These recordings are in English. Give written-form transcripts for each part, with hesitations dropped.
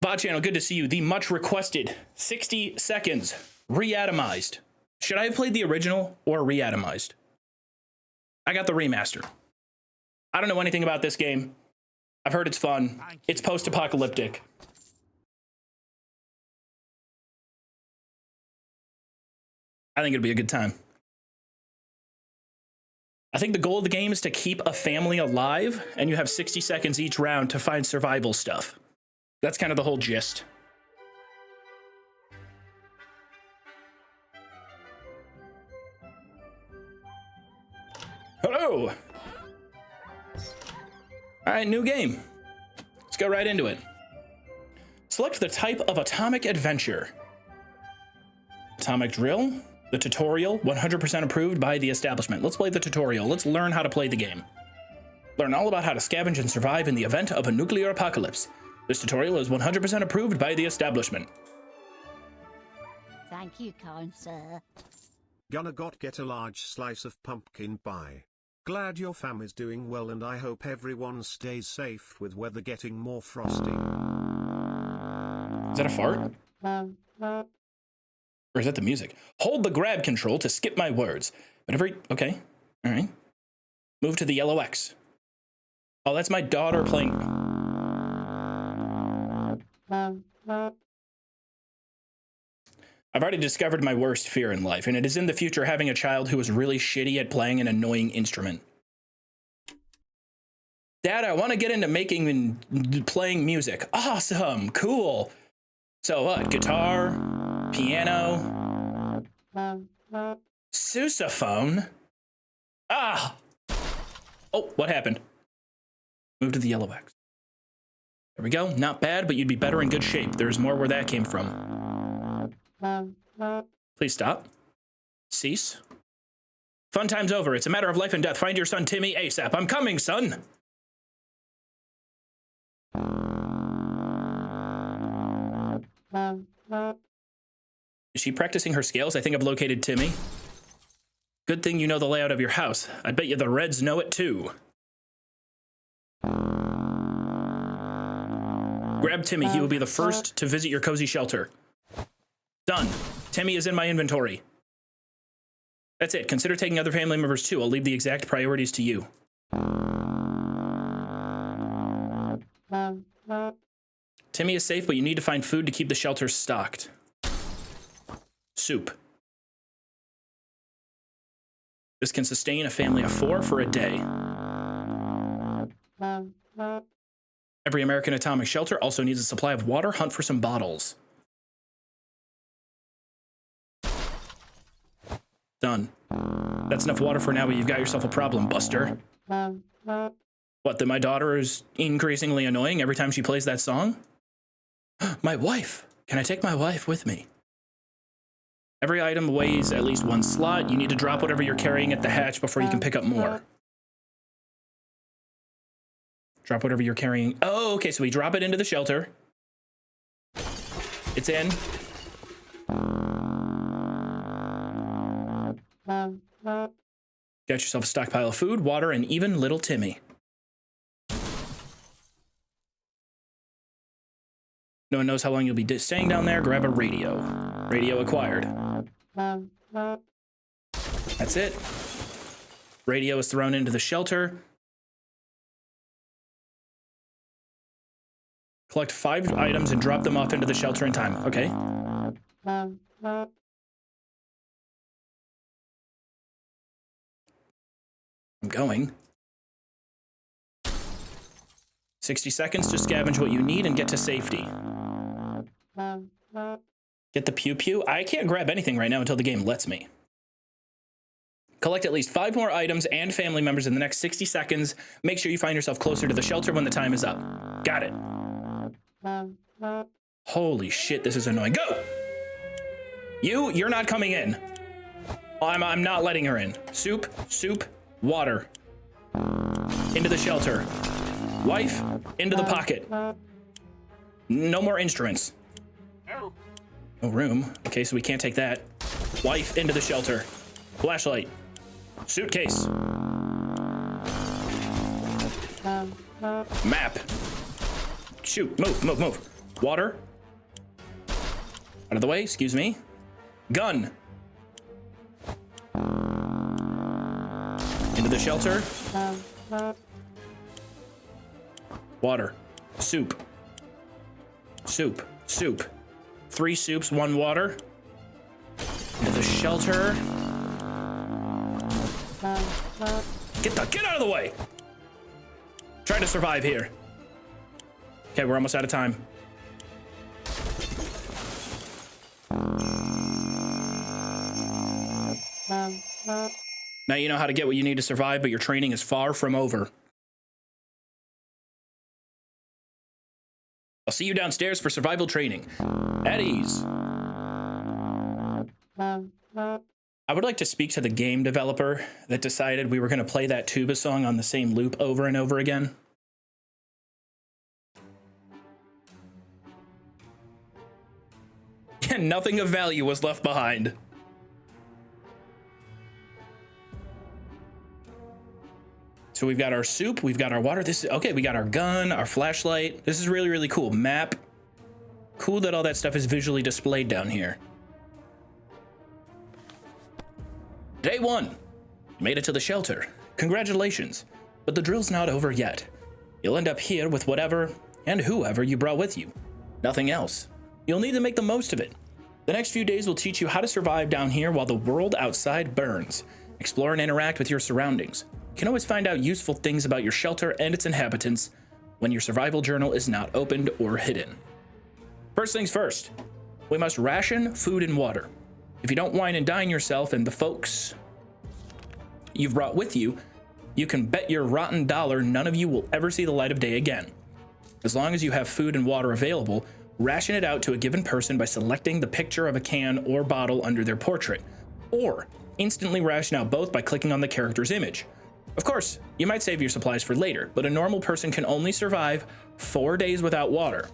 Bot channel, good to see you. The much requested 60 seconds reatomized. Should I have played the original or reatomized? I got the remaster. I don't know anything about this game. I've heard it's fun. It's post-apocalyptic. I think it'll be a good time. I think the goal of the game is to keep a family alive, and you have 60 seconds each round to find survival stuff. That's kind of the whole gist. Hello! All right, new game. Let's go right into it. Select the type of atomic adventure. Atomic drill. The tutorial, 100% approved by the establishment. Let's play the tutorial. Let's learn how to play the game. Learn all about how to scavenge and survive in the event of a nuclear apocalypse. This tutorial is 100% approved by the establishment. Thank you, kind sir. Gonna get a large slice of pumpkin pie. Glad your fam is doing well and I hope everyone stays safe with weather getting more frosty. Is that a fart? Or is that the music? Hold the grab control to skip my words. But okay, all right. Move to the yellow X. Oh, that's my daughter playing. I've already discovered my worst fear in life, and it is in the future having a child who is really shitty at playing an annoying instrument. Dad, I want to get into making and playing music. Awesome, cool. So what, guitar? Piano. Sousaphone. Ah! Oh, what happened? Move to the yellow X. There we go. Not bad, but you'd be better in good shape. There's more where that came from. Please stop. Cease. Fun time's over. It's a matter of life and death. Find your son Timmy ASAP. I'm coming, son! Is she practicing her scales? I think I've located Timmy. Good thing you know the layout of your house. I bet you the Reds know it too. Grab Timmy. He will be the first to visit your cozy shelter. Done. Timmy is in my inventory. That's it. Consider taking other family members too. I'll leave the exact priorities to you. Timmy is safe, but you need to find food to keep the shelter stocked. Soup. This can sustain a family of 4 for a day. Every American atomic shelter also needs a supply of water. Hunt for some bottles. Done. That's enough water for now, but you've got yourself a problem, Buster. What, that my daughter is increasingly annoying every time she plays that song? My wife! Can I take my wife with me? Every item weighs at least 1 slot. You need to drop whatever you're carrying at the hatch before you can pick up more. Drop whatever you're carrying. Oh, okay, so we drop it into the shelter. It's in. Got yourself a stockpile of food, water, and even little Timmy. No one knows how long you'll be staying down there. Grab a radio. Radio acquired. That's it. Radio is thrown into the shelter. Collect 5 items and drop them off into the shelter in time. Okay. I'm going. 60 seconds to scavenge what you need and get to safety. Get the pew-pew. I can't grab anything right now until the game lets me. Collect at least 5 more items and family members in the next 60 seconds. Make sure you find yourself closer to the shelter when the time is up. Got it. Holy shit, this is annoying. Go! You're not coming in. I'm not letting her in. Soup, water. Into the shelter. Wife, into the pocket. No more instruments. No room. Okay, so we can't take that. Wife, into the shelter. Flashlight. Suitcase. Map. Shoot, move. Water. Out of the way, excuse me. Gun. Into the shelter. Water. Soup. Soup. Soup. 3 soups, 1 water. Into the shelter. Get out of the way! Try to survive here. Okay, we're almost out of time. Now you know how to get what you need to survive, but your training is far from over. I'll see you downstairs for survival training. At ease. I would like to speak to the game developer that decided we were going to play that tuba song on the same loop over and over again. And nothing of value was left behind. So we've got our soup, we've got our water. Okay, we got our gun, our flashlight. This is really, really cool. Map. Cool that all that stuff is visually displayed down here. Day 1. You made it to the shelter. Congratulations. But the drill's not over yet. You'll end up here with whatever and whoever you brought with you. Nothing else. You'll need to make the most of it. The next few days will teach you how to survive down here while the world outside burns. Explore and interact with your surroundings. You can always find out useful things about your shelter and its inhabitants when your survival journal is not opened or hidden. First things first, we must ration food and water. If you don't wine and dine yourself and the folks you've brought with you, you can bet your rotten dollar none of you will ever see the light of day again. As long as you have food and water available, ration it out to a given person by selecting the picture of a can or bottle under their portrait, or instantly ration out both by clicking on the character's image. Of course, you might save your supplies for later, but a normal person can only survive 4 days without water.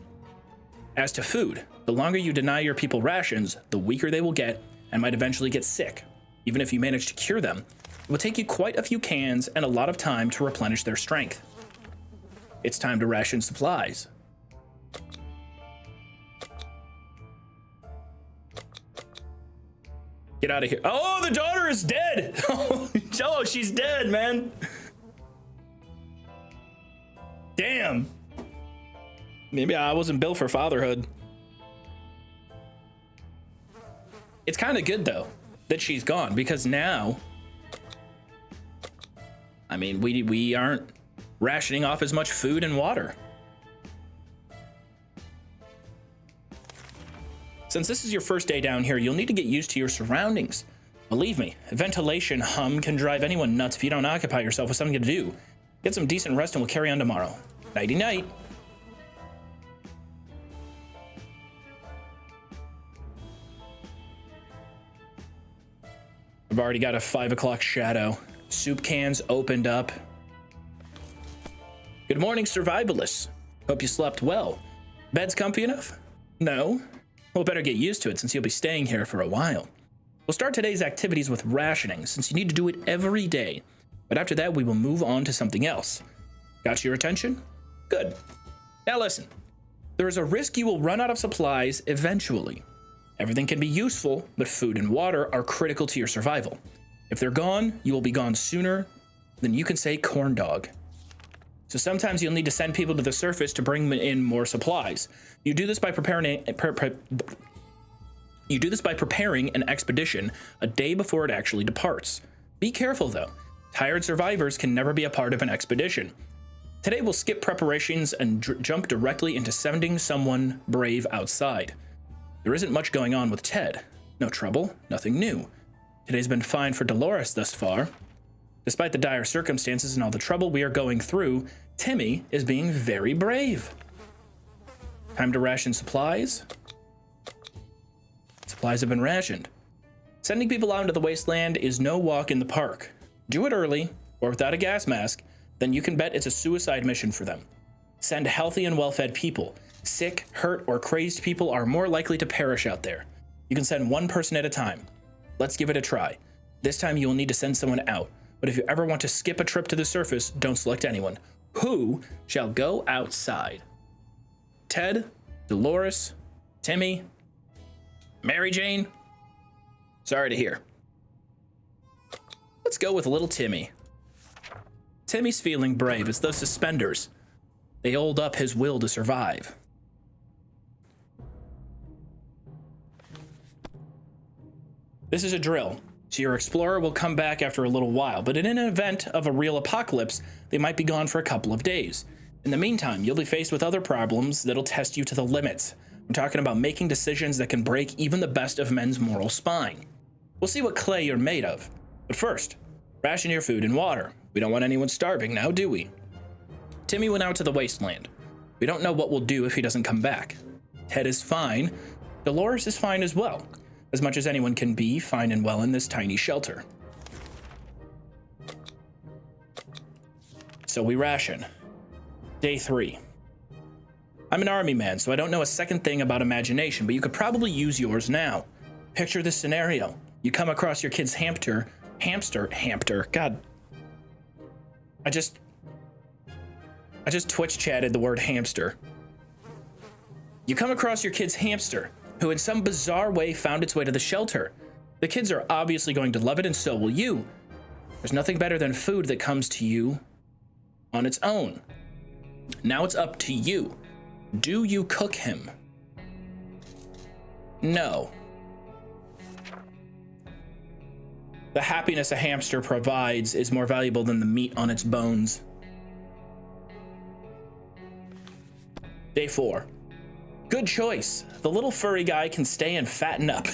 As to food, the longer you deny your people rations, the weaker they will get and might eventually get sick. Even if you manage to cure them, it will take you quite a few cans and a lot of time to replenish their strength. It's time to ration supplies. Get out of here. Oh, the daughter is dead. Oh, she's dead, man. Damn. Maybe I wasn't built for fatherhood. It's kind of good, though, that she's gone, because now, I mean, we aren't rationing off as much food and water. Since this is your first day down here, you'll need to get used to your surroundings. Believe me, ventilation hum can drive anyone nuts if you don't occupy yourself with something to do. Get some decent rest and we'll carry on tomorrow. Nighty-night. I've already got a 5 o'clock shadow. Soup cans opened up. Good morning, survivalists. Hope you slept well. Bed's comfy enough? No? Well, better get used to it since you'll be staying here for a while. We'll start today's activities with rationing since you need to do it every day. But after that, we will move on to something else. Got your attention? Good. Now listen. There is a risk you will run out of supplies eventually. Everything can be useful, but food and water are critical to your survival. If they're gone, you will be gone sooner than you can say corn dog. So sometimes you'll need to send people to the surface to bring in more supplies. You do this by preparing an expedition a day before it actually departs. Be careful though. Tired survivors can never be a part of an expedition. Today we'll skip preparations and jump directly into sending someone brave outside. There isn't much going on with Ted. No trouble, nothing new. Today's been fine for Dolores thus far. Despite the dire circumstances and all the trouble we are going through, Timmy is being very brave. Time to ration supplies. Supplies have been rationed. Sending people out into the wasteland is no walk in the park. Do it early, or without a gas mask, then you can bet it's a suicide mission for them. Send healthy and well-fed people. Sick, hurt, or crazed people are more likely to perish out there. You can send one person at a time. Let's give it a try. This time you will need to send someone out, but if you ever want to skip a trip to the surface, don't select anyone. Who shall go outside? Ted, Dolores, Timmy, Mary Jane. Sorry to hear. Let's go with little Timmy. Timmy's feeling brave as those suspenders, they hold up his will to survive. This is a drill, so your explorer will come back after a little while, but in an event of a real apocalypse, they might be gone for a couple of days. In the meantime, you'll be faced with other problems that'll test you to the limits. I'm talking about making decisions that can break even the best of men's moral spine. We'll see what clay you're made of. But first, ration your food and water. We don't want anyone starving now, do we? Timmy went out to the wasteland. We don't know what we'll do if he doesn't come back. Ted is fine. Dolores is fine as well. As much as anyone can be fine and well in this tiny shelter. So we ration. Day 3. I'm an army man, so I don't know a second thing about imagination, but you could probably use yours now. Picture this scenario. You come across your kid's hamster, God. I just Twitch chatted the word hamster. You come across your kid's hamster, who in some bizarre way found its way to the shelter. The kids are obviously going to love it, and so will you. There's nothing better than food that comes to you on its own. Now it's up to you. Do you cook him? No. The happiness a hamster provides is more valuable than the meat on its bones. Day 4. Good choice. The little furry guy can stay and fatten up.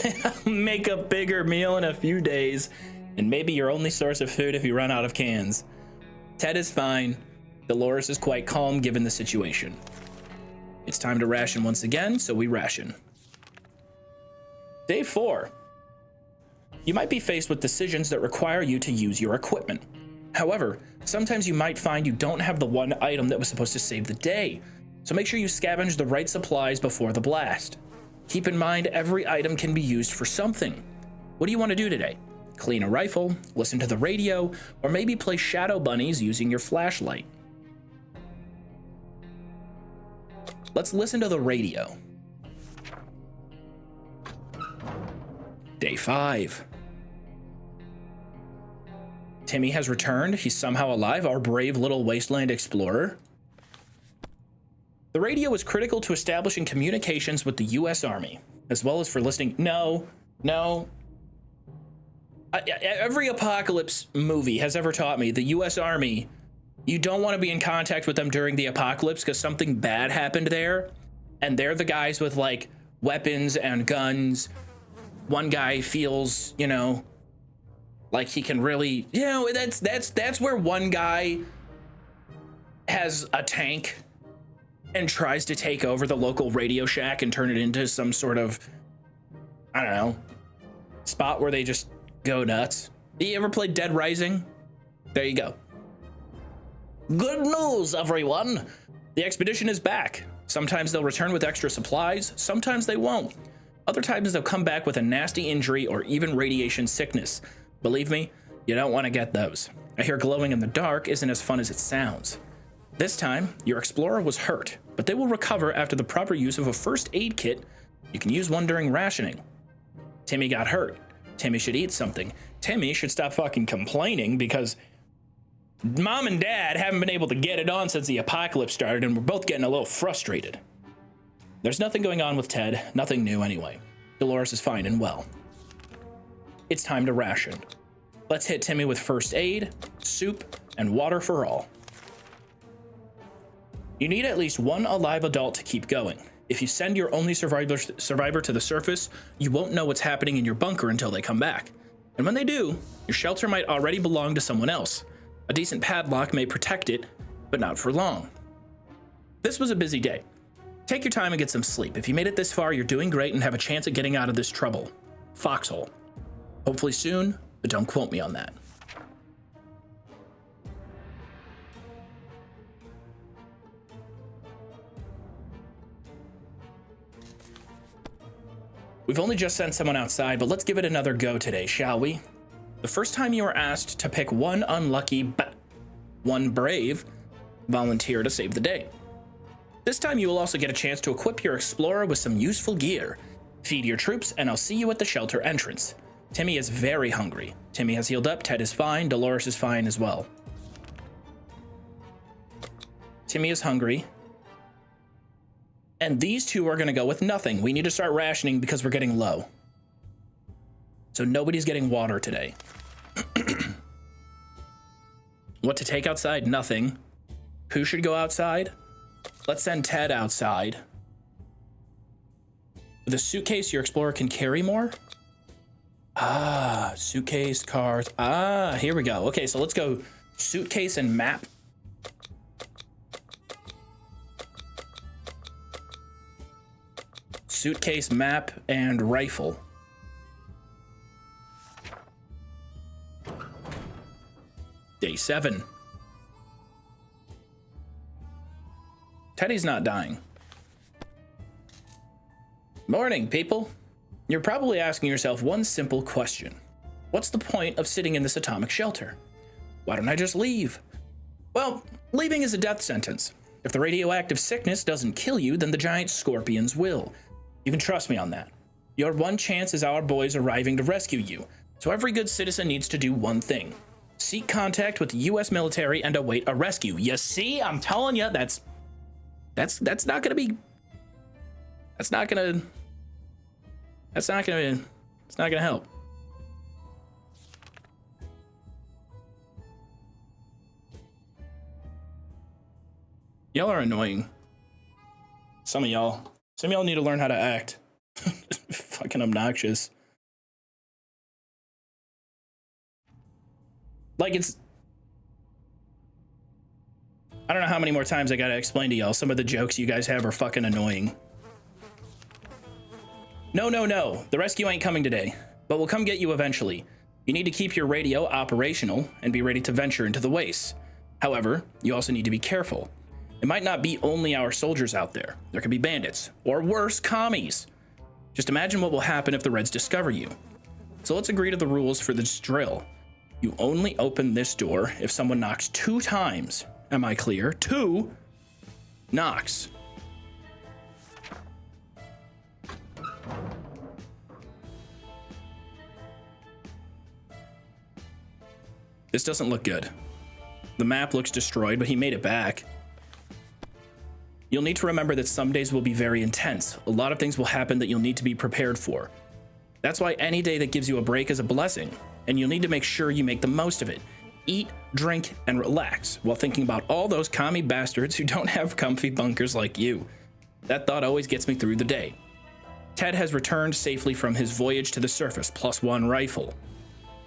Make a bigger meal in a few days, and maybe your only source of food if you run out of cans. Ted is fine. Dolores is quite calm given the situation. It's time to ration once again, so we ration. Day 4. You might be faced with decisions that require you to use your equipment. However, sometimes you might find you don't have the one item that was supposed to save the day. So make sure you scavenge the right supplies before the blast. Keep in mind every item can be used for something. What do you want to do today? Clean a rifle, listen to the radio, or maybe play shadow bunnies using your flashlight. Let's listen to the radio. Day 5. Timmy has returned. He's somehow alive, our brave little wasteland explorer. The radio is critical to establishing communications with the U.S. Army, as well as for listening. No. Every apocalypse movie has ever taught me the U.S. Army, you don't want to be in contact with them during the apocalypse because something bad happened there, and they're the guys with like weapons and guns. One guy feels, like he can really, that's where one guy has a tank and tries to take over the local Radio Shack and turn it into some sort of, I don't know, spot where they just go nuts. You ever played Dead Rising? There you go. Good news, everyone. The expedition is back. Sometimes they'll return with extra supplies, sometimes they won't. Other times they'll come back with a nasty injury or even radiation sickness. Believe me, you don't want to get those. I hear glowing in the dark isn't as fun as it sounds. This time, your explorer was hurt, but they will recover after the proper use of a first aid kit. You can use one during rationing. Timmy got hurt. Timmy should eat something. Timmy should stop fucking complaining because Mom and Dad haven't been able to get it on since the apocalypse started, and we're both getting a little frustrated. There's nothing going on with Ted, nothing new anyway. Dolores is fine and well. It's time to ration. Let's hit Timmy with first aid, soup, and water for all. You need at least one alive adult to keep going. If you send your only survivor to the surface, you won't know what's happening in your bunker until they come back. And when they do, your shelter might already belong to someone else. A decent padlock may protect it, but not for long. This was a busy day. Take your time and get some sleep. If you made it this far, you're doing great and have a chance at getting out of this trouble. Foxhole. Hopefully soon, but don't quote me on that. We've only just sent someone outside, but let's give it another go today, shall we? The first time you are asked to pick one unlucky, but one brave volunteer to save the day. This time you will also get a chance to equip your explorer with some useful gear. Feed your troops, and I'll see you at the shelter entrance. Timmy is very hungry. Timmy has healed up, Ted is fine, Dolores is fine as well. Timmy is hungry. And these two are gonna go with nothing. We need to start rationing because we're getting low. So nobody's getting water today. What to take outside? Nothing. Who should go outside? Let's send Ted outside. With a suitcase, your explorer can carry more? Ah, suitcase, cars. Ah, here we go. Okay, so let's go suitcase and map. Suitcase, map, and rifle. Day 7. Teddy's not dying. Morning, people. You're probably asking yourself one simple question. What's the point of sitting in this atomic shelter? Why don't I just leave? Well, leaving is a death sentence. If the radioactive sickness doesn't kill you, then the giant scorpions will. You can trust me on that. Your one chance is our boys arriving to rescue you, so every good citizen needs to do one thing. Seek contact with the U.S. military and await a rescue. You see, I'm telling you, that's not gonna help. Y'all are annoying. Some of y'all need to learn how to act. Fucking obnoxious. Like, I don't know how many more times I gotta explain to y'all. Some of the jokes you guys have are fucking annoying. No. The rescue ain't coming today, but we'll come get you eventually. You need to keep your radio operational and be ready to venture into the wastes. However, you also need to be careful. It might not be only our soldiers out there. There could be bandits, or worse, commies. Just imagine what will happen if the Reds discover you. So let's agree to the rules for this drill. You only open this door if someone knocks 2 times. Am I clear? 2 knocks. This doesn't look good. The map looks destroyed, but he made it back. You'll need to remember that some days will be very intense. A lot of things will happen that you'll need to be prepared for. That's why any day that gives you a break is a blessing, and you'll need to make sure you make the most of it. Eat, drink, and relax while thinking about all those commie bastards who don't have comfy bunkers like you. That thought always gets me through the day. Ted has returned safely from his voyage to the surface, +1 rifle.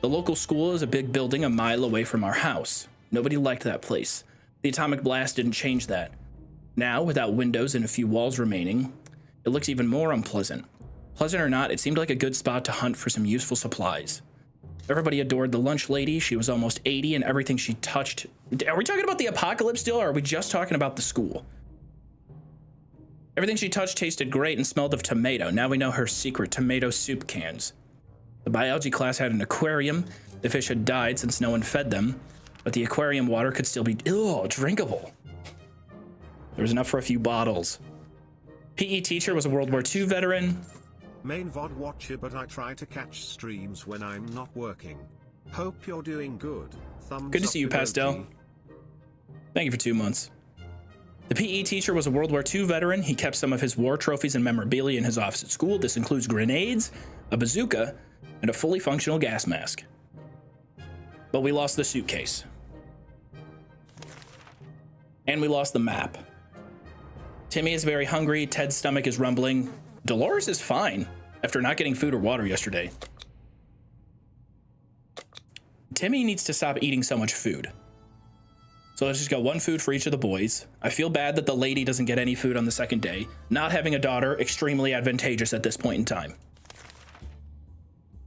The local school is a big building a mile away from our house. Nobody liked that place. The atomic blast didn't change that. Now, without windows and a few walls remaining, it looks even more unpleasant. Pleasant or not, it seemed like a good spot to hunt for some useful supplies. Everybody adored the lunch lady. She was almost 80 and everything she touched. Are we talking about the apocalypse still, or are we just talking about the school? Everything she touched tasted great and smelled of tomato. Now we know her secret: tomato soup cans. The biology class had an aquarium. The fish had died since no one fed them, but the aquarium water could still be drinkable. There was enough for a few bottles. PE teacher was a World War II veteran. Main VOD watcher, but I try to catch streams when I'm not working. Hope you're doing good. Thumbs Good to see you, Pastel. Thank you for 2 months. The PE teacher was a World War II veteran. He kept some of his war trophies and memorabilia in his office at school. This includes grenades, a bazooka, and a fully functional gas mask. But we lost the suitcase. And we lost the map. Timmy is very hungry. Ted's stomach is rumbling. Dolores is fine after not getting food or water yesterday. Timmy needs to stop eating so much food. So let's just go 1 food for each of the boys. I feel bad that the lady doesn't get any food on the second day. Not having a daughter, extremely advantageous at this point in time.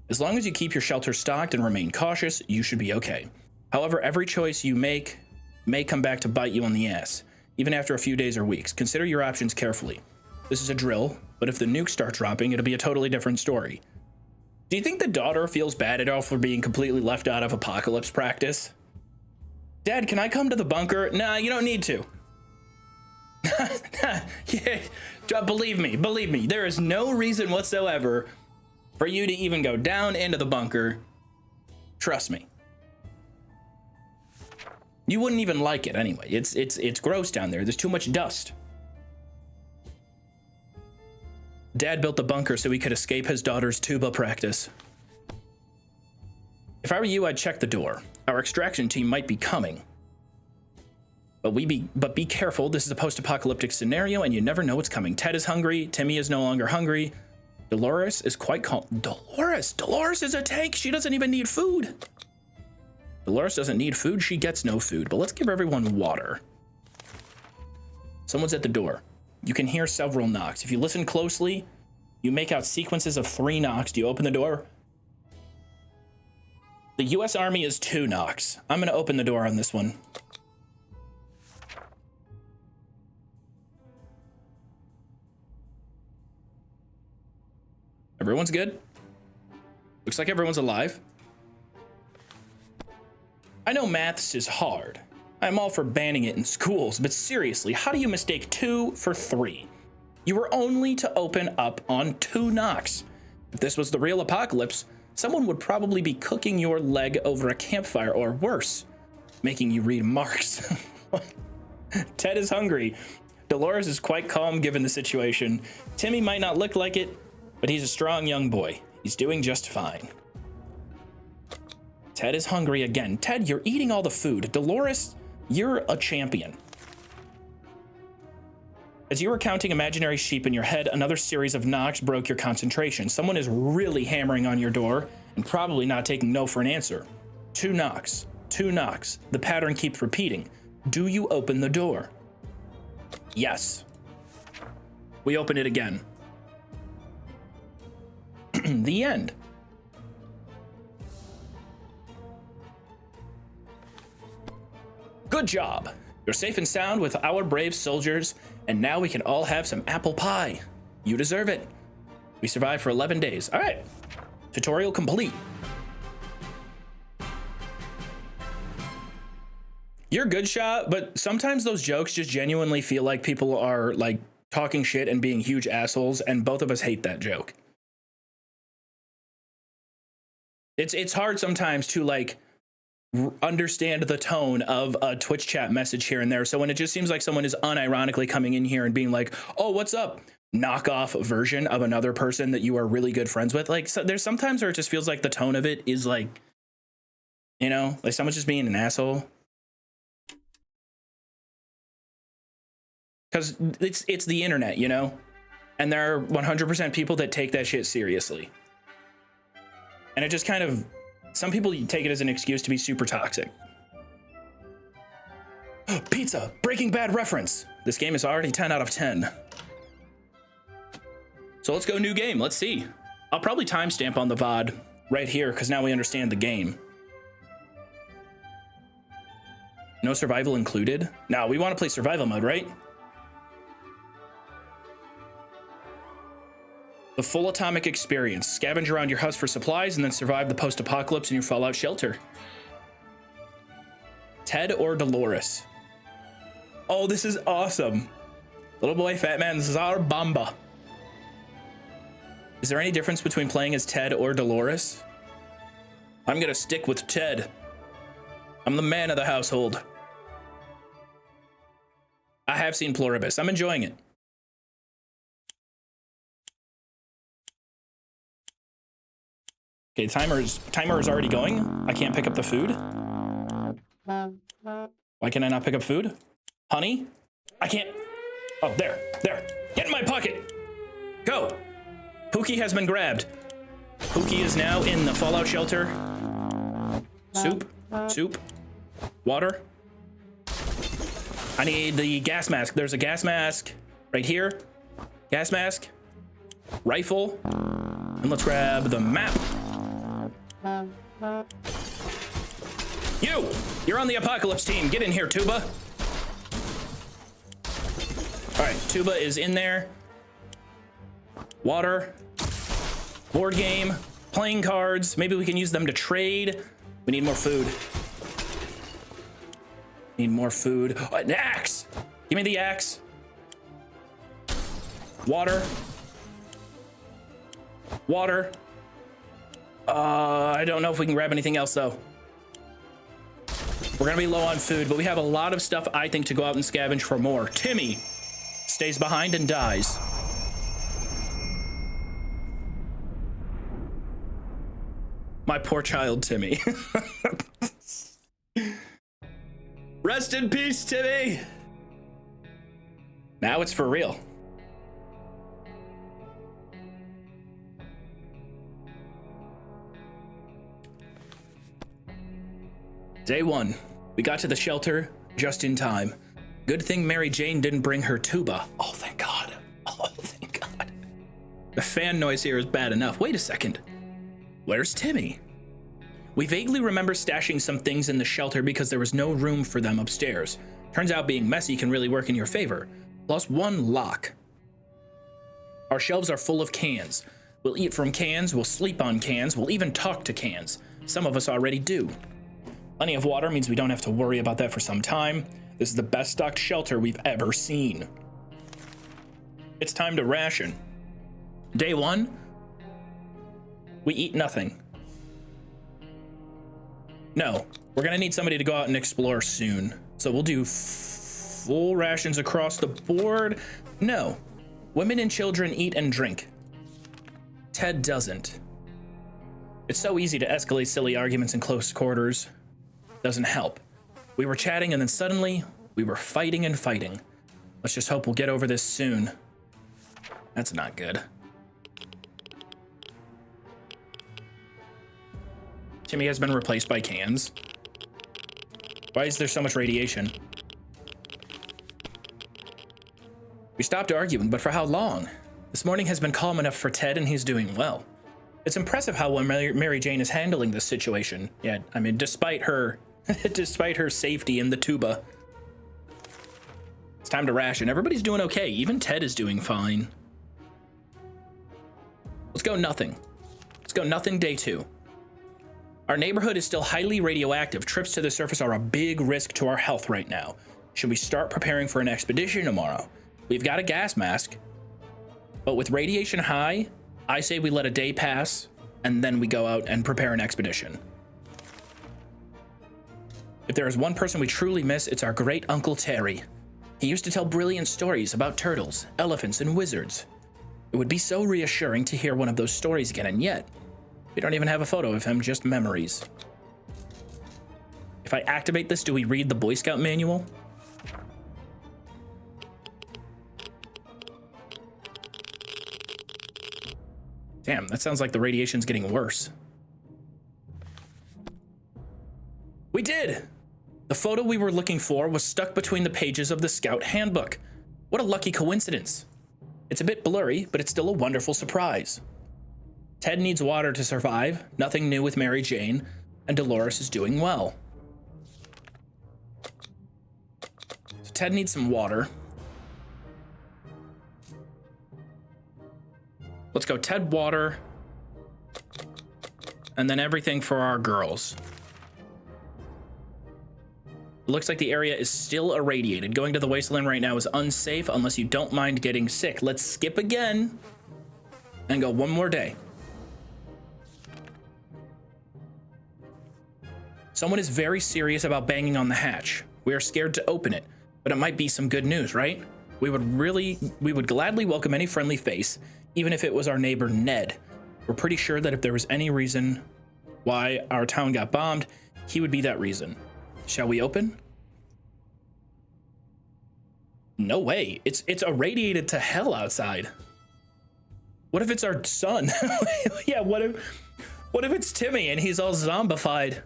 As long as you keep your shelter stocked and remain cautious, you should be okay. However, every choice you make may come back to bite you on the ass, even after a few days or weeks. Consider your options carefully. This is a drill, but if the nukes start dropping, it'll be a totally different story. Do you think the daughter feels bad at all for being completely left out of apocalypse practice? Dad, can I come to the bunker? Nah, you don't need to. Yeah, believe me, there is no reason whatsoever for you to even go down into the bunker. Trust me. You wouldn't even like it anyway. It's gross down there. There's too much dust. Dad built the bunker so he could escape his daughter's tuba practice. If I were you, I'd check the door. Our extraction team might be coming. But be careful. This is a post-apocalyptic scenario and you never know what's coming. Ted is hungry. Timmy is no longer hungry. Dolores is quite calm. Dolores is a tank. She doesn't even need food. Dolores doesn't need food. She gets no food. But let's give everyone water. Someone's at the door. You can hear several knocks. If you listen closely, you make out sequences of 3 knocks. Do you open the door? The U.S. Army is 2 knocks. I'm going to open the door on this one. Everyone's good. Looks like everyone's alive. I know maths is hard. I'm all for banning it in schools, but seriously, how do you mistake 2 for 3? You were only to open up on 2 knocks. If this was the real apocalypse, someone would probably be cooking your leg over a campfire or worse, making you read Marx. Ted is hungry. Dolores is quite calm given the situation. Timmy might not look like it, but he's a strong young boy. He's doing just fine. Ted is hungry again. Ted, you're eating all the food. Dolores, you're a champion. As you were counting imaginary sheep in your head, another series of knocks broke your concentration. Someone is really hammering on your door and probably not taking no for an answer. 2 knocks, 2 knocks. The pattern keeps repeating. Do you open the door? Yes. We open it again. The end. Good job. You're safe and sound with our brave soldiers, and now we can all have some apple pie. You deserve it. We survived for 11 days. All right. Tutorial complete. You're good, shot, but sometimes those jokes just genuinely feel like people are like talking shit and being huge assholes, and both of us hate that joke. It's hard sometimes to like understand the tone of a Twitch chat message here and there. So when it just seems like someone is unironically coming in here and being like, oh, what's up? Knockoff version of another person that you are really good friends with. Like, so there's sometimes where it just feels like the tone of it is like, you know, like someone's just being an asshole. Because it's the internet, you know? And there are 100% people that take that shit seriously. And it just kind of, some people take it as an excuse to be super toxic. Pizza, Breaking Bad reference. This game is already 10 out of 10. So let's go new game, let's see. I'll probably timestamp on the VOD right here because now we understand the game. No survival included? No, we want to play survival mode, right? The full atomic experience. Scavenge around your house for supplies and then survive the post-apocalypse in your fallout shelter. Ted or Dolores? Oh, this is awesome. Little boy, fat man, this is our Bamba. Is there any difference between playing as Ted or Dolores? I'm gonna stick with Ted. I'm the man of the household. I have seen Pluribus. I'm enjoying it. Okay, timer is already going. I can't pick up the food. Why can I not pick up food? Honey? I can't. Oh, there. Get in my pocket. Go. Pookie has been grabbed. Pookie is now in the fallout shelter. Soup. Water. I need the gas mask. There's a gas mask right here. Gas mask. Rifle. And let's grab the map. You're on the apocalypse team. Get in here, Tuba. All right, Tuba is in there. Water, board game, playing cards. Maybe we can use them to trade. We need more food. Oh, an axe. Give me the axe. Water. Water. I don't know if we can grab anything else, though. We're gonna be low on food, but we have a lot of stuff, I think, to go out and scavenge for more. Timmy stays behind and dies. My poor child, Timmy. Rest in peace, Timmy. Now it's for real. Day 1. We got to the shelter just in time. Good thing Mary Jane didn't bring her tuba. Oh, thank God. Oh, thank God. The fan noise here is bad enough. Wait a second. Where's Timmy? We vaguely remember stashing some things in the shelter because there was no room for them upstairs. Turns out being messy can really work in your favor. Plus one lock. Our shelves are full of cans. We'll eat from cans, we'll sleep on cans, we'll even talk to cans. Some of us already do. Plenty of water means we don't have to worry about that for some time. This is the best stocked shelter we've ever seen. It's time to ration. Day 1, we eat nothing. No, we're gonna need somebody to go out and explore soon. So we'll do full rations across the board. No, women and children eat and drink. Ted doesn't. It's so easy to escalate silly arguments in close quarters. Doesn't help. We were chatting and then suddenly we were fighting and fighting. Let's just hope we'll get over this soon. That's not good. Timmy has been replaced by cans. Why is there so much radiation? We stopped arguing, but for how long? This morning has been calm enough for Ted and he's doing well. It's impressive how well Mary Jane is handling this situation. Yeah, I mean, despite her safety in the tuba. It's time to ration. Everybody's doing okay. Even Ted is doing fine. Let's go nothing. Let's go nothing day 2. Our neighborhood is still highly radioactive. Trips to the surface are a big risk to our health right now. Should we start preparing for an expedition tomorrow? We've got a gas mask, but with radiation high, I say we let a day pass and then we go out and prepare an expedition. If there is one person we truly miss, it's our great Uncle Terry. He used to tell brilliant stories about turtles, elephants, and wizards. It would be so reassuring to hear one of those stories again, and yet, we don't even have a photo of him, just memories. If I activate this, do we read the Boy Scout manual? Damn, that sounds like the radiation's getting worse. We did! The photo we were looking for was stuck between the pages of the Scout Handbook. What a lucky coincidence. It's a bit blurry, but it's still a wonderful surprise. Ted needs water to survive, nothing new with Mary Jane, and Dolores is doing well. So Ted needs some water. Let's go Ted water, and then everything for our girls. It looks like the area is still irradiated. Going to the wasteland right now is unsafe unless you don't mind getting sick. Let's skip again and go one more day. Someone is very serious about banging on the hatch. We are scared to open it, but it might be some good news, right? We would gladly welcome any friendly face, even if it was our neighbor Ned. We're pretty sure that if there was any reason why our town got bombed, he would be that reason. Shall we open? No way. It's irradiated to hell outside. What if it's our son? Yeah, what if it's Timmy and he's all zombified?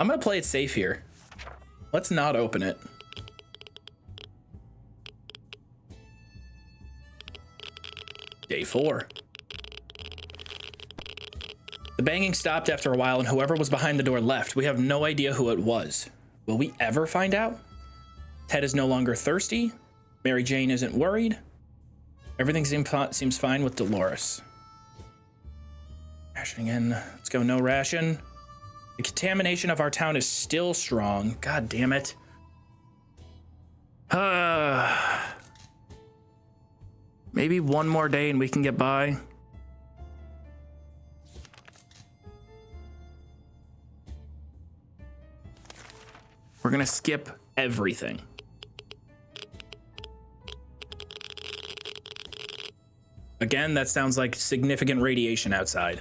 I'm gonna play it safe here. Let's not open it. Day 4. The banging stopped after a while and whoever was behind the door left. We have no idea who it was. Will we ever find out? Ted is no longer thirsty. Mary Jane isn't worried. Everything seems fine with Dolores. Rationing in. Let's go no ration. The contamination of our town is still strong. God damn it. Maybe one more day and we can get by. We're gonna skip everything. Again, that sounds like significant radiation outside.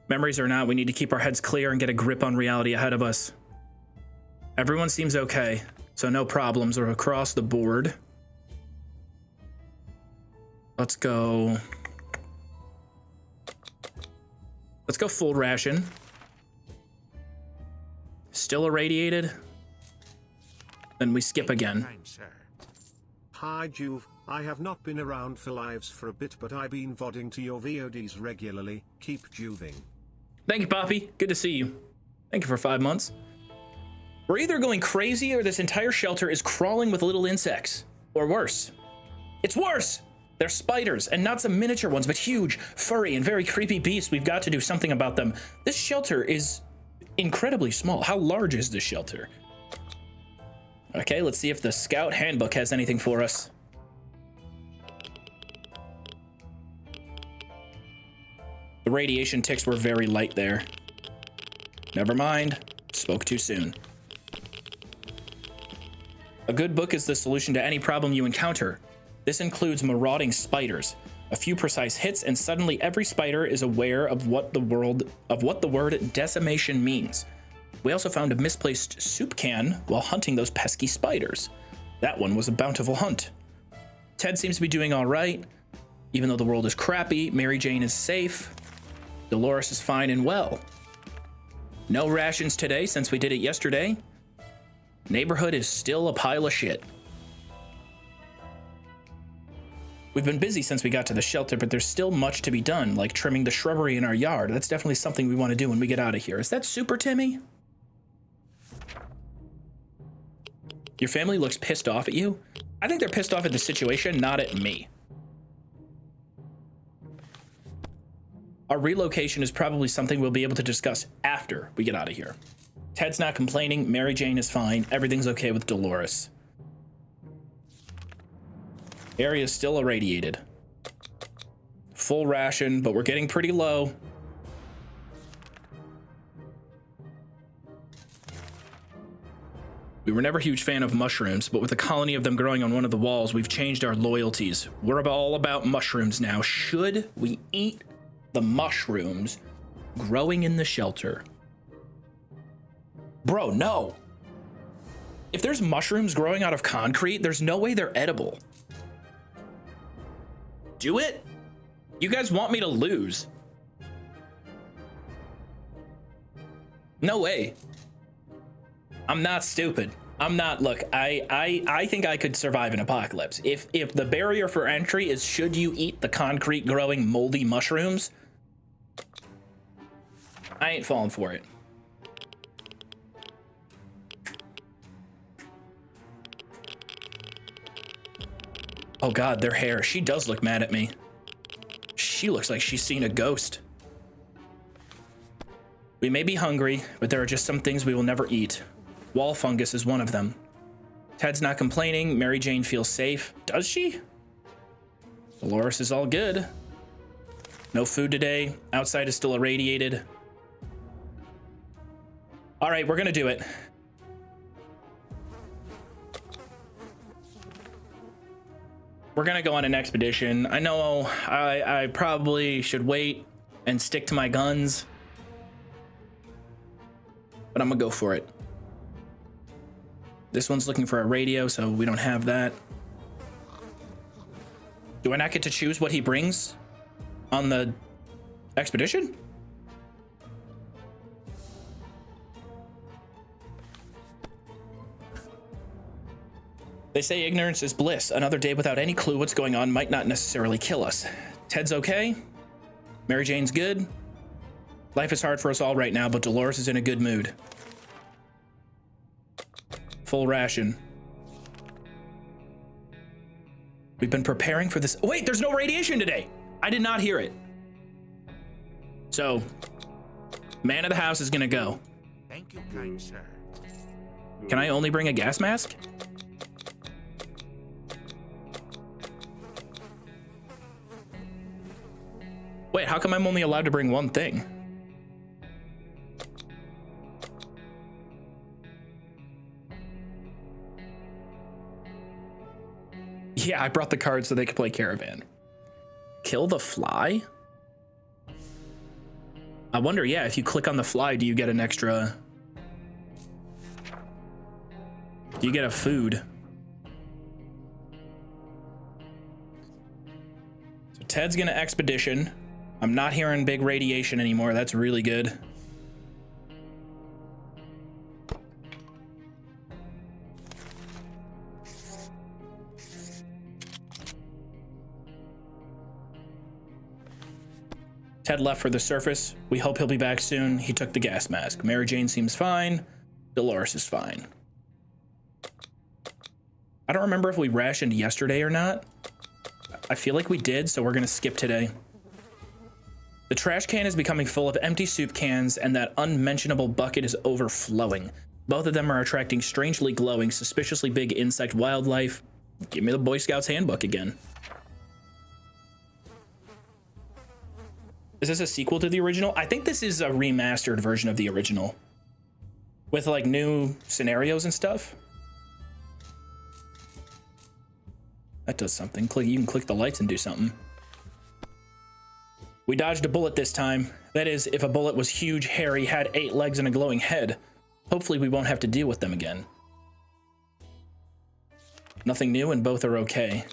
Memories or not, we need to keep our heads clear and get a grip on reality ahead of us. Everyone seems okay, so no problems are across the board. Let's go full ration. Still irradiated. Then we skip again. Hi Joov, I have not been around for lives for a bit, but I've been VODing to your VODs regularly. Keep Jooving. Thank you, Poppy. Good to see you. Thank you for 5 months. We're either going crazy or this entire shelter is crawling with little insects. Or worse. It's worse! They're spiders, and not some miniature ones, but huge, furry, and very creepy beasts. We've got to do something about them. This shelter is incredibly small. How large is this shelter? Okay, let's see if the Scout Handbook has anything for us. The radiation ticks were very light there. Never mind. Spoke too soon. A good book is the solution to any problem you encounter. This includes marauding spiders. A few precise hits and suddenly every spider is aware of what the word decimation means. We also found a misplaced soup can while hunting those pesky spiders. That one was a bountiful hunt. Ted seems to be doing all right. Even though the world is crappy, Mary Jane is safe. Dolores is fine and well. No rations today since we did it yesterday. Neighborhood is still a pile of shit. We've been busy since we got to the shelter, but there's still much to be done, like trimming the shrubbery in our yard. That's definitely something we want to do when we get out of here. Is that Super Timmy? Your family looks pissed off at you? I think they're pissed off at the situation, not at me. Our relocation is probably something we'll be able to discuss after we get out of here. Ted's not complaining, Mary Jane is fine, everything's okay with Dolores. Area's still irradiated. Full ration, but we're getting pretty low. We were never a huge fan of mushrooms, but with a colony of them growing on one of the walls, we've changed our loyalties. We're all about mushrooms now. Should we eat the mushrooms growing in the shelter? Bro, no. If there's mushrooms growing out of concrete, there's no way they're edible. Do it? You guys want me to lose? No way. I'm not stupid. I'm not. Look, I think I could survive an apocalypse. If the barrier for entry is should you eat the concrete growing moldy mushrooms, I ain't falling for it. Oh God, their hair. She does look mad at me. She looks like she's seen a ghost. We may be hungry, but there are just some things we will never eat. Wall fungus is one of them. Ted's not complaining. Mary Jane feels safe. Does she? Dolores is all good. No food today. Outside is still irradiated. All right, we're gonna do it. We're gonna go on an expedition. I know I probably should wait and stick to my guns, but I'm gonna go for it. This one's looking for a radio, so we don't have that. Do I not get to choose what he brings on the expedition? They say ignorance is bliss. Another day without any clue what's going on might not necessarily kill us. Ted's okay. Mary Jane's good. Life is hard for us all right now, but Dolores is in a good mood. Full ration. We've been preparing for this. Wait, there's no radiation today. I did not hear it. So, man of the house is gonna go. Thank you, kind sir. Can I only bring a gas mask? Wait, how come I'm only allowed to bring one thing? Yeah, I brought the cards so they could play Caravan. Kill the fly? I wonder, yeah, if you click on the fly, do you get an extra... Do you get a food? So Ted's gonna expedition. I'm not hearing big radiation anymore. That's really good. Ted left for the surface. We hope he'll be back soon. He took the gas mask. Mary Jane seems fine. Dolores is fine. I don't remember if we rationed yesterday or not. I feel like we did, so we're gonna skip today. The trash can is becoming full of empty soup cans, and that unmentionable bucket is overflowing. Both of them are attracting strangely glowing, suspiciously big insect wildlife. Give me the Boy Scouts handbook again. Is this a sequel to the original? I think this is a remastered version of the original. With like new scenarios and stuff. That does something. You can click the lights and do something. We dodged a bullet this time. That is, if a bullet was huge, hairy, had 8 legs and a glowing head. Hopefully we won't have to deal with them again. Nothing new and both are okay.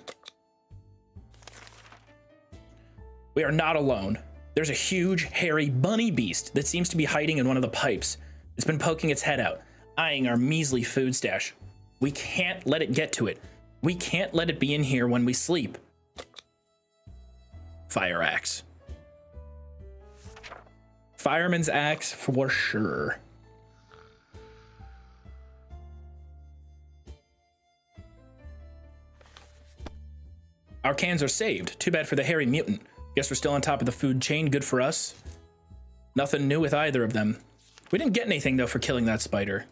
We are not alone. There's a huge, hairy bunny beast that seems to be hiding in one of the pipes. It's been poking its head out, eyeing our measly food stash. We can't let it get to it. We can't let it be in here when we sleep. Fire axe. Fireman's axe for sure. Our cans are saved. Too bad for the hairy mutant. Guess we're still on top of the food chain. Good for us. Nothing new with either of them. We didn't get anything, though, for killing that spider.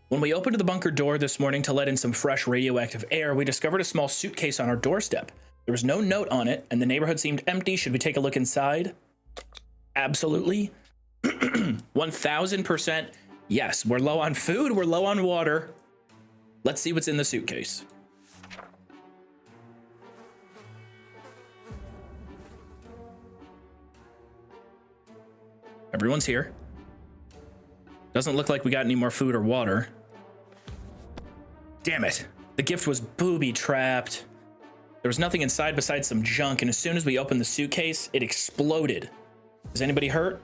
When we opened the bunker door this morning to let in some fresh radioactive air, we discovered a small suitcase on our doorstep. There was no note on it, and the neighborhood seemed empty. Should we take a look inside? Absolutely. 1000%. Yes, we're low on food. We're low on water. Let's see what's in the suitcase. Everyone's here. Doesn't look like we got any more food or water. Damn it. The gift was booby-trapped. There was nothing inside besides some junk, and as soon as we opened the suitcase, it exploded. Is anybody hurt?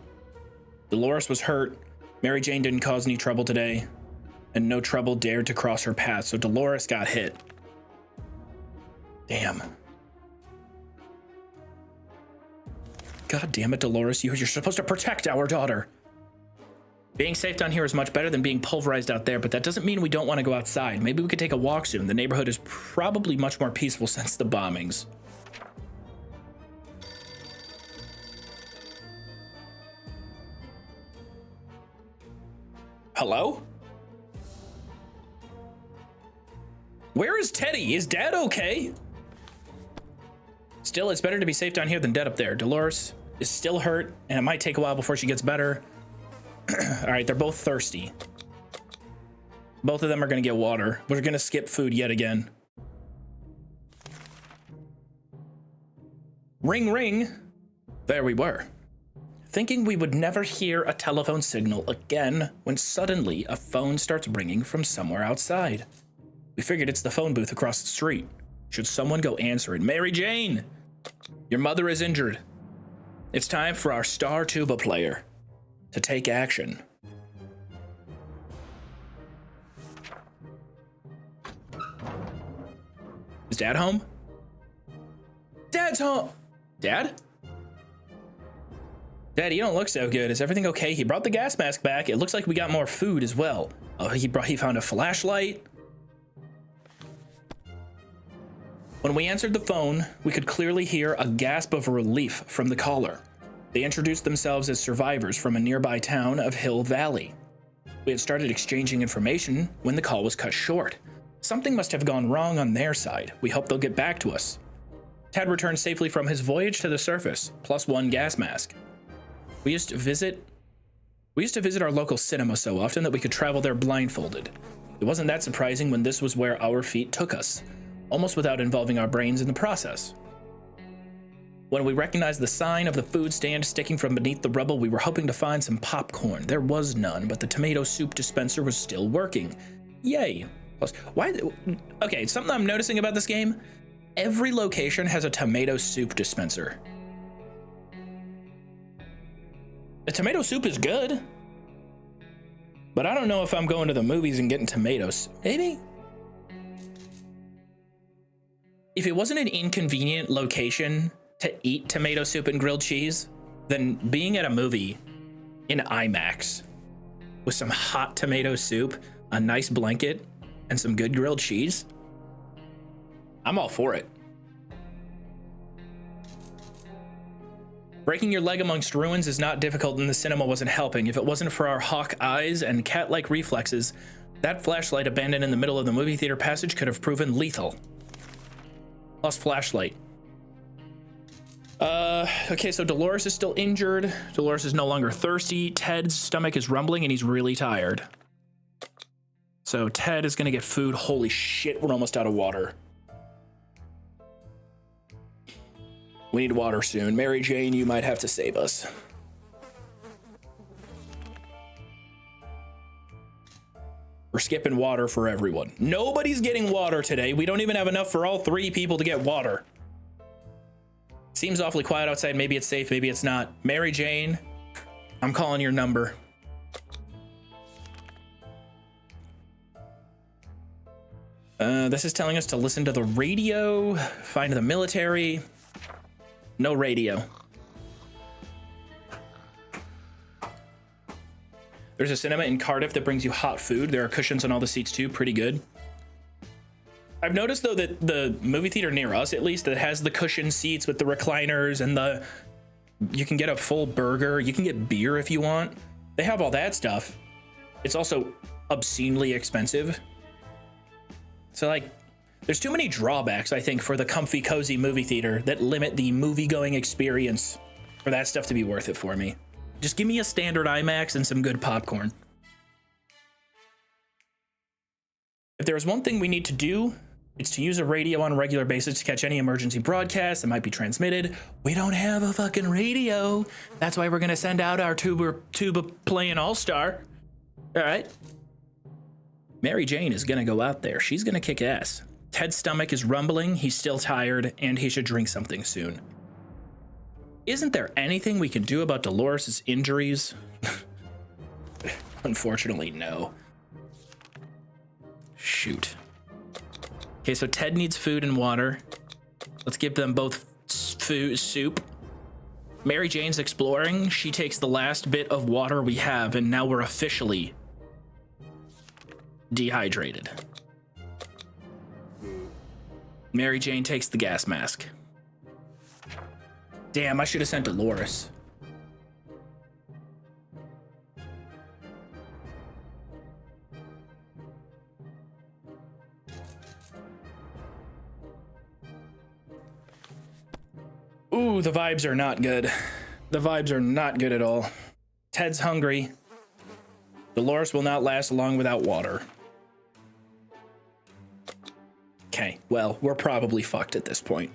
Dolores was hurt. Mary Jane didn't cause any trouble today, and no trouble dared to cross her path, so Dolores got hit. Damn. God damn it, Dolores, you're supposed to protect our daughter. Being safe down here is much better than being pulverized out there, but that doesn't mean we don't want to go outside. Maybe we could take a walk soon. The neighborhood is probably much more peaceful since the bombings. Hello? Where is Teddy? Is Dad okay? Still, it's better to be safe down here than dead up there. Dolores is still hurt, and it might take a while before she gets better. All right, they're both thirsty. Both of them are going to get water. We're going to skip food yet again. Ring, ring. There we were. Thinking we would never hear a telephone signal again when suddenly a phone starts ringing from somewhere outside. We figured it's the phone booth across the street. Should someone go answer it? Mary Jane, your mother is injured. It's time for our star tuba player to take action. Is Dad home? Dad's home. Dad? Dad, you don't look so good. Is everything okay? He brought the gas mask back. It looks like we got more food as well. Oh, he found a flashlight. When we answered the phone, we could clearly hear a gasp of relief from the caller. They introduced themselves as survivors from a nearby town of Hill Valley. We had started exchanging information when the call was cut short. Something must have gone wrong on their side. We hope they'll get back to us. Ted returned safely from his voyage to the surface, +1 gas mask. We used to visit our local cinema so often that we could travel there blindfolded. It wasn't that surprising when this was where our feet took us, almost without involving our brains in the process. When we recognized the sign of the food stand sticking from beneath the rubble, we were hoping to find some popcorn. There was none, but the tomato soup dispenser was still working. Yay. Plus, okay, something I'm noticing about this game, every location has a tomato soup dispenser. The tomato soup is good, but I don't know if I'm going to the movies and getting tomatoes. Maybe? If it wasn't an inconvenient location to eat tomato soup and grilled cheese, then being at a movie in IMAX with some hot tomato soup, a nice blanket, and some good grilled cheese, I'm all for it. Breaking your leg amongst ruins is not difficult, and the cinema wasn't helping. If it wasn't for our hawk eyes and cat-like reflexes, that flashlight abandoned in the middle of the movie theater passage could have proven lethal. Lost flashlight. Okay, so Dolores is still injured. Dolores is no longer thirsty. Ted's stomach is rumbling and he's really tired. So Ted is gonna get food. Holy shit, we're almost out of water. We need water soon. Mary Jane, you might have to save us. We're skipping water for everyone. Nobody's getting water today. We don't even have enough for all 3 people to get water. Seems awfully quiet outside. Maybe it's safe, maybe it's not. Mary Jane, I'm calling your number. This is telling us to listen to the radio, find the military. No radio. There's a cinema in Cardiff that brings you hot food. There are cushions on all the seats too, pretty good. I've noticed though that the movie theater near us, at least, that has the cushion seats with the recliners and you can get a full burger, you can get beer if you want. They have all that stuff. It's also obscenely expensive. So like, there's too many drawbacks, I think, for the comfy, cozy movie theater that limit the movie-going experience for that stuff to be worth it for me. Just give me a standard IMAX and some good popcorn. If there's one thing we need to do, it's to use a radio on a regular basis to catch any emergency broadcasts that might be transmitted. We don't have a fucking radio. That's why we're gonna send out our tuba playing all-star. All right. Mary Jane is gonna go out there. She's gonna kick ass. Ted's stomach is rumbling, he's still tired, and he should drink something soon. Isn't there anything we can do about Dolores' injuries? Unfortunately, no. Shoot. Okay, so Ted needs food and water. Let's give them both soup. Mary Jane's exploring. She takes the last bit of water we have, and now we're officially dehydrated. Mary Jane takes the gas mask. Damn, I should have sent Dolores. Ooh, the vibes are not good. The vibes are not good at all. Ted's hungry. Dolores will not last long without water. Okay, well, we're probably fucked at this point.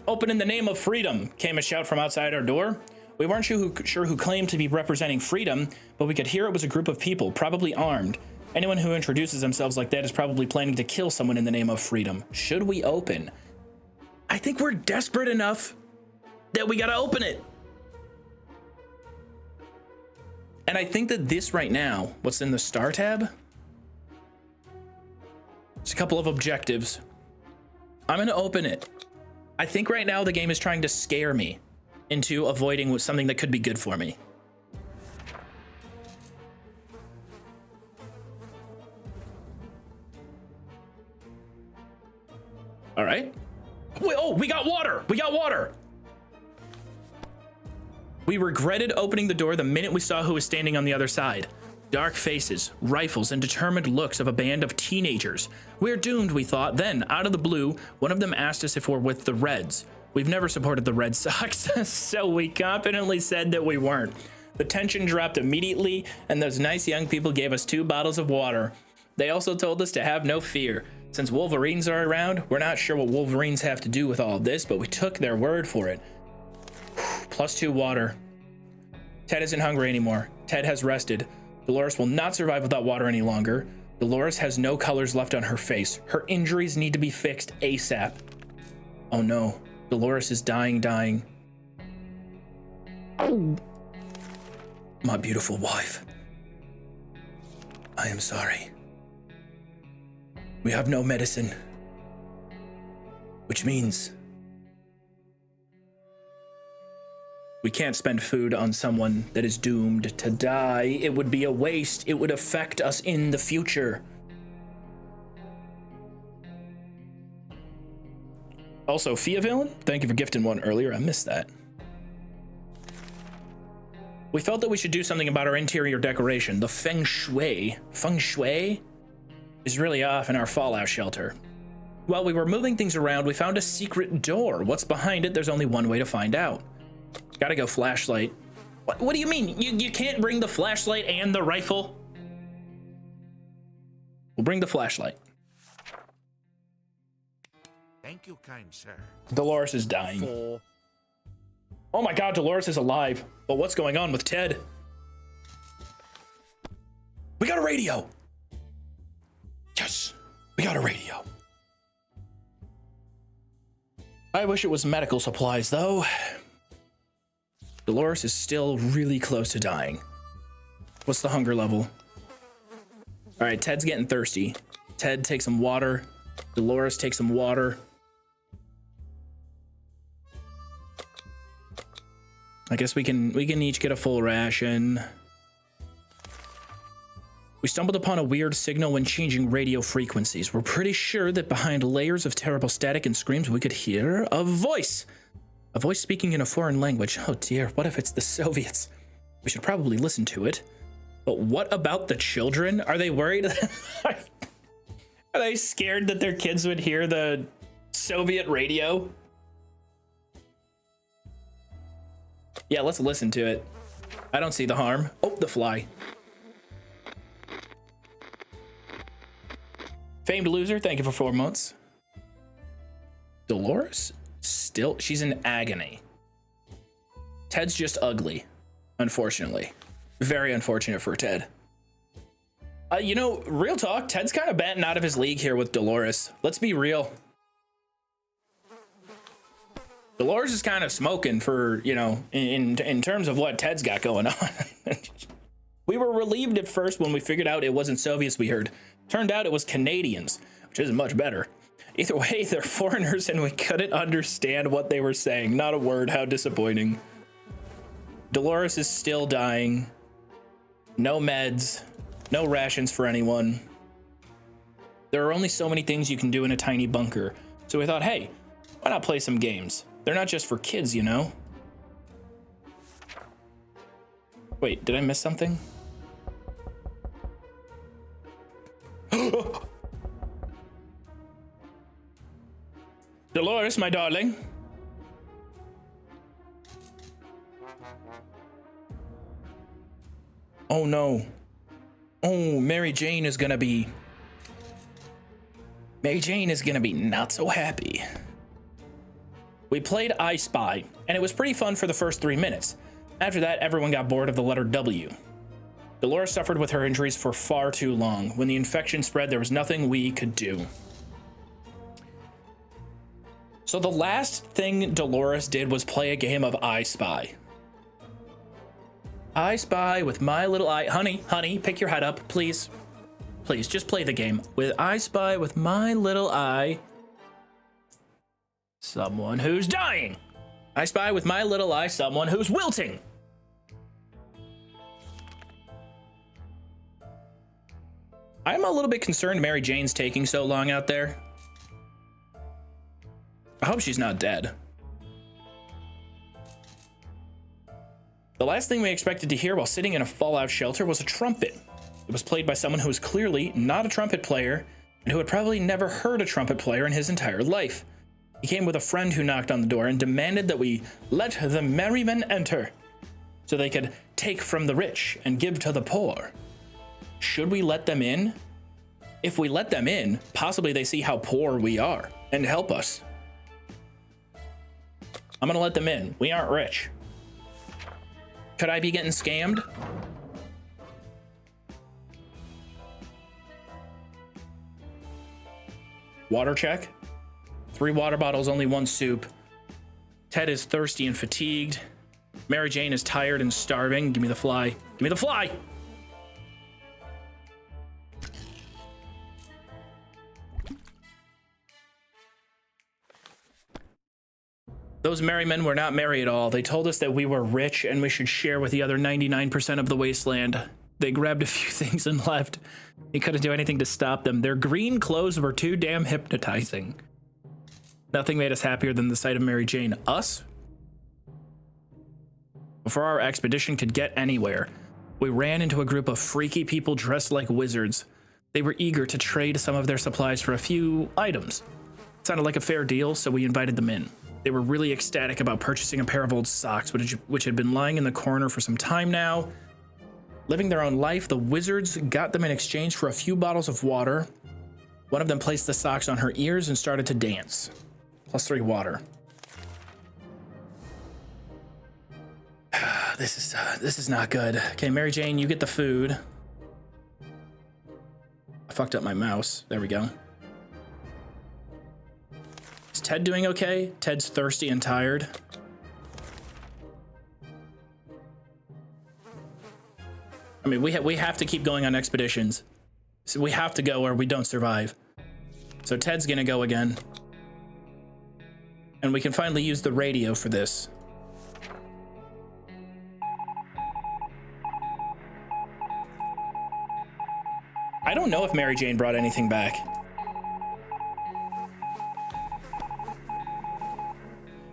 Open in the name of freedom, came a shout from outside our door. We weren't sure who claimed to be representing freedom, but we could hear it was a group of people, probably armed. Anyone who introduces themselves like that is probably planning to kill someone in the name of freedom. Should we open? I think we're desperate enough that we gotta open it. And I think that this right now, what's in the star tab? It's a couple of objectives. I'm gonna open it. I think right now the game is trying to scare me into avoiding something that could be good for me. All right. Wait, oh, we got water. We got water. We regretted opening the door the minute we saw who was standing on the other side. Dark faces, rifles, and determined looks of a band of teenagers. We're doomed, we thought. Then, out of the blue, one of them asked us if we're with the Reds. We've never supported the Red Sox, so we confidently said that we weren't. The tension dropped immediately, and those nice young people gave us 2 bottles of water. They also told us to have no fear. Since Wolverines are around, we're not sure what Wolverines have to do with all of this, but we took their word for it. +2 water. Ted isn't hungry anymore. Ted has rested. Dolores will not survive without water any longer. Dolores has no colors left on her face. Her injuries need to be fixed ASAP. Oh no, Dolores is dying. My beautiful wife. I am sorry. We have no medicine. Which means we can't spend food on someone that is doomed to die. It would be a waste. It would affect us in the future. Also, Fia Villain, thank you for gifting one earlier. I missed that. We felt that we should do something about our interior decoration. The feng shui is really off in our fallout shelter. While we were moving things around, we found a secret door. What's behind it? There's only one way to find out. Gotta go flashlight. What do you mean? You can't bring the flashlight and the rifle? We'll bring the flashlight. Thank you, kind sir. Dolores is dying. Oh my god, Dolores is alive. But what's going on with Ted? We got a radio. Yes, we got a radio. I wish it was medical supplies, though. Dolores is still really close to dying. What's the hunger level? All right, Ted's getting thirsty. Ted, take some water. Dolores, take some water. I guess we can each get a full ration. We stumbled upon a weird signal when changing radio frequencies. We're pretty sure that behind layers of terrible static and screams, we could hear a voice. A voice speaking in a foreign language. Oh dear, what if it's the Soviets? We should probably listen to it. But what about the children? Are they worried? Are they scared that their kids would hear the Soviet radio? Yeah, let's listen to it. I don't see the harm. Oh, the fly. Famed loser, thank you for 4 months. Dolores? Still, she's in agony. Ted's just ugly, unfortunately. Very unfortunate for Ted. You know, real talk, Ted's kind of batting out of his league here with Dolores. Let's be real. Dolores is kind of smoking for, you know, in terms of what Ted's got going on. We were relieved at first when we figured out it wasn't Soviets we heard. Turned out it was Canadians, which isn't much better. Either way, they're foreigners and we couldn't understand what they were saying. Not a word. How disappointing. Dolores is still dying. No meds. No rations for anyone. There are only so many things you can do in a tiny bunker. So we thought, hey, why not play some games? They're not just for kids, you know? Wait, did I miss something? Dolores, my darling. Oh no. Oh, Mary Jane is gonna be not so happy. We played I Spy, and it was pretty fun for the first 3 minutes. After that, everyone got bored of the letter W. Dolores suffered with her injuries for far too long. When the infection spread, there was nothing we could do. So the last thing Dolores did was play a game of I Spy. I Spy with my little eye. Honey, pick your head up, please. Please, just play the game. With I Spy with my little eye. Someone who's dying. I spy with my little eye someone who's wilting. I'm a little bit concerned Mary Jane's taking so long out there. I hope she's not dead. The last thing we expected to hear while sitting in a fallout shelter was a trumpet. It was played by someone who was clearly not a trumpet player and who had probably never heard a trumpet player in his entire life. He came with a friend who knocked on the door and demanded that we let the merry men enter so they could take from the rich and give to the poor. Should we let them in? If we let them in, possibly they see how poor we are and help us. I'm gonna let them in. We aren't rich. Could I be getting scammed? Water check. 3 water bottles, only 1 soup. Ted is thirsty and fatigued. Mary Jane is tired and starving. Give me the fly. Give me the fly! Those merry men were not merry at all. They told us that we were rich and we should share with the other 99% of the wasteland. They grabbed a few things and left. He couldn't do anything to stop them. Their green clothes were too damn hypnotizing. Nothing made us happier than the sight of Mary Jane. Us? Before our expedition could get anywhere, we ran into a group of freaky people dressed like wizards. They were eager to trade some of their supplies for a few items. It sounded like a fair deal, so we invited them in. They were really ecstatic about purchasing a pair of old socks, which had been lying in the corner for some time now. Living their own life, the wizards got them in exchange for a few bottles of water. One of them placed the socks on her ears and started to dance. +3 water. This is not good. Okay, Mary Jane, you get the food. I fucked up my mouse. There we go. Is Ted doing okay? Ted's thirsty and tired. I mean, we have to keep going on expeditions. So we have to go or we don't survive. So Ted's gonna go again. And we can finally use the radio for this. I don't know if Mary Jane brought anything back.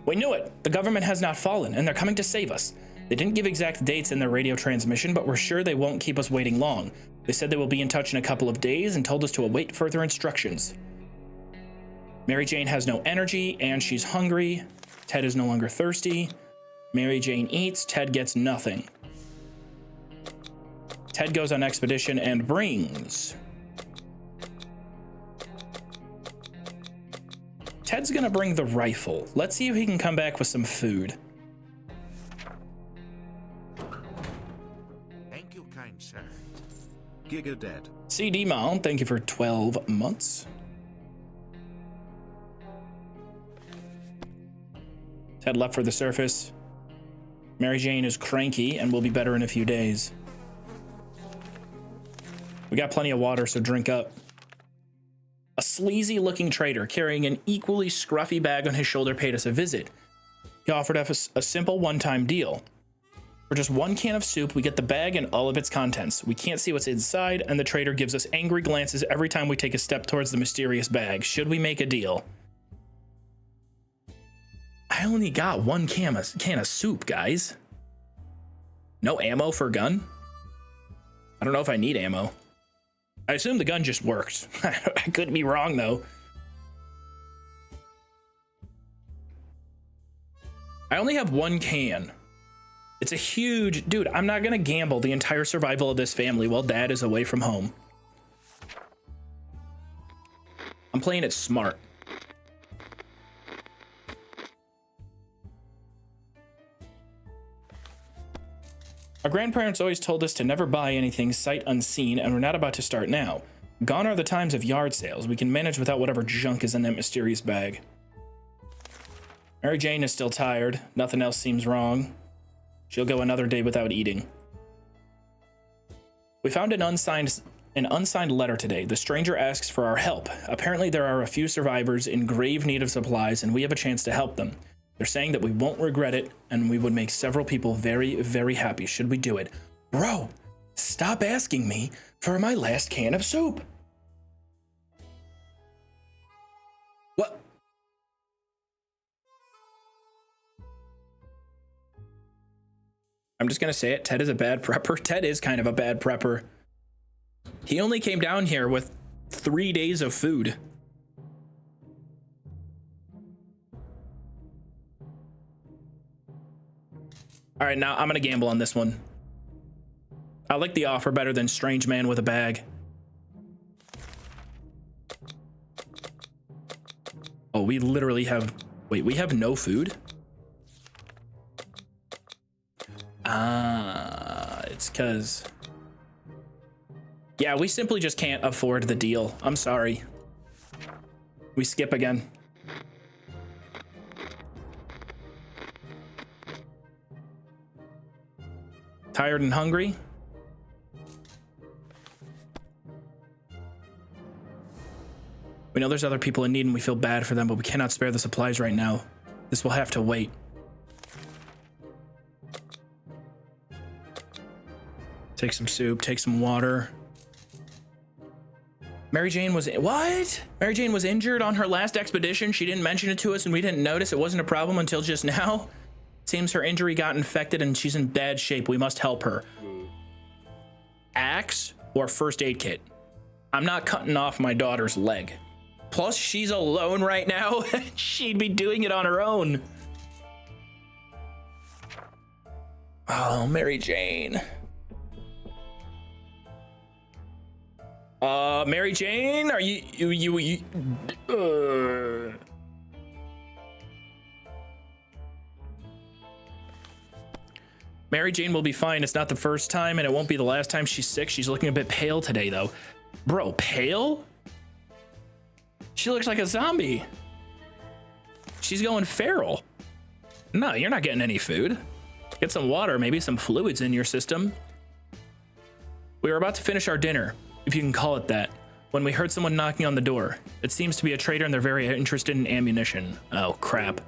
We knew it. The government has not fallen, and they're coming to save us. They didn't give exact dates in their radio transmission, but we're sure they won't keep us waiting long. They said they will be in touch in a couple of days and told us to await further instructions. Mary Jane has no energy, and she's hungry. Ted is no longer thirsty. Mary Jane eats. Ted gets nothing. Ted goes on expedition and brings... Ted's gonna bring the rifle. Let's see if he can come back with some food. Thank you, kind sir. Giga dead. CD Mount, thank you for 12 months. Ted left for the surface. Mary Jane is cranky and will be better in a few days. We got plenty of water, so drink up. A sleazy-looking trader carrying an equally scruffy bag on his shoulder paid us a visit. He offered us a simple one-time deal. For just 1 can of soup, we get the bag and all of its contents. We can't see what's inside, and the trader gives us angry glances every time we take a step towards the mysterious bag. Should we make a deal? I only got 1 can of soup, guys. No ammo for a gun? I don't know if I need ammo. I assume the gun just works. I could be wrong, though. I only have 1 can. It's a huge... Dude, I'm not gonna gamble the entire survival of this family while Dad is away from home. I'm playing it smart. Our grandparents always told us to never buy anything sight unseen, and we're not about to start now. Gone are the times of yard sales. We can manage without whatever junk is in that mysterious bag. Mary Jane is still tired. Nothing else seems wrong. She'll go another day without eating. We found an unsigned letter today. The stranger asks for our help. Apparently there are a few survivors in grave need of supplies, and we have a chance to help them. They're saying that we won't regret it, and we would make several people very, very happy should we do it. Bro, stop asking me for my last can of soup. What? I'm just gonna say it. Ted is a bad prepper. Ted is kind of a bad prepper. He only came down here with 3 days of food. All right, now I'm gonna gamble on this one. I like the offer better than strange man with a bag. Oh, we literally have, wait, we have no food? It's cause, yeah, we simply just can't afford the deal. I'm sorry. We skip again. Tired and hungry? We know there's other people in need and we feel bad for them, but we cannot spare the supplies right now. This will have to wait. Take some soup, take some water. Mary Jane was, what? Mary Jane was injured on her last expedition. She didn't mention it to us and we didn't notice. It wasn't a problem until just now. Seems her injury got infected and she's in bad shape. We must help her. Axe or first aid kit? I'm not cutting off my daughter's leg. Plus, she's alone right now. She'd be doing it on her own. Oh, Mary Jane. Mary Jane, are you Mary Jane will be fine. It's not the first time and it won't be the last time she's sick. She's looking a bit pale today though. Bro, pale? She looks like a zombie. She's going feral. No, you're not getting any food. Get some water, maybe some fluids in your system. We were about to finish our dinner, if you can call it that, when we heard someone knocking on the door. It seems to be a trader and they're very interested in ammunition. Oh, crap.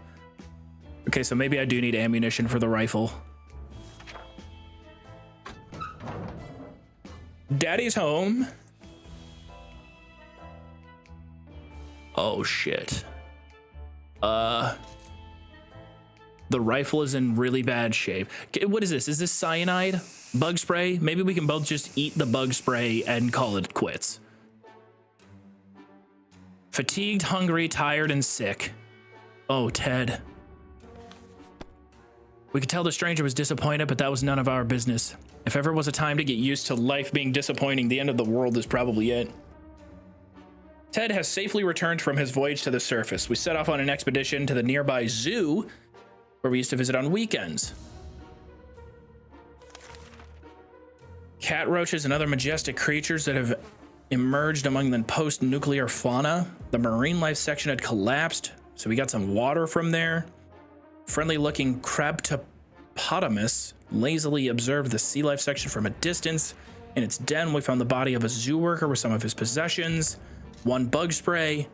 Okay, so maybe I do need ammunition for the rifle. Daddy's home. Oh, shit. The rifle is in really bad shape. What is this? Is this cyanide? Bug spray? Maybe we can both just eat the bug spray and call it quits. Fatigued, hungry, tired, and sick. Oh, Ted. We could tell the stranger was disappointed, but that was none of our business. If ever was a time to get used to life being disappointing, the end of the world is probably it. Ted has safely returned from his voyage to the surface. We set off on an expedition to the nearby zoo, where we used to visit on weekends. Cat roaches and other majestic creatures that have emerged among the post-nuclear fauna. The marine life section had collapsed, so we got some water from there. Friendly-looking crabtopotamus lazily observed the sea life section from a distance. In its den, we found the body of a zoo worker with some of his possessions. One bug spray.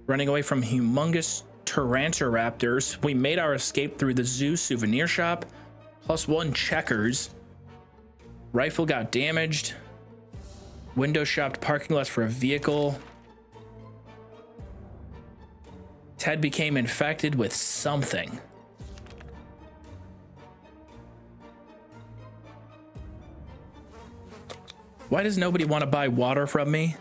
Running away from humongous Tarantoraptors, we made our escape through the zoo souvenir shop. +1 checkers. Rifle got damaged. Window shopped parking lots for a vehicle. Ted became infected with something. Why does nobody want to buy water from me?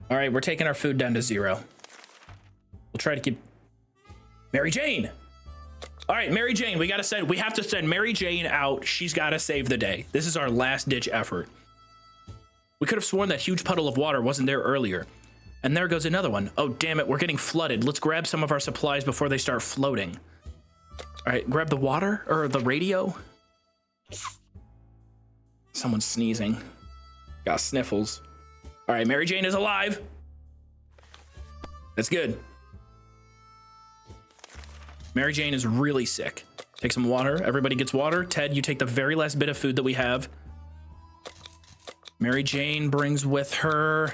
All right, we're taking our food down to 0. We'll try to keep... Mary Jane! All right, Mary Jane, we have to send Mary Jane out. She's got to save the day. This is our last ditch effort. We could have sworn that huge puddle of water wasn't there earlier. And there goes another one. Oh, damn it, we're getting flooded. Let's grab some of our supplies before they start floating. All right, grab the water or the radio. Someone's sneezing. Got sniffles. All right, Mary Jane is alive. That's good. Mary Jane is really sick. Take some water. Everybody gets water. Ted, you take the very last bit of food that we have. Mary Jane brings with her...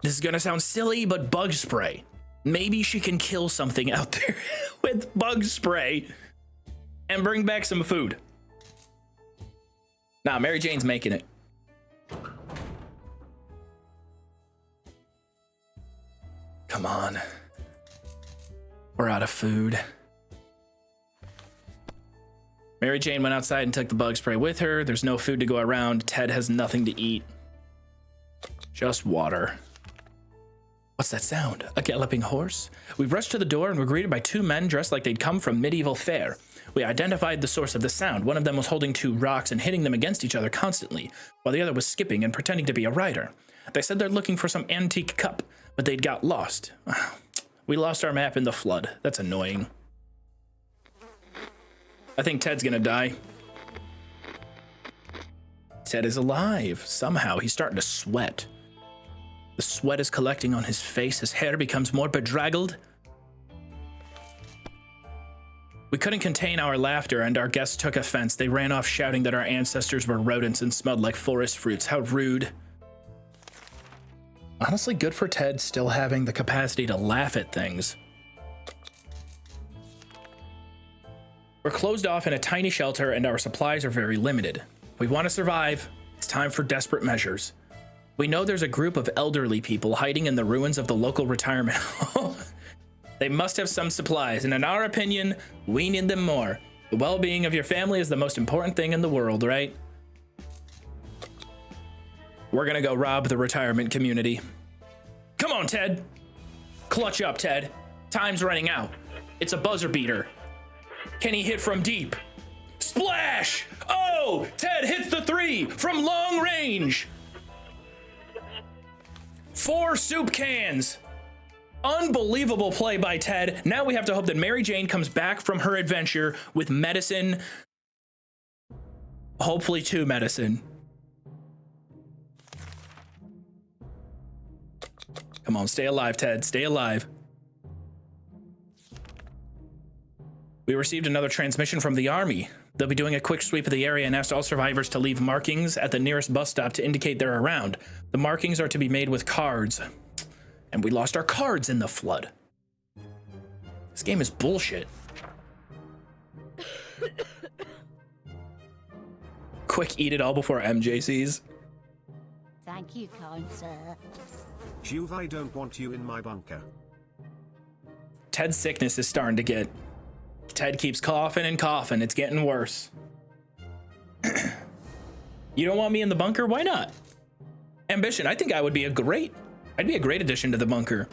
This is gonna sound silly, but bug spray. Maybe she can kill something out there with bug spray and bring back some food. Nah, Mary Jane's making it. Come on. We're out of food. Mary Jane went outside and took the bug spray with her. There's no food to go around. Ted has nothing to eat. Just water. What's that sound? A galloping horse? We rushed to the door and were greeted by two men dressed like they'd come from medieval fair. We identified the source of the sound. One of them was holding two rocks and hitting them against each other constantly, while the other was skipping and pretending to be a rider. They said they're looking for some antique cup, but they'd got lost. We lost our map in the flood. That's annoying. I think Ted's gonna die. Ted is alive. Somehow he's starting to sweat. The sweat is collecting on his face. His hair becomes more bedraggled. We couldn't contain our laughter, and our guests took offense. They ran off shouting that our ancestors were rodents and smelled like forest fruits. How rude. Honestly, good for Ted still having the capacity to laugh at things. We're closed off in a tiny shelter, and our supplies are very limited. We want to survive. It's time for desperate measures. We know there's a group of elderly people hiding in the ruins of the local retirement home. They must have some supplies, and in our opinion, we need them more. The well-being of your family is the most important thing in the world, right? We're gonna go rob the retirement community. Come on, Ted. Clutch up, Ted. Time's running out. It's a buzzer beater. Can he hit from deep? Splash! Oh, Ted hits the 3 from long range. 4 soup cans. Unbelievable play by Ted. Now we have to hope that Mary Jane comes back from her adventure with medicine. Hopefully 2 medicine. Come on, stay alive, Ted. Stay alive. We received another transmission from the army. They'll be doing a quick sweep of the area and asked all survivors to leave markings at the nearest bus stop to indicate they're around. The markings are to be made with cards. And we lost our cards in the flood. This game is bullshit. Quick, eat it all before MJ sees. Thank you, kind sir. Joov, I don't want you in my bunker. Ted's sickness is starting to get... Ted keeps coughing and coughing. It's getting worse. You don't want me in the bunker? Why not? Ambition. I think I would be I'd be a great addition to the bunker.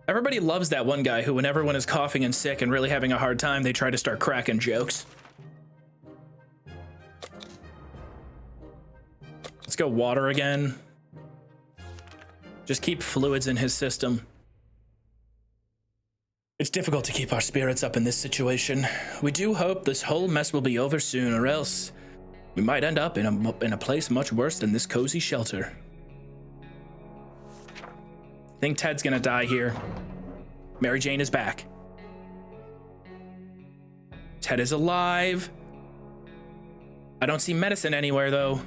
Everybody loves that one guy who, when everyone is coughing and sick and really having a hard time, they try to start cracking jokes. Let's go water again. Just keep fluids in his system. It's difficult to keep our spirits up in this situation. We do hope this whole mess will be over soon, or else we might end up in a place much worse than this cozy shelter. I think Ted's gonna die here. Mary Jane is back. Ted is alive. I don't see medicine anywhere, though.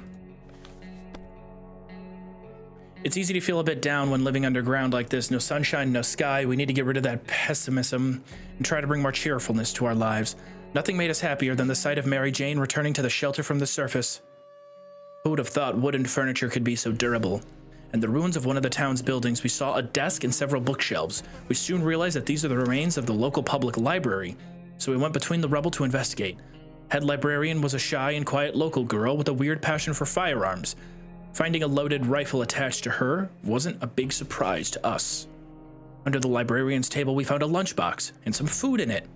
It's easy to feel a bit down when living underground like this. No sunshine, no sky. We need to get rid of that pessimism and try to bring more cheerfulness to our lives. Nothing made us happier than the sight of Mary Jane returning to the shelter from the surface. Who would have thought wooden furniture could be so durable? In the ruins of one of the town's buildings, we saw a desk and several bookshelves. We soon realized that these are the remains of the local public library, so we went between the rubble to investigate. Head librarian was a shy and quiet local girl with a weird passion for firearms. Finding a loaded rifle attached to her wasn't a big surprise to us. Under the librarian's table, we found a lunchbox and some food in it.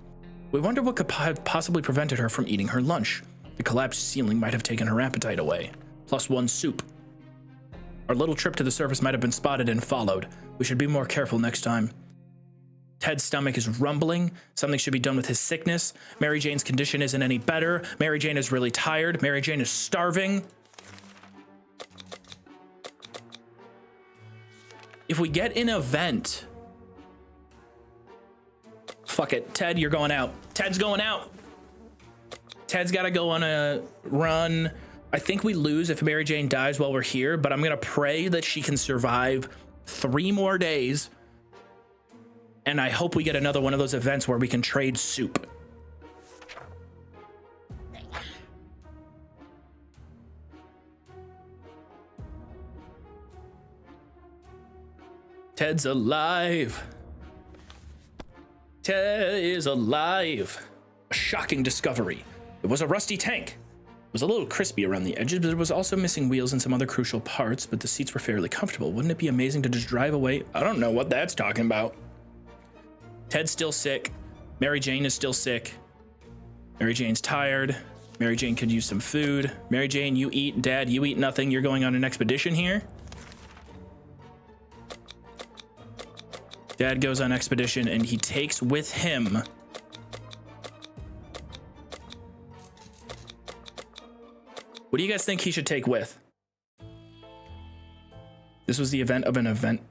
We wondered what could have possibly prevented her from eating her lunch. The collapsed ceiling might have taken her appetite away. +1 soup. Our little trip to the surface might have been spotted and followed. We should be more careful next time. Ted's stomach is rumbling. Something should be done with his sickness. Mary Jane's condition isn't any better. Mary Jane is really tired. Mary Jane is starving. If we get an event... Fuck it. Ted, you're going out. Ted's going out. Ted's got to go on a run. I think we lose if Mary Jane dies while we're here, but I'm going to pray that she can survive 3 more days. And I hope we get another one of those events where we can trade soup. Ted's alive. Ted is alive. A shocking discovery. It was a rusty tank. It was a little crispy around the edges, but it was also missing wheels and some other crucial parts, but the seats were fairly comfortable. Wouldn't it be amazing to just drive away? I don't know what that's talking about. Ted's still sick. Mary Jane is still sick. Mary Jane's tired. Mary Jane could use some food. Mary Jane, you eat. Dad, you eat nothing. You're going on an expedition here. Dad goes on expedition and he takes with him what do you guys think he should take with? This was the event of an event.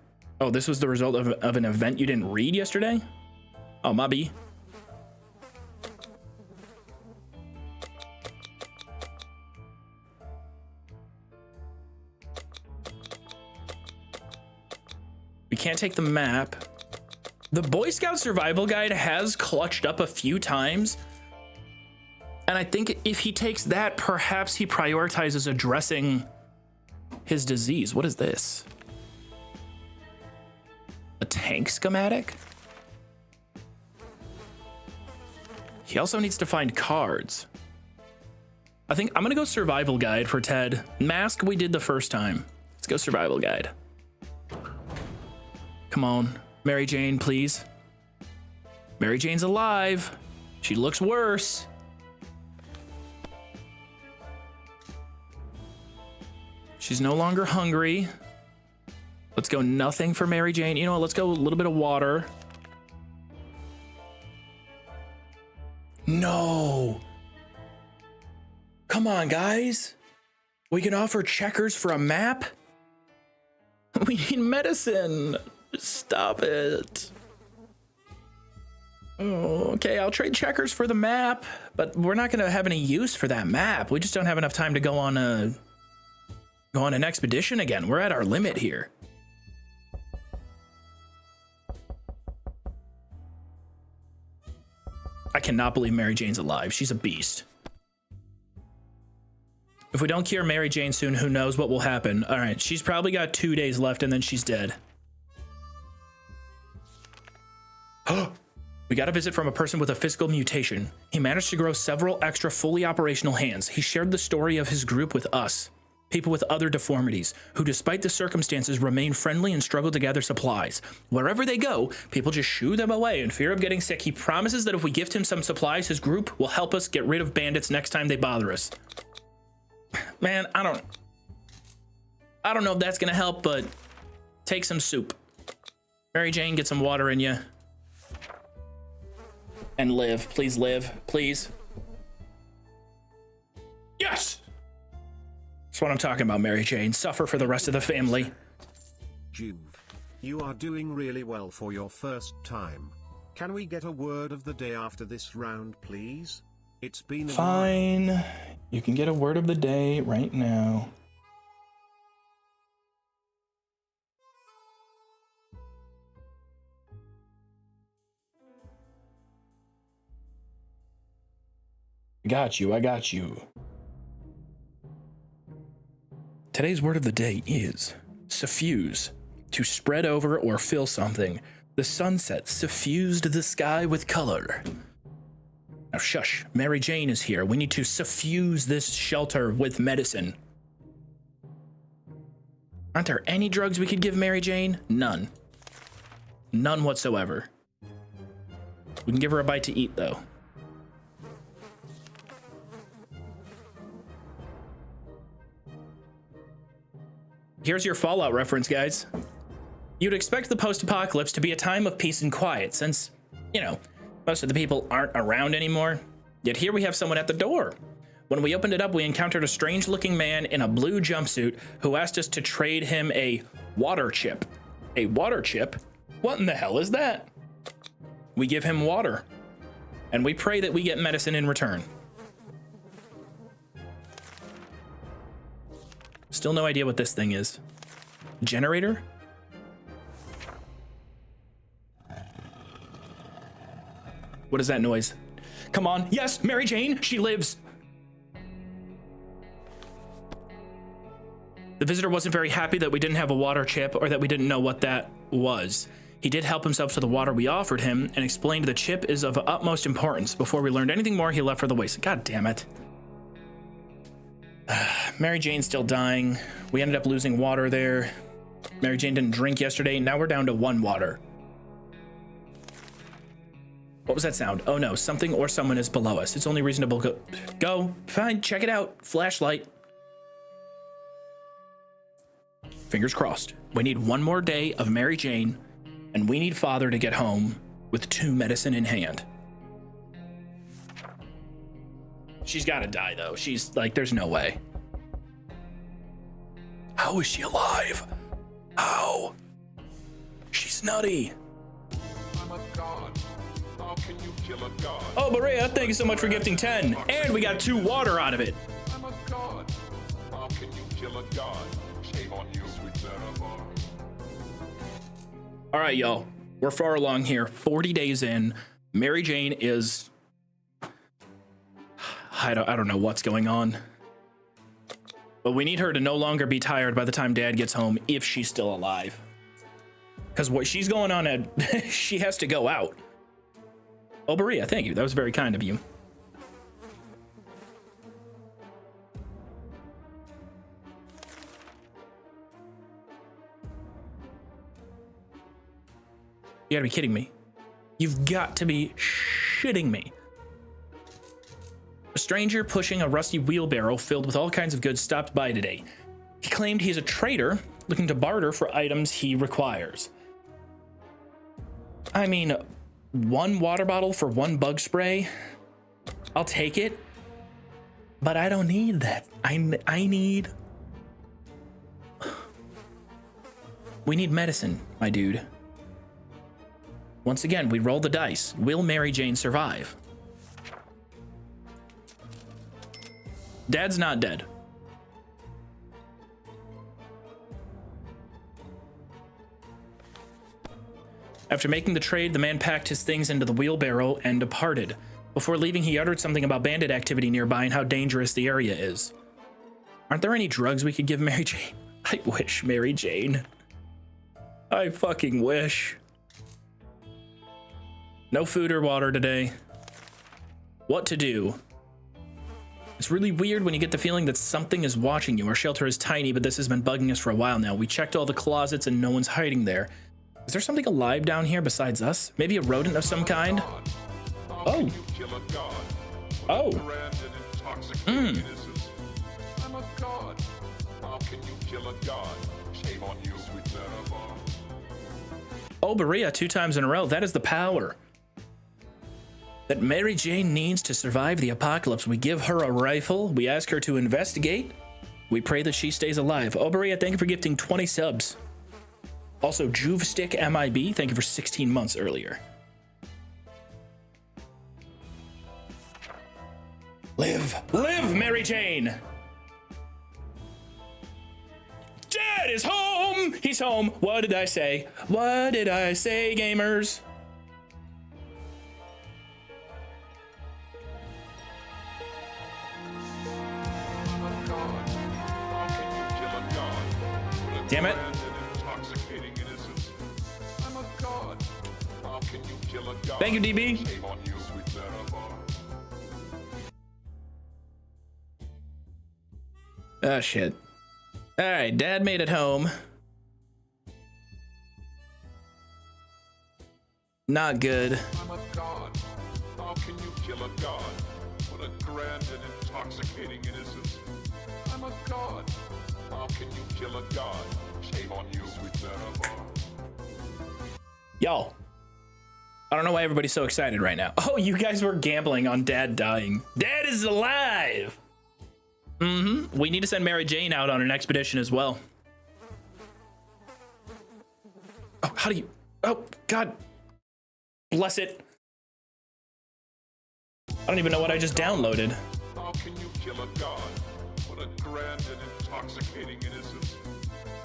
Oh, this was the result of an event you didn't read yesterday? Oh, maybe. We can't take the map. The Boy Scout Survival Guide has clutched up a few times. And I think if he takes that, perhaps he prioritizes addressing his disease. What is this? A tank schematic? He also needs to find cards. I think I'm gonna go survival guide for Ted. Mask we did the first time. Let's go survival guide. Come on, Mary Jane, please. Mary Jane's alive. She looks worse. She's no longer hungry. Let's go nothing for Mary Jane. You know what? Let's go a little bit of water. No. Come on, guys. We can offer checkers for a map. We need medicine. Stop it. Oh, okay, I'll trade checkers for the map, but we're not gonna have any use for that map. We just don't have enough time to go on an expedition again. We're at our limit here. I cannot believe Mary Jane's alive. She's a beast. If we don't cure Mary Jane soon, who knows what will happen. All right, she's probably got 2 days left and then she's dead. We got a visit from a person with a physical mutation. He managed to grow several extra fully operational hands. He shared the story of his group with us. People with other deformities, who despite the circumstances remain friendly and struggle to gather supplies. Wherever they go, people just shoo them away in fear of getting sick. He promises that if we gift him some supplies, his group will help us get rid of bandits next time they bother us. Man, I don't know if that's gonna help, but take some soup. Mary Jane, get some water in you. And live, please live, please. Yes! That's what I'm talking about, Mary Jane. Suffer for the rest of the family. Joov, you are doing really well for your first time. Can we get a word of the day after this round, please? It's been fine. You can get a word of the day right now. I got you. Today's word of the day is suffuse. To spread over or fill something. The sunset suffused the sky with color. Now shush, Mary Jane is here. We need to suffuse this shelter with medicine. Aren't there any drugs we could give Mary Jane? None. None whatsoever. We can give her a bite to eat though. Here's your Fallout reference, guys. You'd expect the post-apocalypse to be a time of peace and quiet, since, you know, most of the people aren't around anymore. Yet here we have someone at the door. When we opened it up, we encountered a strange-looking man in a blue jumpsuit who asked us to trade him a water chip. A water chip? What in the hell is that? We give him water, and we pray that we get medicine in return. Still no idea what this thing is. Generator? What is that noise? Come on. Yes, Mary Jane, she lives. The visitor wasn't very happy that we didn't have a water chip or that we didn't know what that was. He did help himself to the water we offered him and explained the chip is of utmost importance. Before we learned anything more, he left for the waste. God damn it. Mary Jane's still dying. We ended up losing water there. Mary Jane didn't drink yesterday. Now we're down to 1 water. What was that sound? Oh no, something or someone is below us. It's only reasonable. Go. Fine, check it out. Flashlight. Fingers crossed. We need 1 more day of Mary Jane, and we need Father to get home with 2 medicine in hand. She's gotta die though. She's like, there's no way. How is she alive? How? She's nutty. I'm a god. How can you kill a god? Oh, Maria, thank you so much for gifting 10. And we got 2 water out of it. I'm a god. How can you kill a god? Shame on you, sweet Zarabar. All right, y'all. We're far along here. 40 days in. Mary Jane is... I don't know what's going on. But we need her to no longer be tired by the time Dad gets home, if she's still alive. Because what she's going on at... she has to go out. Oh, Maria, thank you. That was very kind of you. You gotta be kidding me. You've got to be shitting me. A stranger pushing a rusty wheelbarrow filled with all kinds of goods stopped by today. He claimed he's a trader looking to barter for items he requires. I mean, 1 water bottle for 1 bug spray? I'll take it. But I don't need that. I need... We need medicine, my dude. Once again, we roll the dice. Will Mary Jane survive? Dad's not dead. After making the trade, the man packed his things into the wheelbarrow and departed. Before leaving, he uttered something about bandit activity nearby and how dangerous the area is. Aren't there any drugs we could give Mary Jane? I wish, Mary Jane. I fucking wish. No food or water today. What to do? It's really weird when you get the feeling that something is watching you. Our shelter is tiny, but this has been bugging us for a while now. We checked all the closets and no one's hiding there. Is there something alive down here besides us? Maybe a rodent of some kind? Oh. Oh. I'm a god. How can you kill a god? Shame on you, sweet Zarabar. Oh, Berea, 2 times in a row. That is the power that Mary Jane needs to survive the apocalypse. We give her a rifle. We ask her to investigate. We pray that she stays alive. Oh, Berea, thank you for gifting 20 subs. Also, Joov Stick MIB, thank you for 16 months earlier. Live. Live, Mary Jane! Dad is home! He's home. What did I say? What did I say, gamers? Damn it. Thank you, DB. Oh, shit. All right, Dad made it home. Not good. I'm a god. How can you kill a god? What a grand and intoxicating innocence. I'm a god. How can you kill a god? Shame on you, sweet Zarabar. Y'all, I don't know why everybody's so excited right now. Oh, you guys were gambling on Dad dying. Dad is alive! Mm-hmm. We need to send Mary Jane out on an expedition as well. Oh, how do you... Oh, God. Bless it. I don't even know what I just downloaded. How can you kill a god? What a grand and intoxicating innocence.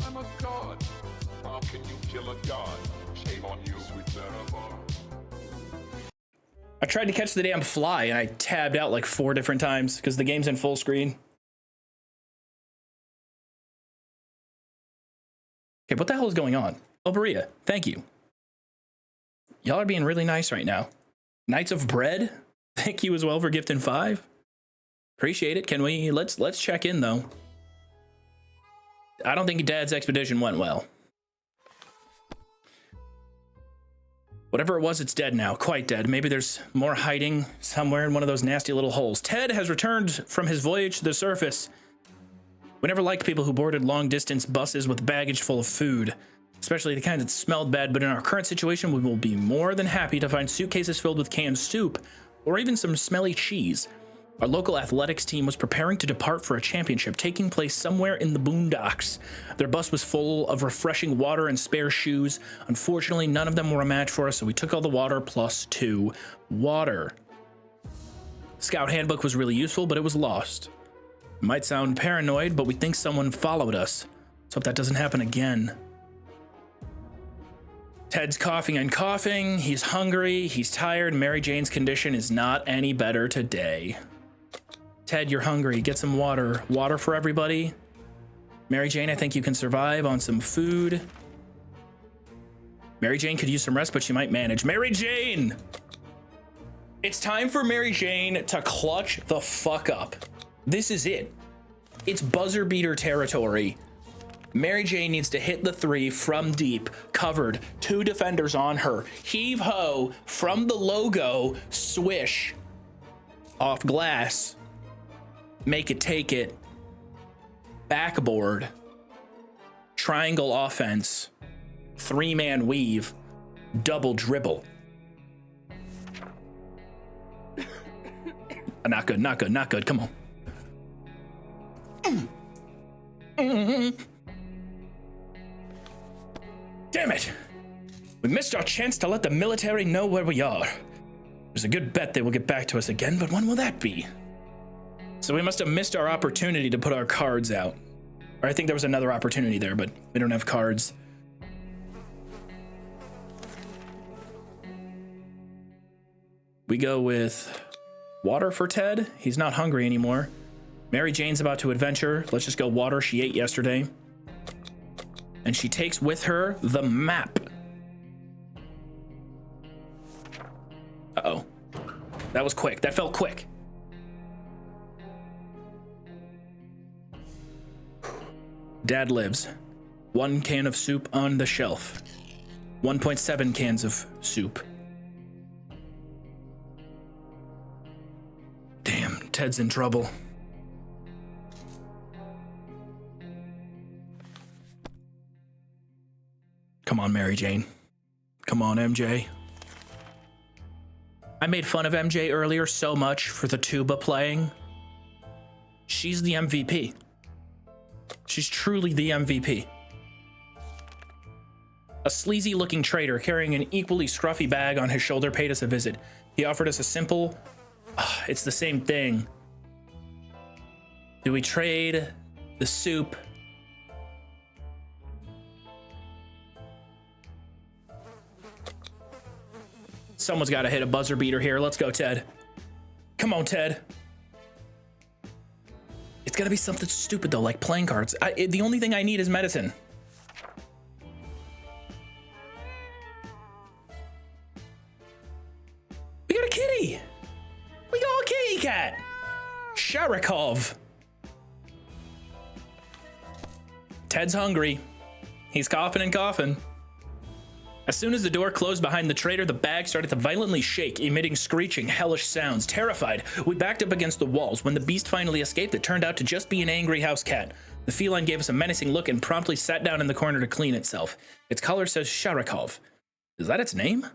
I'm a god. How can you kill a god? Shame on you, sweet Zarabar. I tried to catch the damn fly and I tabbed out like 4 different times because the game's in full screen. Okay, what the hell is going on? Oh, Berea, thank you. Y'all are being really nice right now. Knights of Bread, thank you as well for gifting 5. Appreciate it. Can we, let's check in though. I don't think Dad's expedition went well. Whatever it was, it's dead now. Quite dead. Maybe there's more hiding somewhere in one of those nasty little holes. Ted has returned from his voyage to the surface. We never liked people who boarded long-distance buses with baggage full of food, especially the kind that smelled bad, but in our current situation, we will be more than happy to find suitcases filled with canned soup, or even some smelly cheese. Our local athletics team was preparing to depart for a championship taking place somewhere in the boondocks. Their bus was full of refreshing water and spare shoes. Unfortunately, none of them were a match for us, so we took all the water plus 2 water. Scout handbook was really useful, but it was lost. It might sound paranoid, but we think someone followed us. Let's hope that doesn't happen again. Ted's coughing and coughing. He's hungry. He's tired. Mary Jane's condition is not any better today. Ted, you're hungry. Get some water. Water for everybody. Mary Jane, I think you can survive on some food. Mary Jane could use some rest, but she might manage. Mary Jane! It's time for Mary Jane to clutch the fuck up. This is it. It's buzzer beater territory. Mary Jane needs to hit the 3 from deep, covered, 2 defenders on her. Heave ho from the logo, swish off glass. Make it, take it, backboard, triangle offense, 3-man weave, double dribble. Not good, not good, not good. Come on. Damn it! We missed our chance to let the military know where we are. There's a good bet they will get back to us again, but when will that be? So we must have missed our opportunity to put our cards out. Or I think there was another opportunity there, but we don't have cards. We go with water for Ted. He's not hungry anymore. Mary Jane's about to adventure. Let's just go water. She ate yesterday. And she takes with her the map. Uh-oh. That was quick. That felt quick. Dad lives. 1 can of soup on the shelf. 1.7 cans of soup. Damn, Ted's in trouble. Come on, Mary Jane. Come on, MJ. I made fun of MJ earlier so much for the tuba playing. She's the MVP. She's truly the MVP. A sleazy-looking trader carrying an equally scruffy bag on his shoulder paid us a visit. He offered us a simple, it's the same thing. Do we trade the soup? Someone's got to hit a buzzer beater here. Let's go, Ted. Come on, Ted. It's got to be something stupid, though, like playing cards. The only thing I need is medicine. We got a kitty. We got a kitty cat. Sharikov. Ted's hungry. He's coughing and coughing. As soon as the door closed behind the trader, the bag started to violently shake, emitting screeching, hellish sounds. Terrified, we backed up against the walls. When the beast finally escaped, it turned out to just be an angry house cat. The feline gave us a menacing look and promptly sat down in the corner to clean itself. Its collar says Sharikov. Is that its name?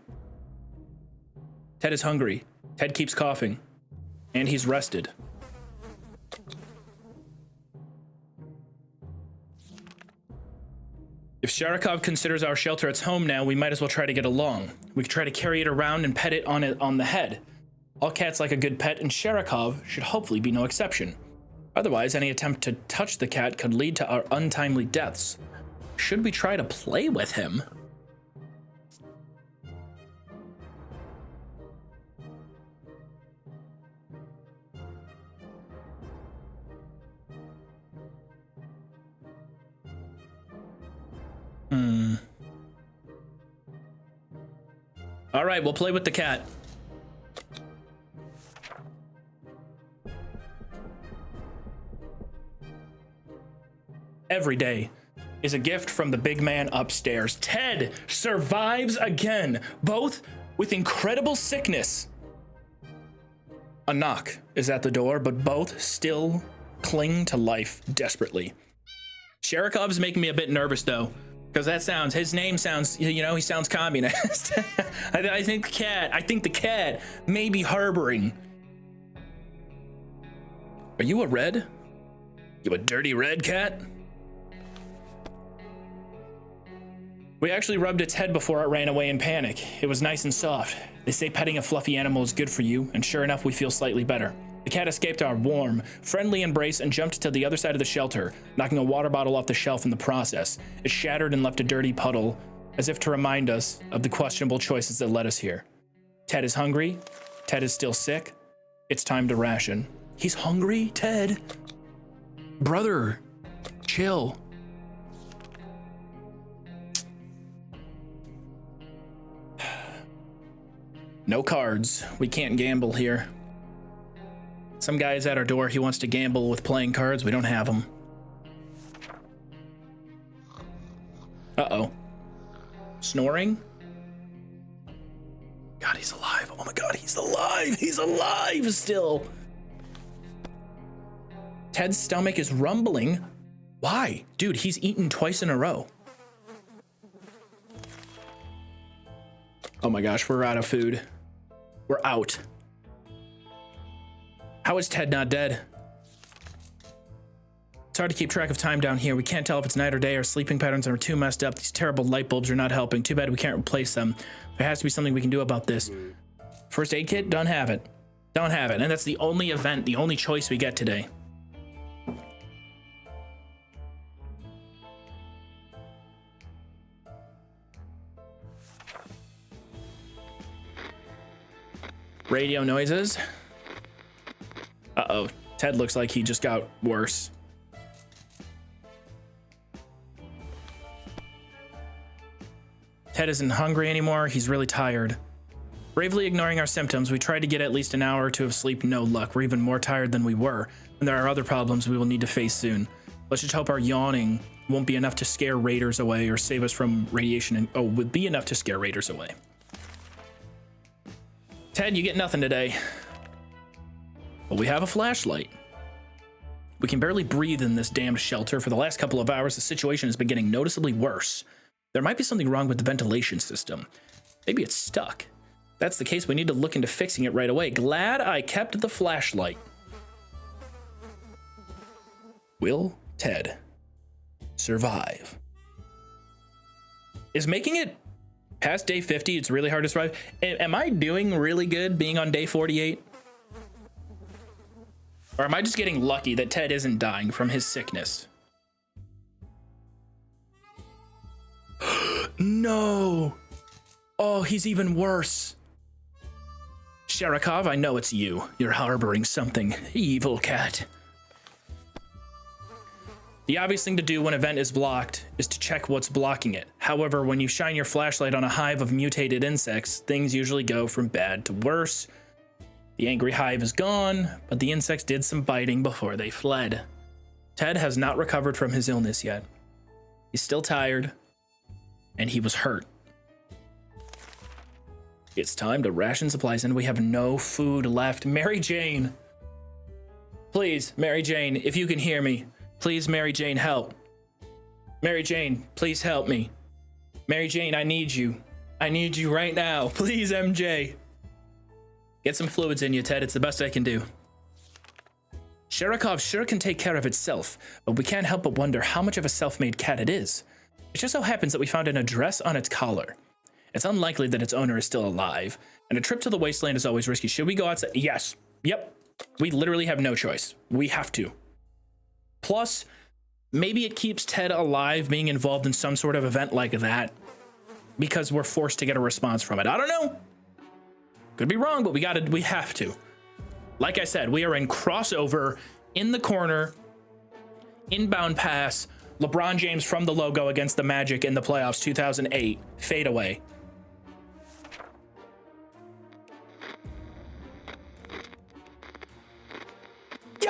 Ted is hungry. Ted keeps coughing. And he's rested. If Sharikov considers our shelter its home now, we might as well try to get along. We could try to carry it around and pet it on the head. All cats like a good pet, and Sharikov should hopefully be no exception. Otherwise, any attempt to touch the cat could lead to our untimely deaths. Should we try to play with him? All right, we'll play with the cat. Every day is a gift from the big man upstairs. Ted survives again, both with incredible sickness. A knock is at the door, but both still cling to life desperately. Sherikov's making me a bit nervous though, because his name sounds, you know, he sounds communist. I think the cat may be harboring. Are you a red? You a dirty red cat? We actually rubbed its head before it ran away in panic. It was nice and soft. They say petting a fluffy animal is good for you, and sure enough, we feel slightly better. The cat escaped our warm, friendly embrace and jumped to the other side of the shelter, knocking a water bottle off the shelf in the process. It shattered and left a dirty puddle, as if to remind us of the questionable choices that led us here. Ted is hungry. Ted is still sick. It's time to ration. He's hungry, Ted? Brother, chill. No cards. We can't gamble here. Some guy is at our door. He wants to gamble with playing cards. We don't have them. Uh-oh. Snoring? God, he's alive. Oh my God, he's alive. He's alive still. Ted's stomach is rumbling. Why? Dude, he's eaten twice in a row. Oh my gosh, we're out of food. We're out. How is Ted not dead? It's hard to keep track of time down here. We can't tell if it's night or day. Our sleeping patterns are too messed up. These terrible light bulbs are not helping. Too bad we can't replace them. There has to be something we can do about this. First aid kit? Don't have it. Don't have it. And that's the only event, the only choice we get today. Radio noises. Uh-oh. Ted looks like he just got worse. Ted isn't hungry anymore. He's really tired. Bravely ignoring our symptoms, we tried to get at least an hour or two of sleep. No luck. We're even more tired than we were. And there are other problems we will need to face soon. Let's just hope our yawning won't be enough to scare raiders away or save us from radiation. And would be enough to scare raiders away. Ted, you get nothing today. But we have a flashlight. We can barely breathe in this damned shelter. For the last couple of hours, the situation has been getting noticeably worse. There might be something wrong with the ventilation system. Maybe it's stuck. If that's the case, we need to look into fixing it right away. Glad I kept the flashlight. Will Ted survive? Is making it past day 50, it's really hard to survive. Am I doing really good being on day 48? Or am I just getting lucky that Ted isn't dying from his sickness? No! Oh, he's even worse. Sherikov, I know it's you. You're harboring something, evil cat. The obvious thing to do when an event is blocked is to check what's blocking it. However, when you shine your flashlight on a hive of mutated insects, things usually go from bad to worse. The angry hive is gone, but the insects did some biting before they fled. Ted has not recovered from his illness yet. He's still tired, and he was hurt. It's time to ration supplies, and we have no food left. Mary Jane! Please, Mary Jane, if you can hear me, please, Mary Jane, help. Mary Jane, please help me. Mary Jane, I need you. I need you right now. Please, MJ. Get some fluids in you, Ted. It's the best I can do. Sherikov sure can take care of itself, but we can't help but wonder how much of a self-made cat it is. It just so happens that we found an address on its collar. It's unlikely that its owner is still alive, and a trip to the wasteland is always risky. Should we go outside? Yes. Yep. We literally have no choice. We have to. Plus, maybe it keeps Ted alive being involved in some sort of event like that because we're forced to get a response from it. I don't know. Could be wrong, but we have to. Like I said, we are in crossover in the corner, inbound pass, LeBron James from the logo against the Magic in the playoffs 2008, fadeaway.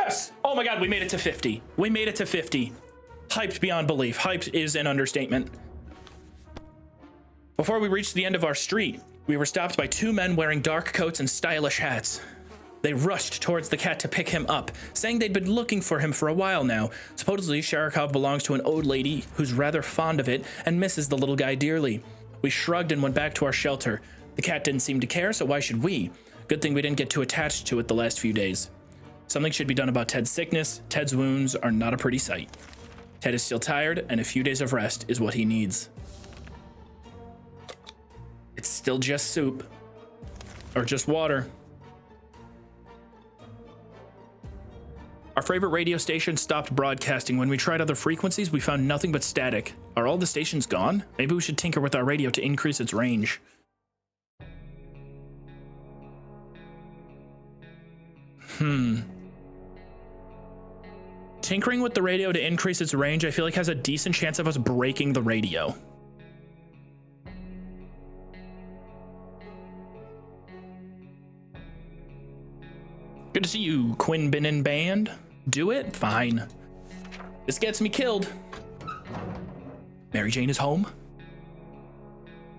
Yes! Oh my god, we made it to 50. We made it to 50. Hyped beyond belief. Hyped is an understatement. Before we reached the end of our street, we were stopped by 2 men wearing dark coats and stylish hats. They rushed towards the cat to pick him up, saying they'd been looking for him for a while now. Supposedly, Sharakov belongs to an old lady who's rather fond of it and misses the little guy dearly. We shrugged and went back to our shelter. The cat didn't seem to care, so why should we? Good thing we didn't get too attached to it the last few days. Something should be done about Ted's sickness. Ted's wounds are not a pretty sight. Ted is still tired, and a few days of rest is what he needs. It's still just soup. Or just water. Our favorite radio station stopped broadcasting. When we tried other frequencies, we found nothing but static. Are all the stations gone? Maybe we should tinker with our radio to increase its range. Tinkering with the radio to increase its range, I feel like has a decent chance of us breaking the radio. Good to see you, Quinn Binin Band. Do it? Fine. This gets me killed. Mary Jane is home.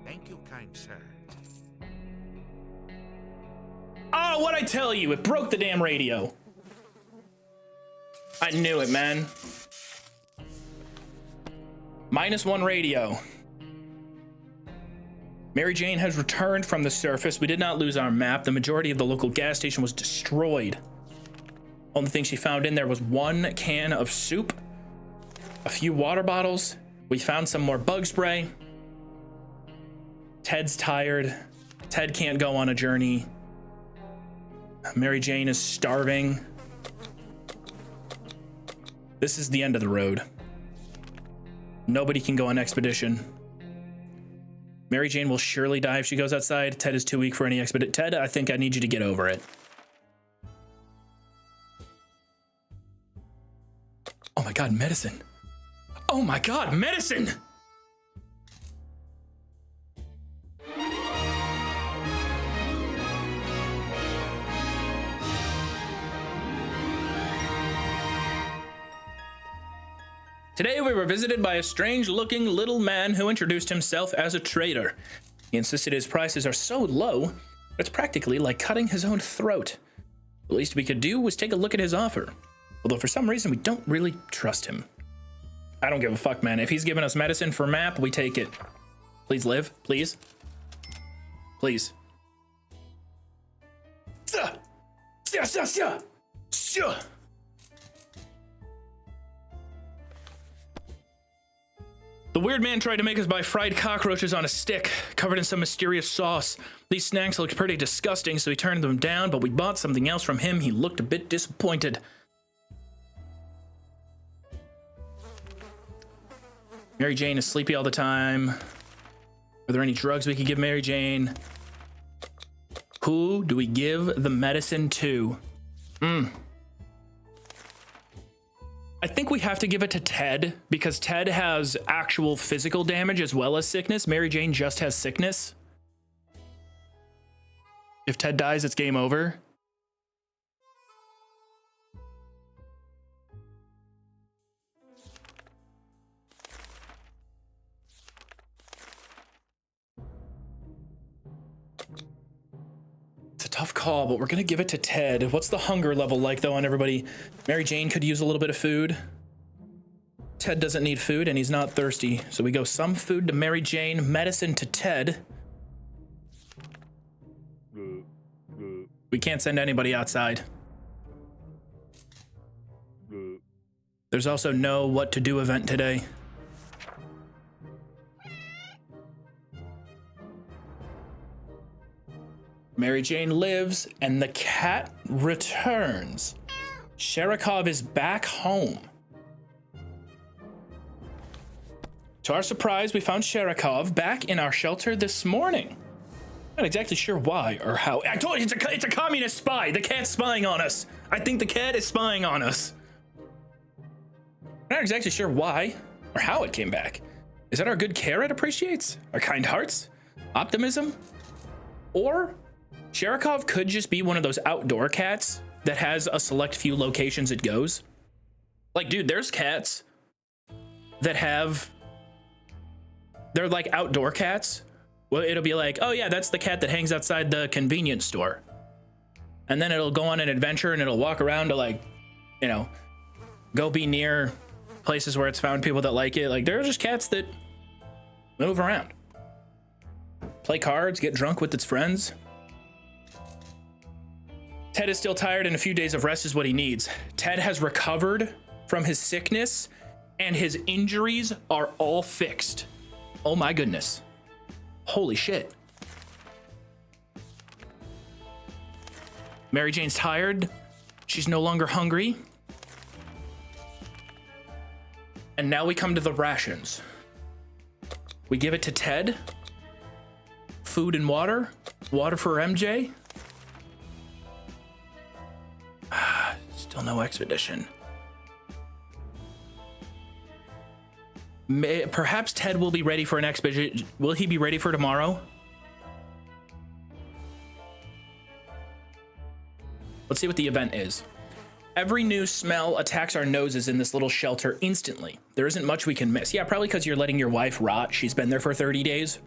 Thank you, kind sir. Oh, what'd I tell you? It broke the damn radio. I knew it, man. -1 radio. Mary Jane has returned from the surface. We did not lose our map. The majority of the local gas station was destroyed. Only thing she found in there was 1 can of soup, a few water bottles. We found some more bug spray. Ted's tired. Ted can't go on a journey. Mary Jane is starving. This is the end of the road. Nobody can go on expedition. Mary Jane will surely die if she goes outside. Ted is too weak for any expedition. Ted, I think I need you to get over it. Oh my god, medicine. Oh my god, medicine! Today we were visited by a strange-looking little man who introduced himself as a trader. He insisted his prices are so low, it's practically like cutting his own throat. The least we could do was take a look at his offer, although for some reason we don't really trust him. I don't give a fuck, man. If he's giving us medicine for map, we take it. Please live, please. Please. The weird man tried to make us buy fried cockroaches on a stick, covered in some mysterious sauce. These snacks looked pretty disgusting, so he turned them down, but we bought something else from him. He looked a bit disappointed. Mary Jane is sleepy all the time. Are there any drugs we could give Mary Jane? Who do we give the medicine to? I think we have to give it to Ted, because Ted has actual physical damage as well as sickness. Mary Jane just has sickness. If Ted dies, it's game over. It's a tough call, but we're gonna give it to Ted. What's the hunger level like though on everybody? Mary Jane could use a little bit of food. Ted doesn't need food and he's not thirsty. So we go some food to Mary Jane, medicine to Ted. We can't send anybody outside. There's also no what to do event today. Mary Jane lives and the cat returns. Sharakov is back home. To our surprise, we found Sharakov back in our shelter this morning. Not exactly sure why or how. I told you it's a communist spy. The cat's spying on us. I think the cat is spying on us. Not exactly sure why or how it came back. Is that our good care it appreciates? Our kind hearts? Optimism? Or Sharakov could just be one of those outdoor cats that has a select few locations it goes. Like, dude, there's cats that they're like outdoor cats. Well, it'll be like, oh yeah, that's the cat that hangs outside the convenience store. And then it'll go on an adventure and it'll walk around to, like, you know, go be near places where it's found people that like it. Like, there are just cats that move around, play cards, get drunk with its friends. Ted is still tired and a few days of rest is what he needs. Ted has recovered from his sickness and his injuries are all fixed. Oh my goodness. Holy shit. Mary Jane's tired. She's no longer hungry. And now we come to the rations. We give it to Ted. Food and water. Water for MJ. Still no expedition. Perhaps Ted will be ready for an expedition. Will he be ready for tomorrow? Let's see what the event is. Every new smell attacks our noses in this little shelter instantly. There isn't much we can miss. Yeah, probably because you're letting your wife rot. She's been there for 30 days.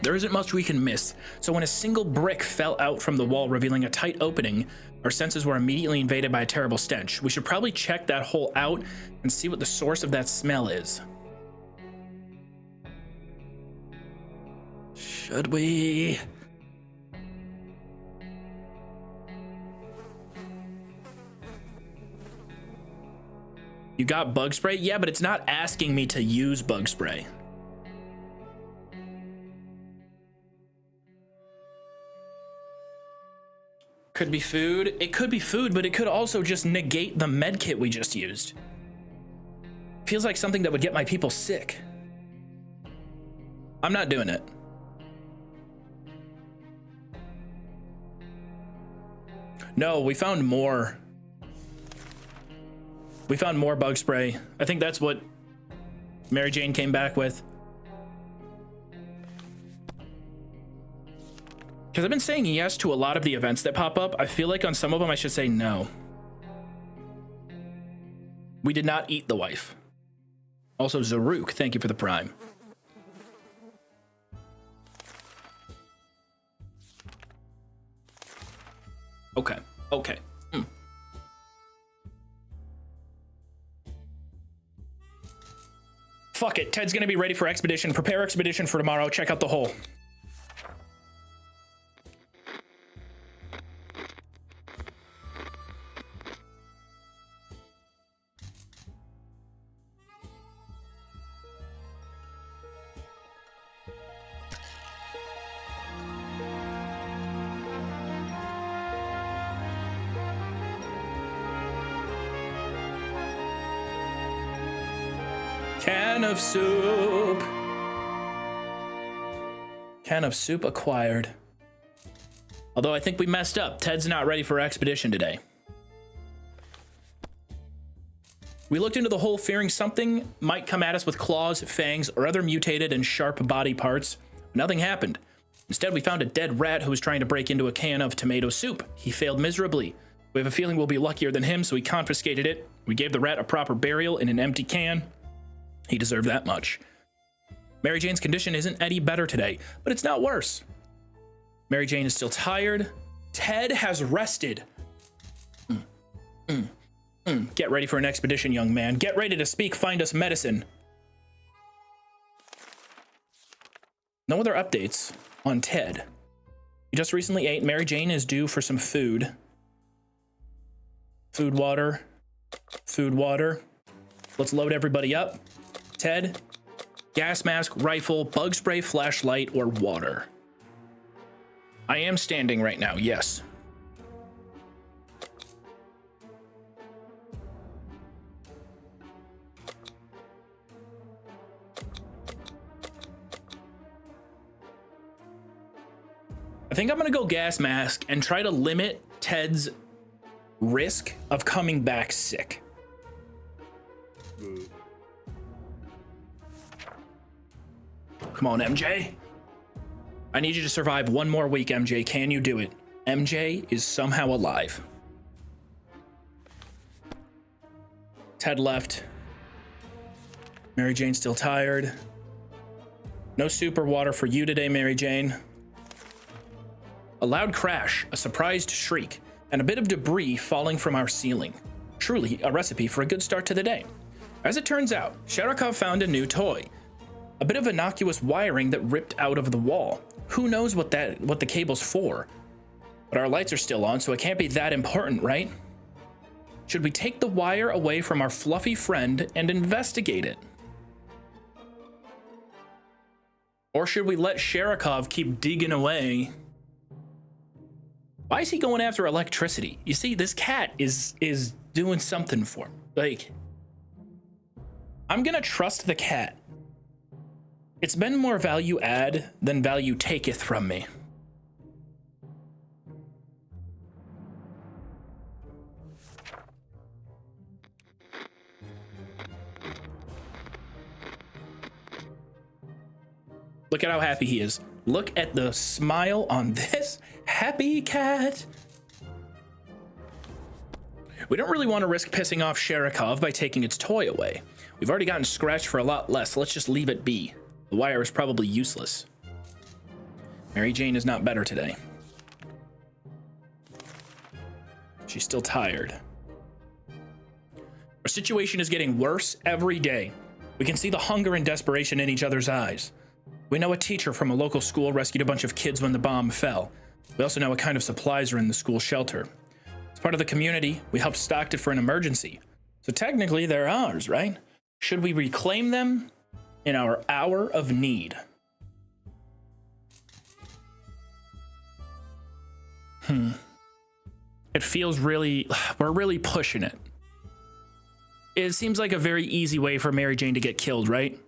There isn't much we can miss. So when a single brick fell out from the wall, revealing a tight opening, our senses were immediately invaded by a terrible stench. We should probably check that hole out and see what the source of that smell is. Should we? You got bug spray? Yeah, but it's not asking me to use bug spray. Could be food. It could be food, but it could also just negate the med kit we just used. Feels like something that would get my people sick. I'm not doing it. No, we found more. We found more bug spray. I think that's what Mary Jane came back with. Because I've been saying yes to a lot of the events that pop up. I feel like on some of them I should say no. We did not eat the wife. Also, Zaruk, thank you for the prime. Okay, okay. Fuck it, Ted's gonna be ready for expedition. Prepare expedition for tomorrow. Check out the hole. Can of soup. Can of soup acquired. Although I think we messed up. Ted's not ready for expedition today. We looked into the hole fearing something might come at us with claws, fangs, or other mutated and sharp body parts. Nothing happened. Instead, we found a dead rat who was trying to break into a can of tomato soup. He failed miserably. We have a feeling we'll be luckier than him, so we confiscated it. We gave the rat a proper burial in an empty can. He deserved that much. Mary Jane's condition isn't any better today, but it's not worse. Mary Jane is still tired. Ted has rested. Get ready for an expedition, young man. Get ready to speak, find us medicine. No other updates on Ted. He just recently ate. Mary Jane is due for some food. Food, water. Food, water. Let's load everybody up. Ted, gas mask, rifle, bug spray, flashlight, or water. I am standing right now, yes. I think I'm gonna go gas mask and try to limit Ted's risk of coming back sick. Come on, MJ. I need you to survive one more week, MJ. Can you do it? MJ is somehow alive. Ted left. Mary Jane's still tired. No soup or water for you today, Mary Jane. A loud crash, a surprised shriek, and a bit of debris falling from our ceiling. Truly a recipe for a good start to the day. As it turns out, Sherikov found a new toy. A bit of innocuous wiring that ripped out of the wall. Who knows what the cable's for? But our lights are still on, so it can't be that important, right? Should we take the wire away from our fluffy friend and investigate it? Or should we let Sherikov keep digging away? Why is he going after electricity? You see, this cat is doing something for me. Like, I'm gonna trust the cat. It's been more value add than value taketh from me. Look at how happy he is. Look at the smile on this happy cat. We don't really want to risk pissing off Sherikov by taking its toy away. We've already gotten scratched for a lot less. Let's just leave it be. The wire is probably useless. Mary Jane is not better today. She's still tired. Our situation is getting worse every day. We can see the hunger and desperation in each other's eyes. We know a teacher from a local school rescued a bunch of kids when the bomb fell. We also know what kind of supplies are in the school shelter. As part of the community, we helped stock it for an emergency. So technically they're ours, right? Should we reclaim them in our hour of need? It feels really, we're really pushing it. It seems like a very easy way for Mary Jane to get killed, right?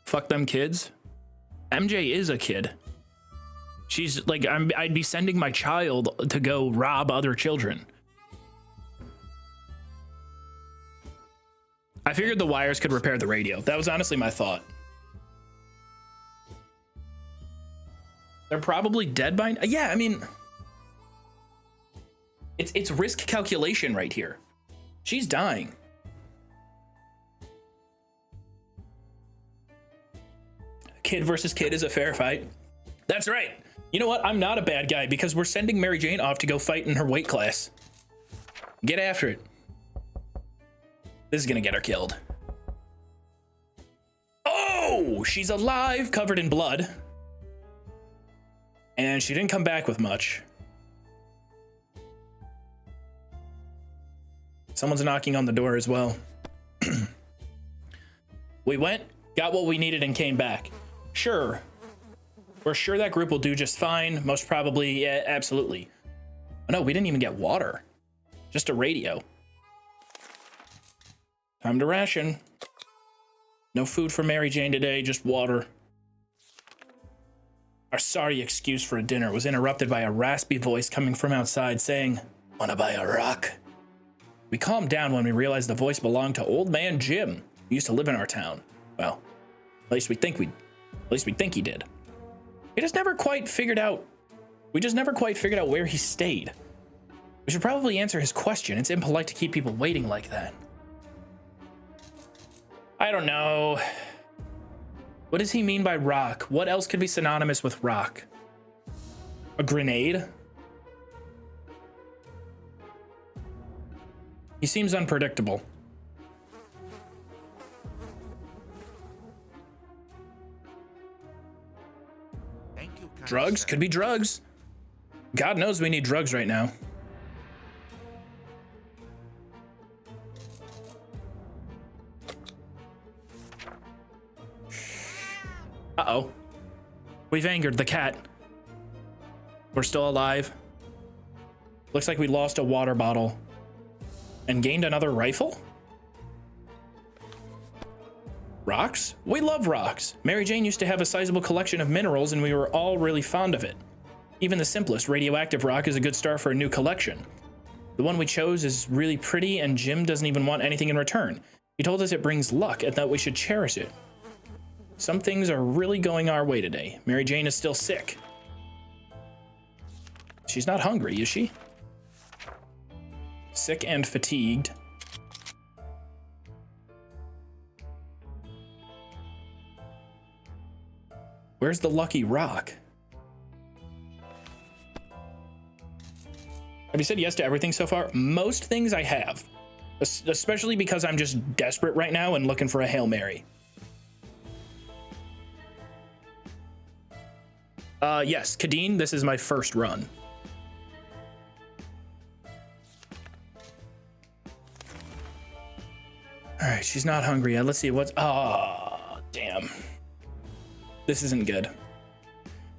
Fuck them kids. MJ is a kid. She's like, I'd be sending my child to go rob other children. I figured the wires could repair the radio. That was honestly my thought. They're probably dead by now. Yeah, I mean, it's risk calculation right here. She's dying. Kid versus kid is a fair fight. That's right. You know what? I'm not a bad guy because we're sending Mary Jane off to go fight in her weight class. Get after it. This is gonna get her killed. Oh, she's alive, covered in blood. And she didn't come back with much. Someone's knocking on the door as well. We went, got what we needed, and came back. Sure. We're sure that group will do just fine. Most probably, yeah, absolutely. Oh, no, we didn't even get water. Just a radio. Time to ration. No food for Mary Jane today, just water. Our sorry excuse for a dinner was interrupted by a raspy voice coming from outside saying, "Wanna buy a rock?" We calmed down when we realized the voice belonged to Old Man Jim, who used to live in our town. Well, at least we think he did. We just never quite figured out where he stayed. We should probably answer his question. It's impolite to keep people waiting like that. I don't know. What does he mean by rock? What else could be synonymous with rock? A grenade? He seems unpredictable. Drugs? Could be drugs. God knows we need drugs right now. Uh-oh. We've angered the cat. We're still alive. Looks like we lost a water bottle. And gained another rifle? Rocks? We love rocks. Mary Jane used to have a sizable collection of minerals and we were all really fond of it. Even the simplest radioactive rock is a good start for a new collection. The one we chose is really pretty and Jim doesn't even want anything in return. He told us it brings luck and that we should cherish it. Some things are really going our way today. Mary Jane is still sick. She's not hungry, is she? Sick and fatigued. Where's the lucky rock? Have you said yes to everything so far? Most things I have, especially because I'm just desperate right now and looking for a Hail Mary. Yes, Kadeen, this is my first run. All right, she's not hungry yet. Let's see what's, oh, damn. This isn't good.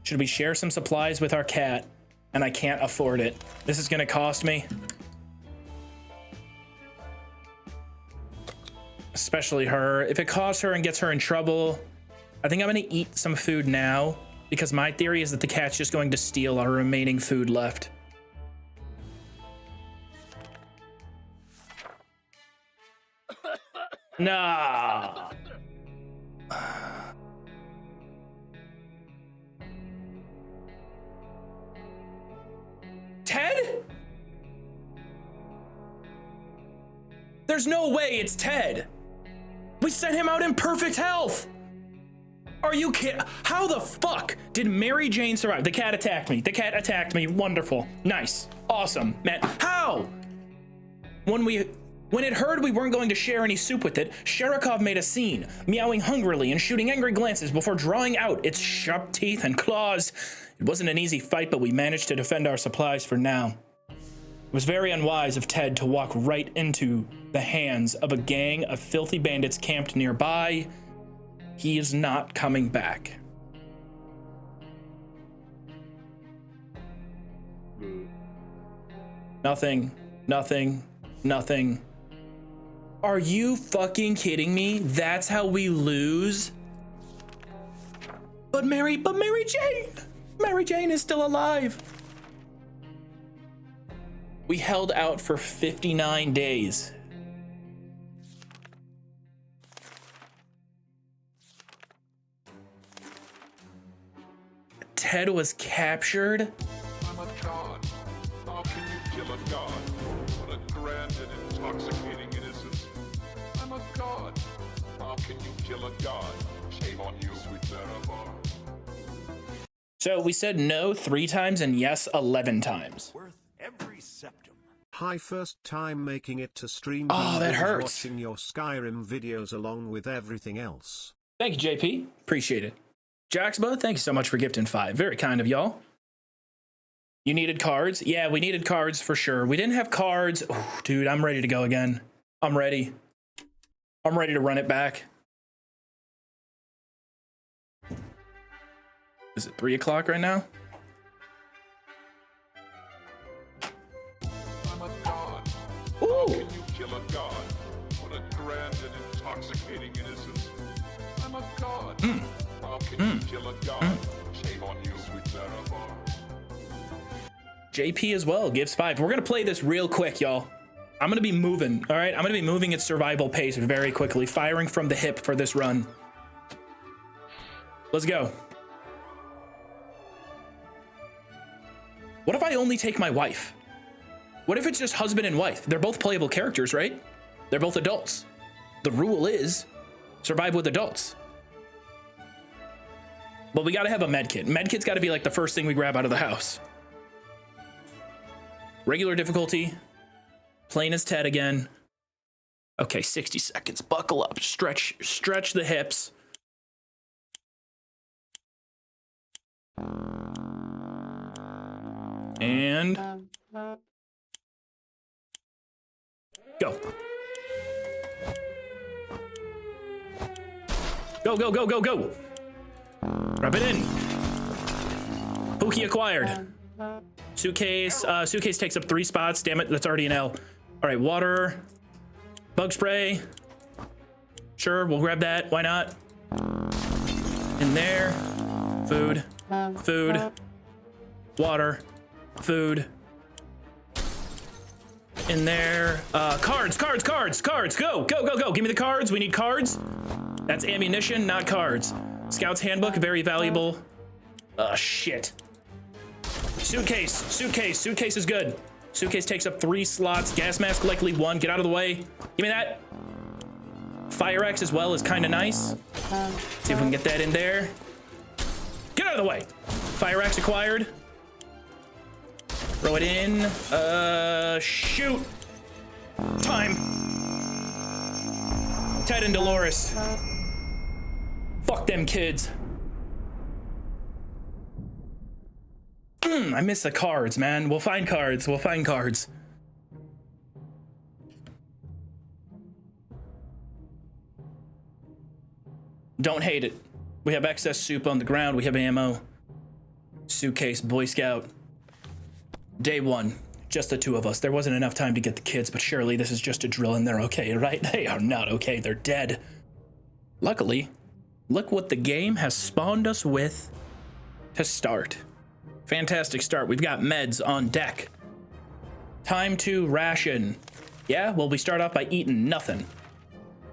Should we share some supplies with our cat? And I can't afford it. This is gonna cost me. Especially her. If it costs her and gets her in trouble, I think I'm gonna eat some food now because my theory is that the cat's just going to steal our remaining food left. Nah. Ted? There's no way it's Ted. We sent him out in perfect health. Are you kidding? How the fuck did Mary Jane survive? The cat attacked me. The cat attacked me. Wonderful. Nice. Awesome. Man, how? When it heard we weren't going to share any soup with it, Sherikov made a scene, meowing hungrily and shooting angry glances before drawing out its sharp teeth and claws. It wasn't an easy fight, but we managed to defend our supplies for now. It was very unwise of Ted to walk right into the hands of a gang of filthy bandits camped nearby. He is not coming back. Nothing, nothing, nothing. Are you fucking kidding me? That's how we lose? But Mary Jane is still alive. We held out for 59 days. Ted was captured? I'm a god. How can you kill a god? What a grand and intoxicating innocence. I'm a god. How can you kill a god? Shame on you, sweet Zarabar. So we said no 3 times and yes 11 times. Worth every septum. Hi, first time making it to stream. Oh, that hurts. Watching your Skyrim videos along with everything else. Thank you, JP. Appreciate it. Jaxba, thank you so much for gifting 5. Very kind of y'all. You needed cards? Yeah, we needed cards for sure. We didn't have cards. Oh, dude, I'm ready to go again. I'm ready. I'm ready to run it back. Is it 3 o'clock right now? I'm a god. Ooh. How can you kill a god? What a grand and intoxicating innocence. I'm a god. How can you kill a god? Shame on you, sweet Zarabar. JP as well gives 5. We're gonna play this real quick, y'all. I'm gonna be moving, all right? I'm gonna be moving at survival pace very quickly, firing from the hip for this run. Let's go. What if I only take my wife? What if it's just husband and wife? They're both playable characters, right? They're both adults. The rule is survive with adults. But we gotta have a medkit. Medkit's gotta be like the first thing we grab out of the house. Regular difficulty. Plain as Ted again. Okay, 60 seconds. Buckle up. Stretch the hips. And go. Go, go, go, go, go. Wrap it in. Pookie acquired. Suitcase. Suitcase takes up 3 spots. Damn it, that's already an L. All right, water. Bug spray. Sure, we'll grab that. Why not? In there. Food. Food. Water. Food. In there. Cards. Go, go, go, go. Give me the cards. We need cards. That's ammunition, not cards. Scout's handbook, very valuable. Shit. Suitcase is good. Suitcase takes up 3 slots. Gas mask likely 1. Get out of the way. Give me that. Fire axe as well is kind of nice. See if we can get that in there. Get out of the way. Fire axe acquired. Throw it in. Shoot. Time. Ted and Dolores. Fuck them kids. I miss the cards, man. We'll find cards. We'll find cards. Don't hate it. We have excess soup on the ground. We have ammo. Suitcase, Boy Scout. Day 1. Just the 2 of us. There wasn't enough time to get the kids, but surely this is just a drill and they're okay, right? They are not okay. They're dead. Luckily, look what the game has spawned us with to start. Fantastic start. We've got meds on deck. Time to ration. Yeah, well, we start off by eating nothing.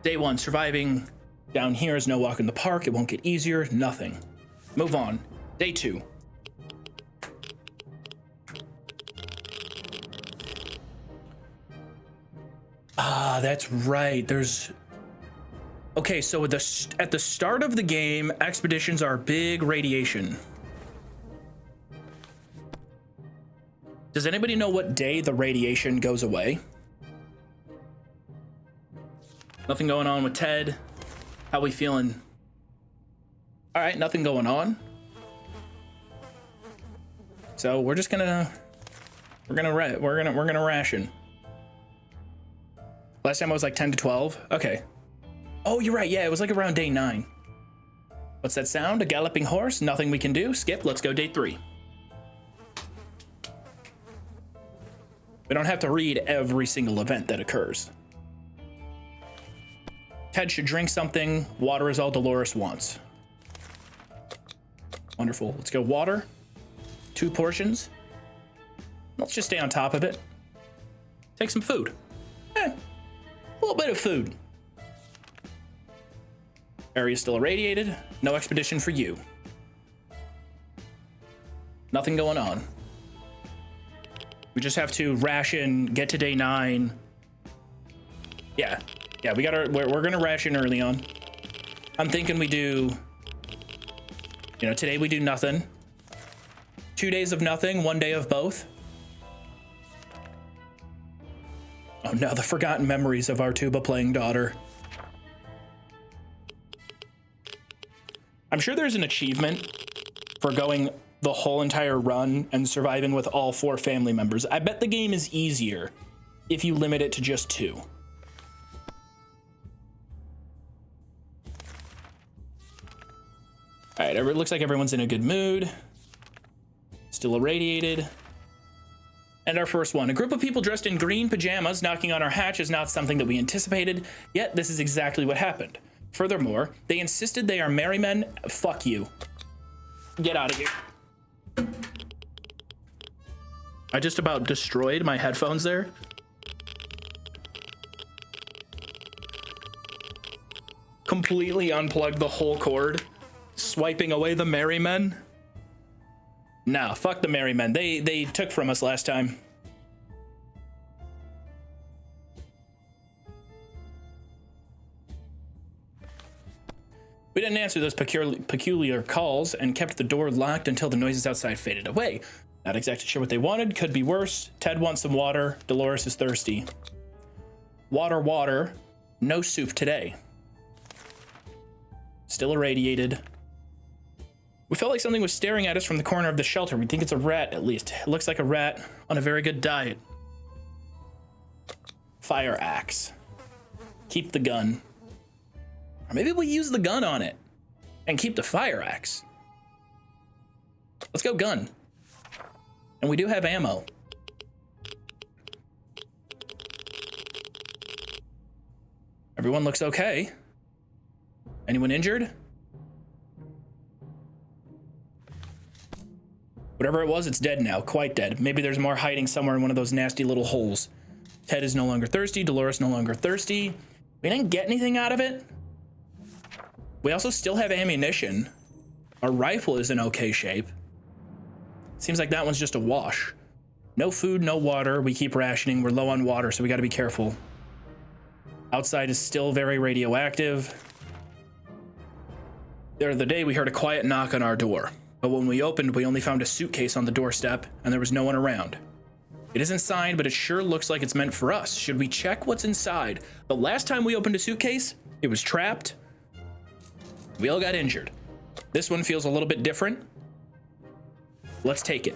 Day 1, surviving down here is no walk in the park. It won't get easier. Nothing. Move on. Day 2. Ah, that's right. There's... Okay, so at the start of the game, expeditions are big radiation. Does anybody know what day the radiation goes away? Nothing going on with Ted. How we feeling? All right, nothing going on. So we're just gonna we're gonna ration. Last time I was like 10 to 12. Okay. Oh, you're right. Yeah, it was like around day 9. What's that sound? A galloping horse? Nothing we can do. Skip. Let's go day 3. We don't have to read every single event that occurs. Ted should drink something. Water is all Dolores wants. Wonderful. Let's go water. 2 portions. Let's just stay on top of it. Take some food. A little bit of food. Area still irradiated. No expedition for you. Nothing going on. We just have to ration, get to day 9. Yeah, we gotta, we're gonna ration early on. I'm thinking we do, today we do nothing. 2 days of nothing, 1 day of both. Oh no, the forgotten memories of our tuba playing daughter. I'm sure there's an achievement for going the whole entire run and surviving with all 4 family members. I bet the game is easier if you limit it to just 2. All right, it looks like everyone's in a good mood. Still irradiated. And our first one, a group of people dressed in green pajamas knocking on our hatch is not something that we anticipated, yet this is exactly what happened. Furthermore, they insisted they are merry men. Fuck you. Get out of here. I just about destroyed my headphones there. Completely unplugged the whole cord, swiping away the merry men. Nah, fuck the merry men. They took from us last time. We didn't answer those peculiar calls and kept the door locked until the noises outside faded away. Not exactly sure what they wanted. Could be worse. Ted wants some water. Dolores is thirsty. Water. No soup today. Still irradiated. We felt like something was staring at us from the corner of the shelter. We think it's a rat, at least. It looks like a rat on a very good diet. Fire axe. Keep the gun. Or maybe we'll use the gun on it and keep the fire axe. Let's go gun. And we do have ammo. Everyone looks okay. Anyone injured? Whatever it was, it's dead now. Quite dead. Maybe there's more hiding somewhere in one of those nasty little holes. Ted is no longer thirsty. Dolores no longer thirsty. We didn't get anything out of it. We also still have ammunition. Our rifle is in okay shape. Seems like that one's just a wash. No food, no water. We keep rationing. We're low on water, so we got to be careful. Outside is still very radioactive. The other day, we heard a quiet knock on our door. But when we opened, we only found a suitcase on the doorstep, and there was no one around. It isn't signed, but it sure looks like it's meant for us. Should we check what's inside? The last time we opened a suitcase, it was trapped. We all got injured. This one feels a little bit different. Let's take it.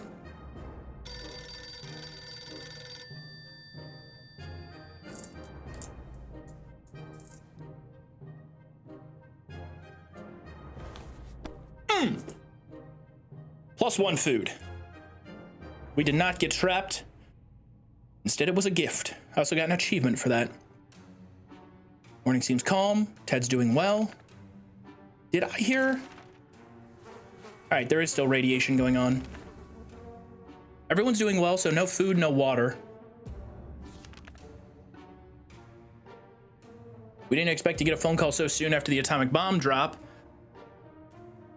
+1 food. We did not get trapped. Instead, it was a gift. I also got an achievement for that. Morning seems calm. Ted's doing well. Did I hear? All right, there is still radiation going on. Everyone's doing well, so no food, no water. We didn't expect to get a phone call so soon after the atomic bomb drop.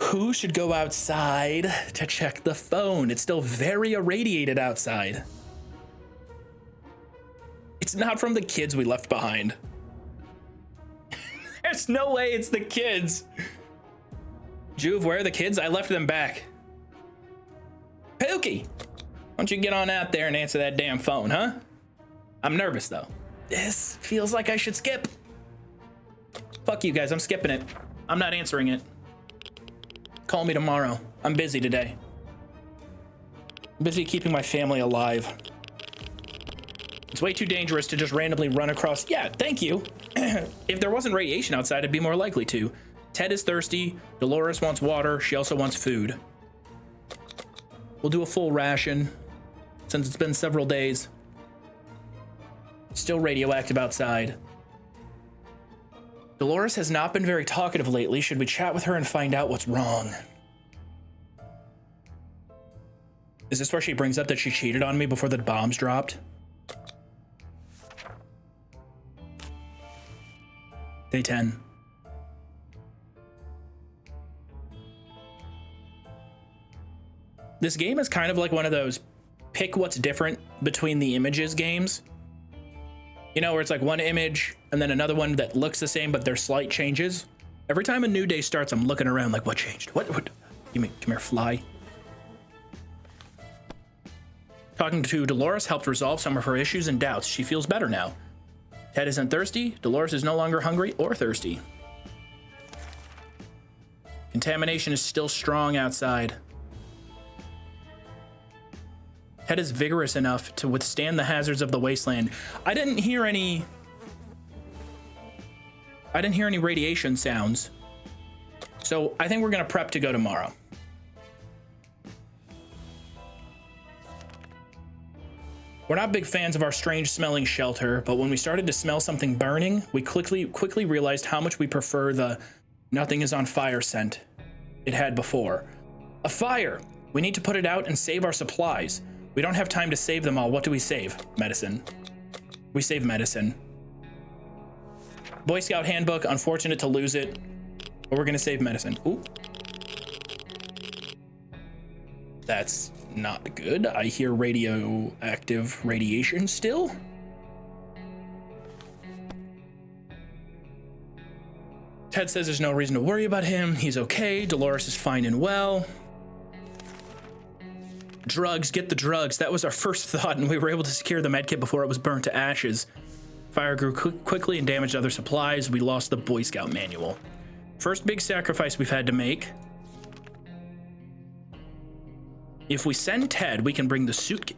Who should go outside to check the phone? It's still very irradiated outside. It's not from the kids we left behind. There's no way it's the kids. Joov, where are the kids? I left them back. Pookie, why don't you get on out there and answer that damn phone, huh? I'm nervous, though. This feels like I should skip. Fuck you guys, I'm skipping it. I'm not answering it. Call me tomorrow. I'm busy today. I'm busy keeping my family alive. It's way too dangerous to just randomly run across. Yeah, thank you. If there wasn't radiation outside, I'd be more likely to. Ted is thirsty. Dolores wants water. She also wants food. We'll do a full ration since it's been several days. Still radioactive outside. Dolores has not been very talkative lately. Should we chat with her and find out what's wrong? Is this where she brings up that she cheated on me before the bombs dropped? Day 10. This game is kind of like one of those pick what's different between the images games. You know, where it's like one image and then another one that looks the same, but there's slight changes. Every time a new day starts, I'm looking around like, what changed? What? You mean, come here, fly. Talking to Dolores helped resolve some of her issues and doubts. She feels better now. Ted isn't thirsty. Dolores is no longer hungry or thirsty. Contamination is still strong outside. Ted is vigorous enough to withstand the hazards of the wasteland. I didn't hear any radiation sounds. So I think we're gonna prep to go tomorrow. We're not big fans of our strange smelling shelter, but when we started to smell something burning, we quickly realized how much we prefer the nothing is on fire scent it had before. A fire! We need to put it out and save our supplies. We don't have time to save them all. What do we save? Medicine. We save medicine. Boy Scout handbook, unfortunate to lose it, but we're gonna save medicine. Ooh. That's not good. I hear radioactive radiation still. Ted says there's no reason to worry about him. He's okay. Dolores is fine and well. Drugs, get the drugs. That was our first thought, and we were able to secure the medkit before it was burnt to ashes. Fire grew quickly and damaged other supplies. We lost the Boy Scout manual. First big sacrifice we've had to make. If we send Ted, we can bring the suitcase.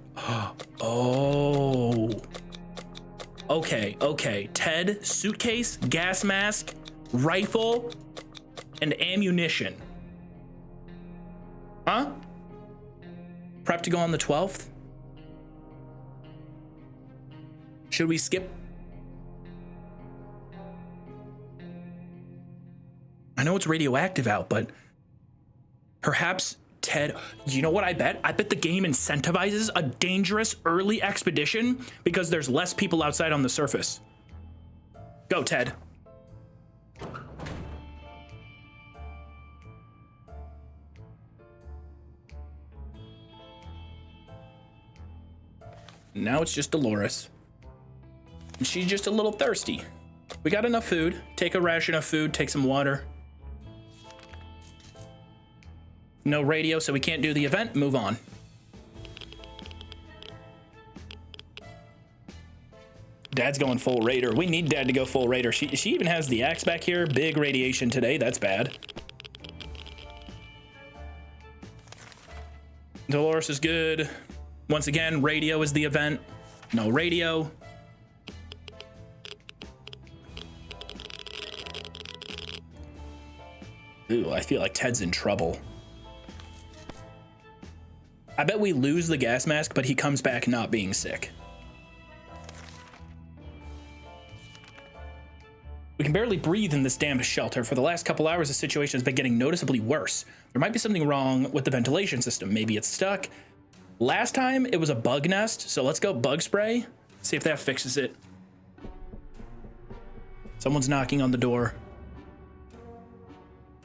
Oh. Okay. Ted, suitcase, gas mask, rifle, and ammunition. Huh? Prep to go on the 12th? Should we skip? I know it's radioactive out, but perhaps Ted, you know what I bet? I bet the game incentivizes a dangerous early expedition because there's less people outside on the surface. Go, Ted. Now it's just Dolores. And she's just a little thirsty. We got enough food. Take a ration of food, take some water. No radio, so we can't do the event. Move on. Dad's going full raider. We need Dad to go full raider. She even has the axe back here. Big radiation today. That's bad. Dolores is good. Once again, radio is the event. No radio. Ooh, I feel like Ted's in trouble. I bet we lose the gas mask, but he comes back not being sick. We can barely breathe in this damn shelter. For the last couple hours, the situation has been getting noticeably worse. There might be something wrong with the ventilation system. Maybe it's stuck. Last time, it was a bug nest, so let's go bug spray. See if that fixes it. Someone's knocking on the door.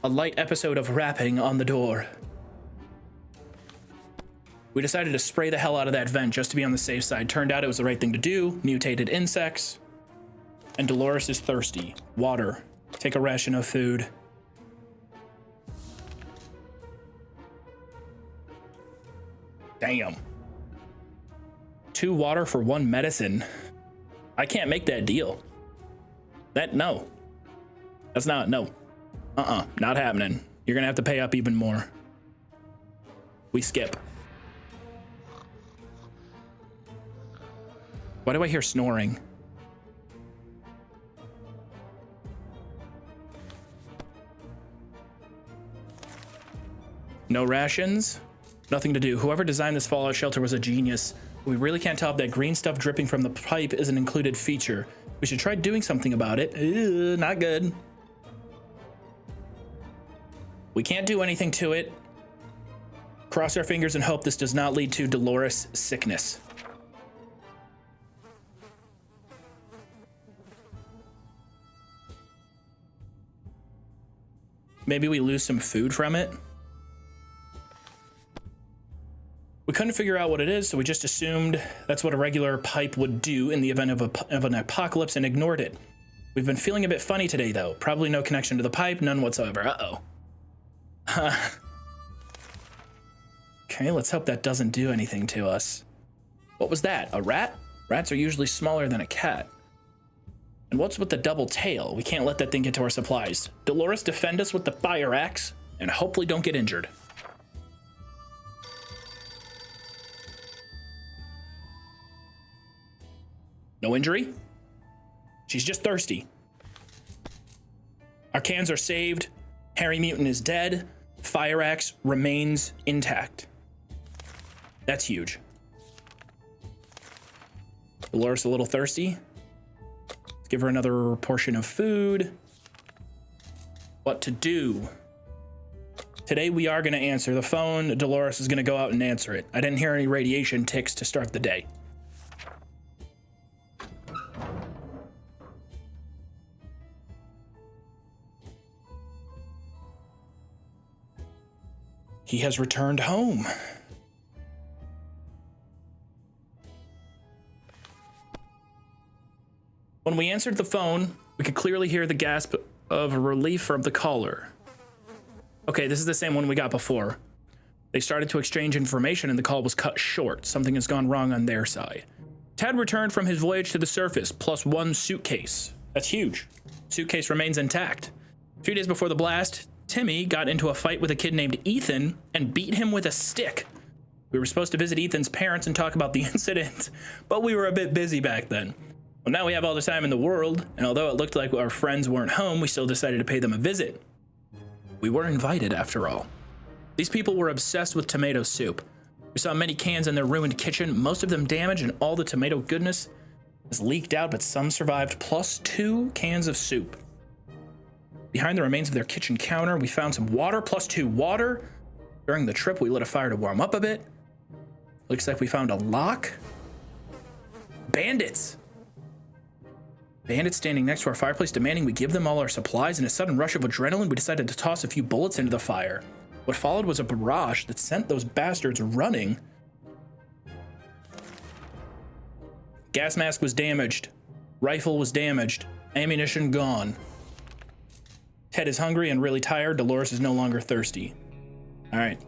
A light episode of rapping on the door. We decided to spray the hell out of that vent just to be on the safe side. Turned out it was the right thing to do. Mutated insects. And Dolores is thirsty. Water. Take a ration of food. Damn. 2 water for 1 medicine. I can't make that deal. No. That's not, no. Not happening. You're gonna have to pay up even more. We skip. Why do I hear snoring? No rations, nothing to do. Whoever designed this fallout shelter was a genius. We really can't tell if that green stuff dripping from the pipe is an included feature. We should try doing something about it. Not good. We can't do anything to it. Cross our fingers and hope this does not lead to Dolores' sickness. Maybe we lose some food from it. We couldn't figure out what it is, so we just assumed that's what a regular pipe would do in the event of an apocalypse and ignored it. We've been feeling a bit funny today, though. Probably no connection to the pipe, none whatsoever. Uh-oh. Okay, let's hope that doesn't do anything to us. What was that? A rat? Rats are usually smaller than a cat. And what's with the double tail? We can't let that thing get to our supplies. Dolores, defend us with the fire axe, and hopefully don't get injured. No injury? She's just thirsty. Our cans are saved. Harry Mutant is dead. Fire axe remains intact. That's huge. Dolores a little thirsty. Let's give her another portion of food. What to do? Today we are going to answer the phone. Dolores is going to go out and answer it. I didn't hear any radiation ticks to start the day. He has returned home. When we answered the phone, we could clearly hear the gasp of relief from the caller. Okay, this is the same one we got before. They started to exchange information and the call was cut short. Something has gone wrong on their side. Tad returned from his voyage to the surface, plus 1 suitcase. That's huge. Suitcase remains intact. A few days before the blast, Timmy got into a fight with a kid named Ethan and beat him with a stick. We were supposed to visit Ethan's parents and talk about the incident, but we were a bit busy back then. Well, now we have all the time in the world, and although it looked like our friends weren't home, we still decided to pay them a visit. We were invited, after all. These people were obsessed with tomato soup. We saw many cans in their ruined kitchen, most of them damaged, and all the tomato goodness has leaked out, but some survived, plus 2 cans of soup. Behind the remains of their kitchen counter, we found some water, plus 2 water. During the trip, we lit a fire to warm up a bit. Looks like we found a lock. Bandits! Bandits standing next to our fireplace demanding we give them all our supplies. In a sudden rush of adrenaline, we decided to toss a few bullets into the fire. What followed was a barrage that sent those bastards running. Gas mask was damaged. Rifle was damaged. Ammunition gone. Ted is hungry and really tired. Dolores is no longer thirsty. All right.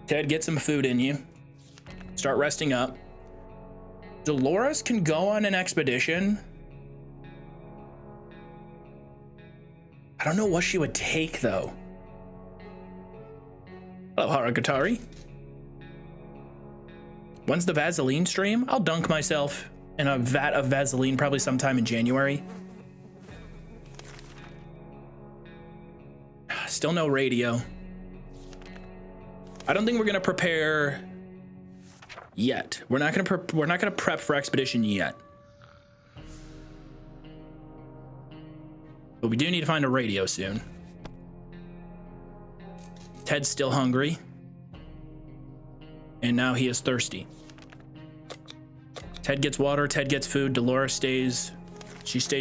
Ted, get some food in you. Start resting up. Dolores can go on an expedition. I don't know what she would take, though. Hello, Haragatari. When's the Vaseline stream? I'll dunk myself in a vat of Vaseline probably sometime in January. Still no radio. I don't think we're gonna prepare yet. We're not gonna prep for expedition yet. But we do need to find a radio soon. Ted's still hungry. And now he is thirsty. Ted gets water, Ted gets food, Dolores stays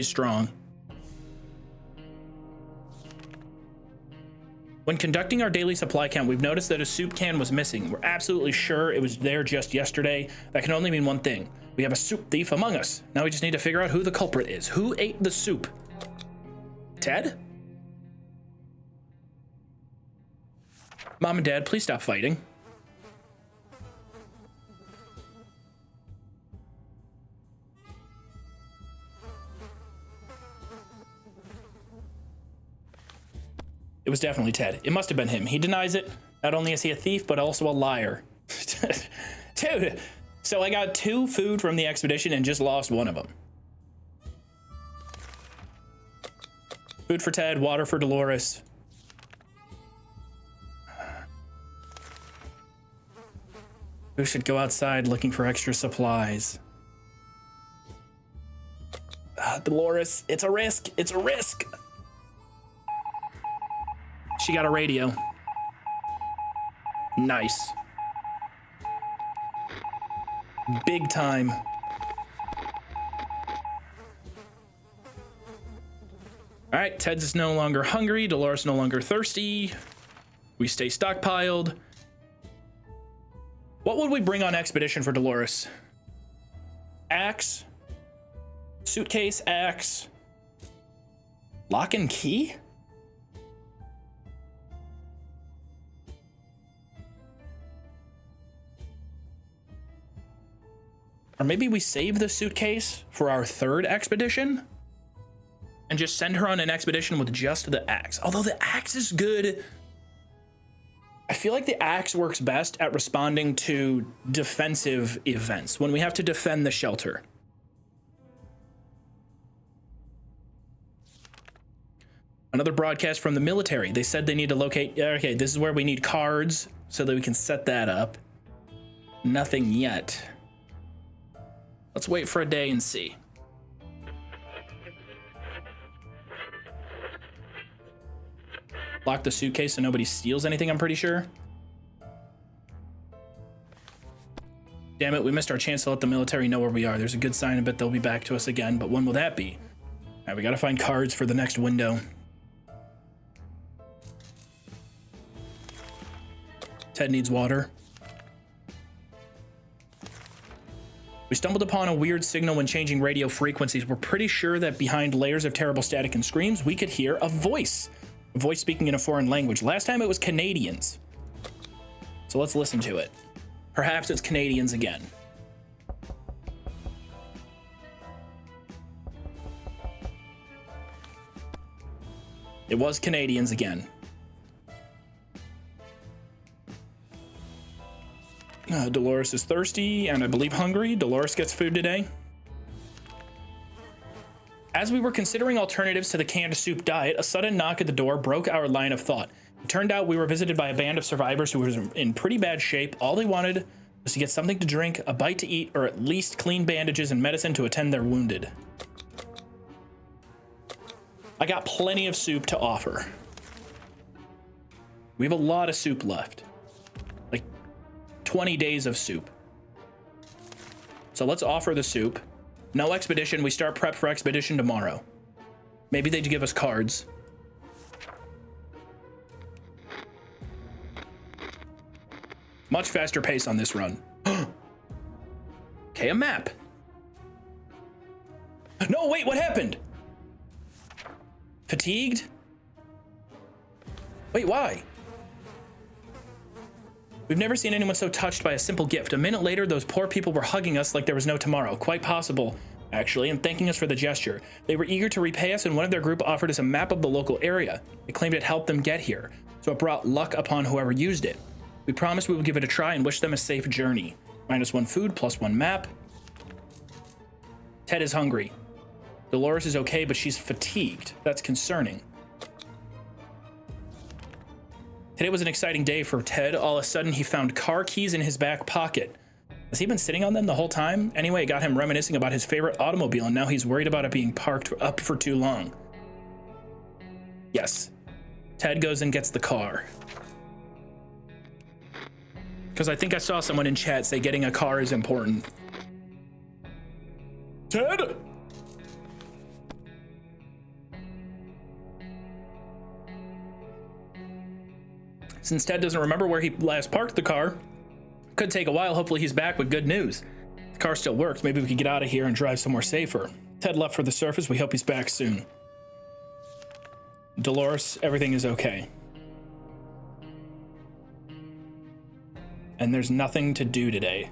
strong. When conducting our daily supply count, we've noticed that a soup can was missing. We're absolutely sure it was there just yesterday. That can only mean one thing. We have a soup thief among us. Now we just need to figure out who the culprit is. Who ate the soup? Ted? Mom and Dad, please stop fighting. It was definitely Ted. It must have been him. He denies it. Not only is he a thief, but also a liar. Dude, so I got 2 food from the expedition and just lost one of them. Food for Ted, water for Dolores. We should go outside looking for extra supplies. Dolores, it's a risk. It's a risk. She got a radio. Nice. Big time. All right, Ted's is no longer hungry. Dolores no longer thirsty. We stay stockpiled. What would we bring on expedition for Dolores? Axe? Suitcase, axe. Lock and key? Or maybe we save the suitcase for our 3rd expedition and just send her on an expedition with just the axe. Although the axe is good. I feel like the axe works best at responding to defensive events when we have to defend the shelter. Another broadcast from the military. They said they need to locate. Okay, this is where we need cards so that we can set that up. Nothing yet. Let's wait for a day and see. Lock the suitcase so nobody steals anything, I'm pretty sure. Damn it, we missed our chance to let the military know where we are. There's a good sign of it they'll be back to us again, but when will that be? All right, we gotta find cards for the next window. Ted needs water. We stumbled upon a weird signal when changing radio frequencies. We're pretty sure that behind layers of terrible static and screams, we could hear a voice speaking in a foreign language. Last time it was Canadians. So let's listen to it. Perhaps it's Canadians again. It was Canadians again. Dolores is thirsty and I believe hungry. Dolores gets food today. As we were considering alternatives to the canned soup diet, a sudden knock at the door broke our line of thought. It turned out we were visited by a band of survivors who were in pretty bad shape. All they wanted was to get something to drink, a bite to eat, or at least clean bandages and medicine to attend their wounded. I got plenty of soup to offer. We have a lot of soup left. 20 days of soup. So let's offer the soup. No expedition. We start prep for expedition tomorrow. Maybe they'd give us cards. Much faster pace on this run. Okay, a map. No, wait, what happened? Fatigued? Wait, why? We've never seen anyone so touched by a simple gift. A minute later, those poor people were hugging us like there was no tomorrow. Quite possible, actually, and thanking us for the gesture. They were eager to repay us, and one of their group offered us a map of the local area. They claimed it helped them get here, so it brought luck upon whoever used it. We promised we would give it a try and wish them a safe journey. -1 food, +1 map. Ted is hungry. Dolores is okay, but she's fatigued. That's concerning. Today was an exciting day for Ted. All of a sudden, he found car keys in his back pocket. Has he been sitting on them the whole time? Anyway, it got him reminiscing about his favorite automobile, and now he's worried about it being parked up for too long. Yes. Ted goes and gets the car. Because I think I saw someone in chat say getting a car is important. Ted? Since Ted doesn't remember where he last parked the car, could take a while. Hopefully he's back with good news. The car still works. Maybe we can get out of here and drive somewhere safer. Ted left for the surface. We hope he's back soon. Dolores, everything is okay. And there's nothing to do today.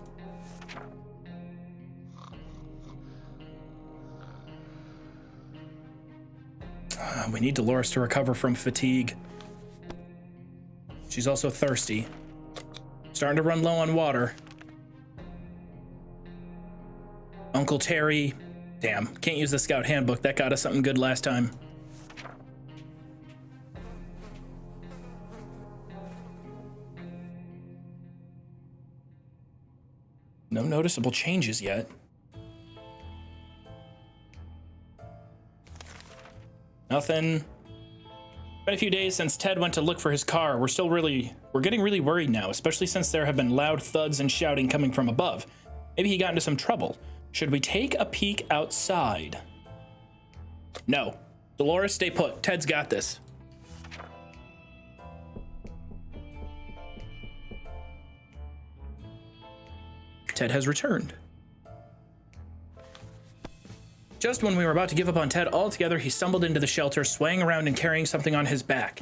We need Dolores to recover from fatigue. She's also thirsty. Starting to run low on water. Uncle Terry. Damn, can't use the scout handbook. That got us something good last time. No noticeable changes yet. Nothing. Been a few days since Ted went to look for his car. We're getting really worried now, especially since there have been loud thuds and shouting coming from above. Maybe he got into some trouble. Should we take a peek outside? No. Dolores, stay put. Ted's got this. Ted has returned. Just when we were about to give up on Ted altogether, he stumbled into the shelter, swaying around and carrying something on his back.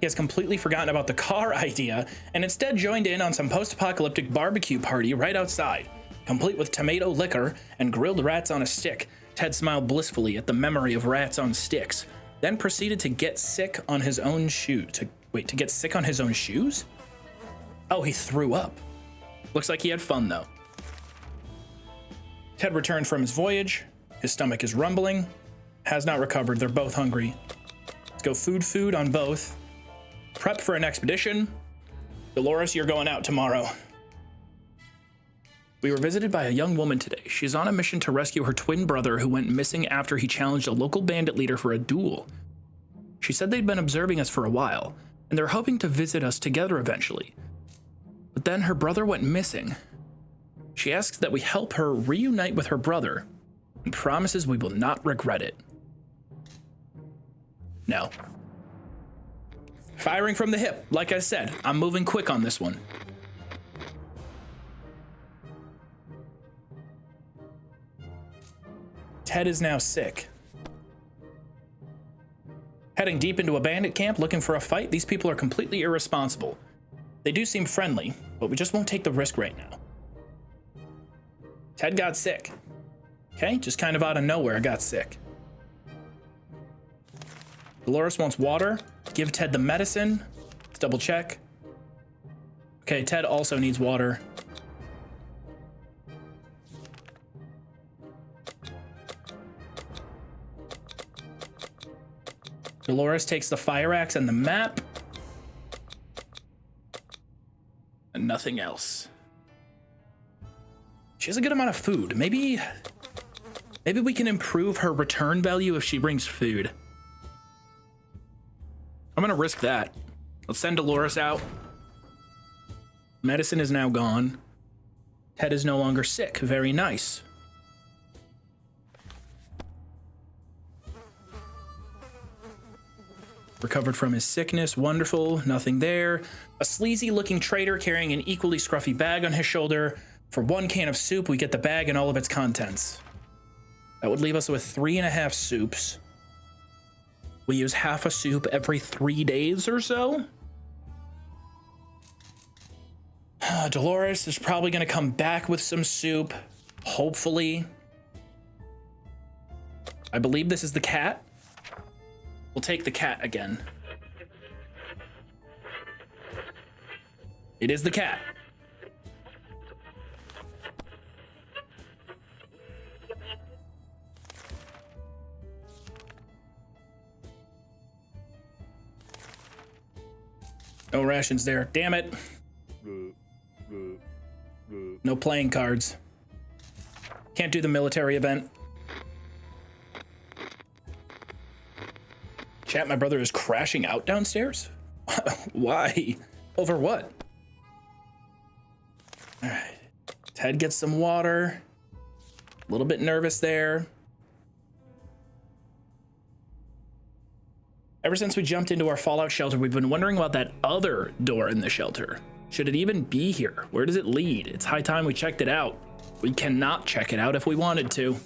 He has completely forgotten about the car idea and instead joined in on some post-apocalyptic barbecue party right outside, complete with tomato liquor and grilled rats on a stick. Ted smiled blissfully at the memory of rats on sticks, then proceeded to get sick on his own shoe. To get sick on his own shoes? Oh, he threw up. Looks like he had fun though. Ted returned from his voyage. His stomach is rumbling. Has not recovered. They're both hungry. Let's go food on both. Prep for an expedition. Dolores, you're going out tomorrow. We were visited by a young woman today. She's on a mission to rescue her twin brother who went missing after he challenged a local bandit leader for a duel. She said they'd been observing us for a while, and they're hoping to visit us together eventually. But then her brother went missing. She asks that we help her reunite with her brother and promises we will not regret it. No. Firing from the hip. Like I said, I'm moving quick on this one. Ted is now sick. Heading deep into a bandit camp looking for a fight, these people are completely irresponsible. They do seem friendly, but we just won't take the risk right now. Ted got sick. Okay, just kind of out of nowhere, got sick. Dolores wants water. Give Ted the medicine. Let's double check. Okay, Ted also needs water. Dolores takes the fire axe and the map. And nothing else. She has a good amount of food. Maybe we can improve her return value if she brings food. I'm gonna risk that. Let's send Dolores out. Medicine is now gone. Ted is no longer sick. Very nice. Recovered from his sickness. Wonderful. Nothing there. A sleazy looking trader carrying an equally scruffy bag on his shoulder. For 1 can of soup, we get the bag and all of its contents. That would leave us with 3.5 soups. We use half a soup every 3 days or so. Dolores is probably going to come back with some soup, hopefully. I believe this is the cat. We'll take the cat again. It is the cat. No rations there. Damn it. No playing cards. Can't do the military event. Chat, my brother is crashing out downstairs? Why? Over what? All right. Ted gets some water. A little bit nervous there. Ever since we jumped into our Fallout shelter, we've been wondering about that other door in the shelter. Should it even be here? Where does it lead? It's high time we checked it out. We cannot check it out if we wanted to.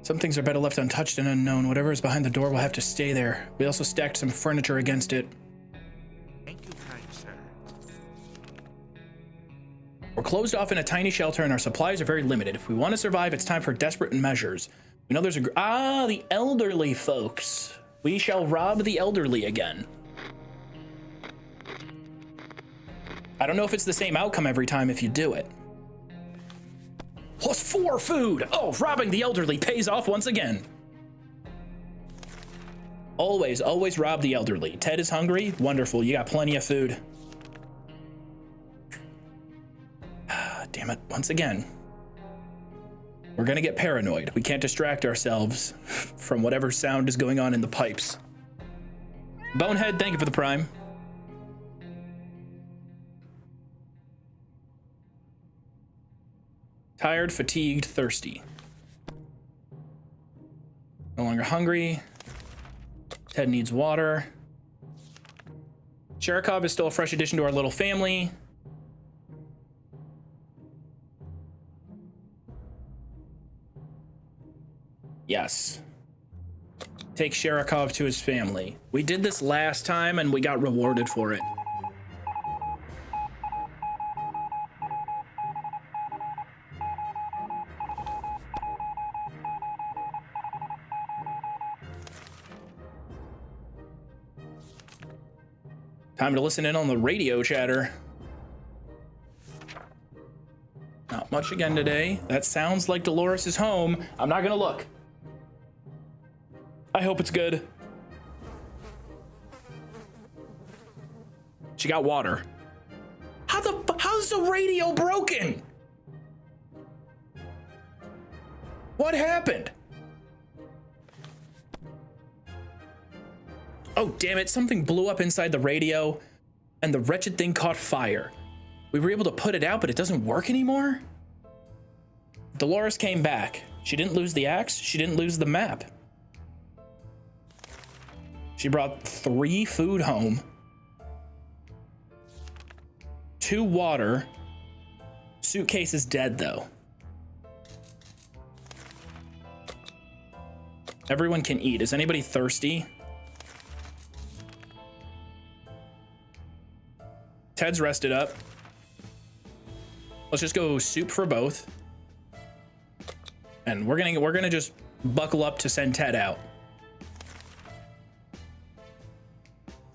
Some things are better left untouched and unknown. Whatever is behind the door will have to stay there. We also stacked some furniture against it. We're closed off in a tiny shelter and our supplies are very limited. If we want to survive, it's time for desperate measures. We know there's the elderly folks. We shall rob the elderly again. I don't know if it's the same outcome every time if you do it. +4 food. Oh, robbing the elderly pays off once again. Always rob the elderly. Ted is hungry. Wonderful. You got plenty of food. Damn it, once again. We're gonna get paranoid. We can't distract ourselves from whatever sound is going on in the pipes. Bonehead, thank you for the prime. Tired, fatigued, thirsty. No longer hungry. Ted needs water. Sherikov is still a fresh addition to our little family. Yes. Take Sherikov to his family. We did this last time and we got rewarded for it. Time to listen in on the radio chatter. Not much again today. That sounds like Dolores is home. I'm not gonna look. I hope it's good. She got water. How's the radio broken? What happened? Oh, damn it. Something blew up inside the radio and the wretched thing caught fire. We were able to put it out, but it doesn't work anymore? Dolores came back. She didn't lose the axe. She didn't lose the map. She brought 3 food home, 2 water. Suitcase is dead though. Everyone can eat. Is anybody thirsty? Ted's rested up. Let's just go soup for both. And we're gonna just buckle up to send Ted out.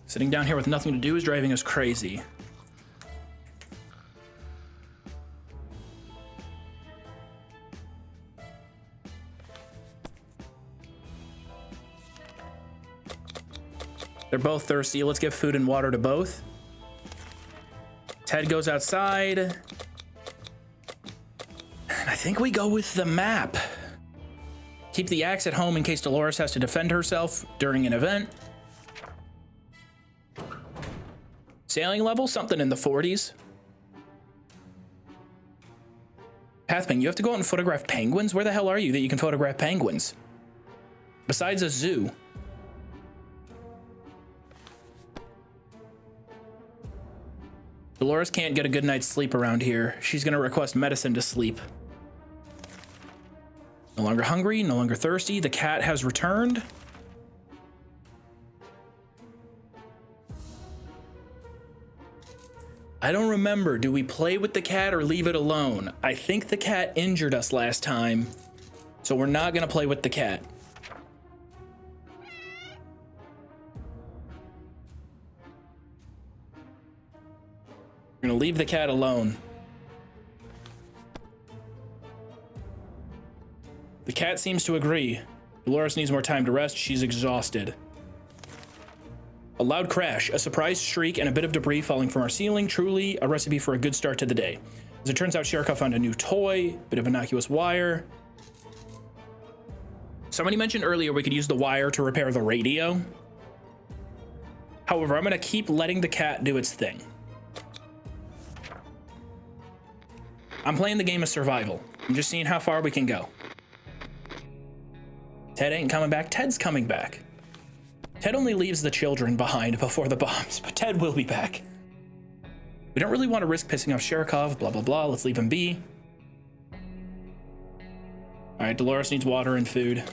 Sitting down here with nothing to do is driving us crazy. They're both thirsty. Let's give food and water to both. Ted goes outside. And I think we go with the map. Keep the axe at home in case Dolores has to defend herself during an event. Sailing level, something in the 40s. Pathping, you have to go out and photograph penguins? Where the hell are you that you can photograph penguins? Besides a zoo. Dolores can't get a good night's sleep around here. She's gonna request medicine to sleep. No longer hungry, no longer thirsty. The cat has returned. I don't remember. Do we play with the cat or leave it alone? I think the cat injured us last time, so we're not gonna play with the cat. We're gonna leave the cat alone. The cat seems to agree. Dolores needs more time to rest. She's exhausted. A loud crash, a surprise shriek, and a bit of debris falling from our ceiling. Truly a recipe for a good start to the day. As it turns out, Sherikov found a new toy, bit of innocuous wire. Somebody mentioned earlier we could use the wire to repair the radio. However, I'm gonna keep letting the cat do its thing. I'm playing the game of survival. I'm just seeing how far we can go. Ted ain't coming back. Ted's coming back. Ted only leaves the children behind before the bombs, but Ted will be back. We don't really want to risk pissing off Sherikov, blah, blah, blah. Let's leave him be. All right, Dolores needs water and food.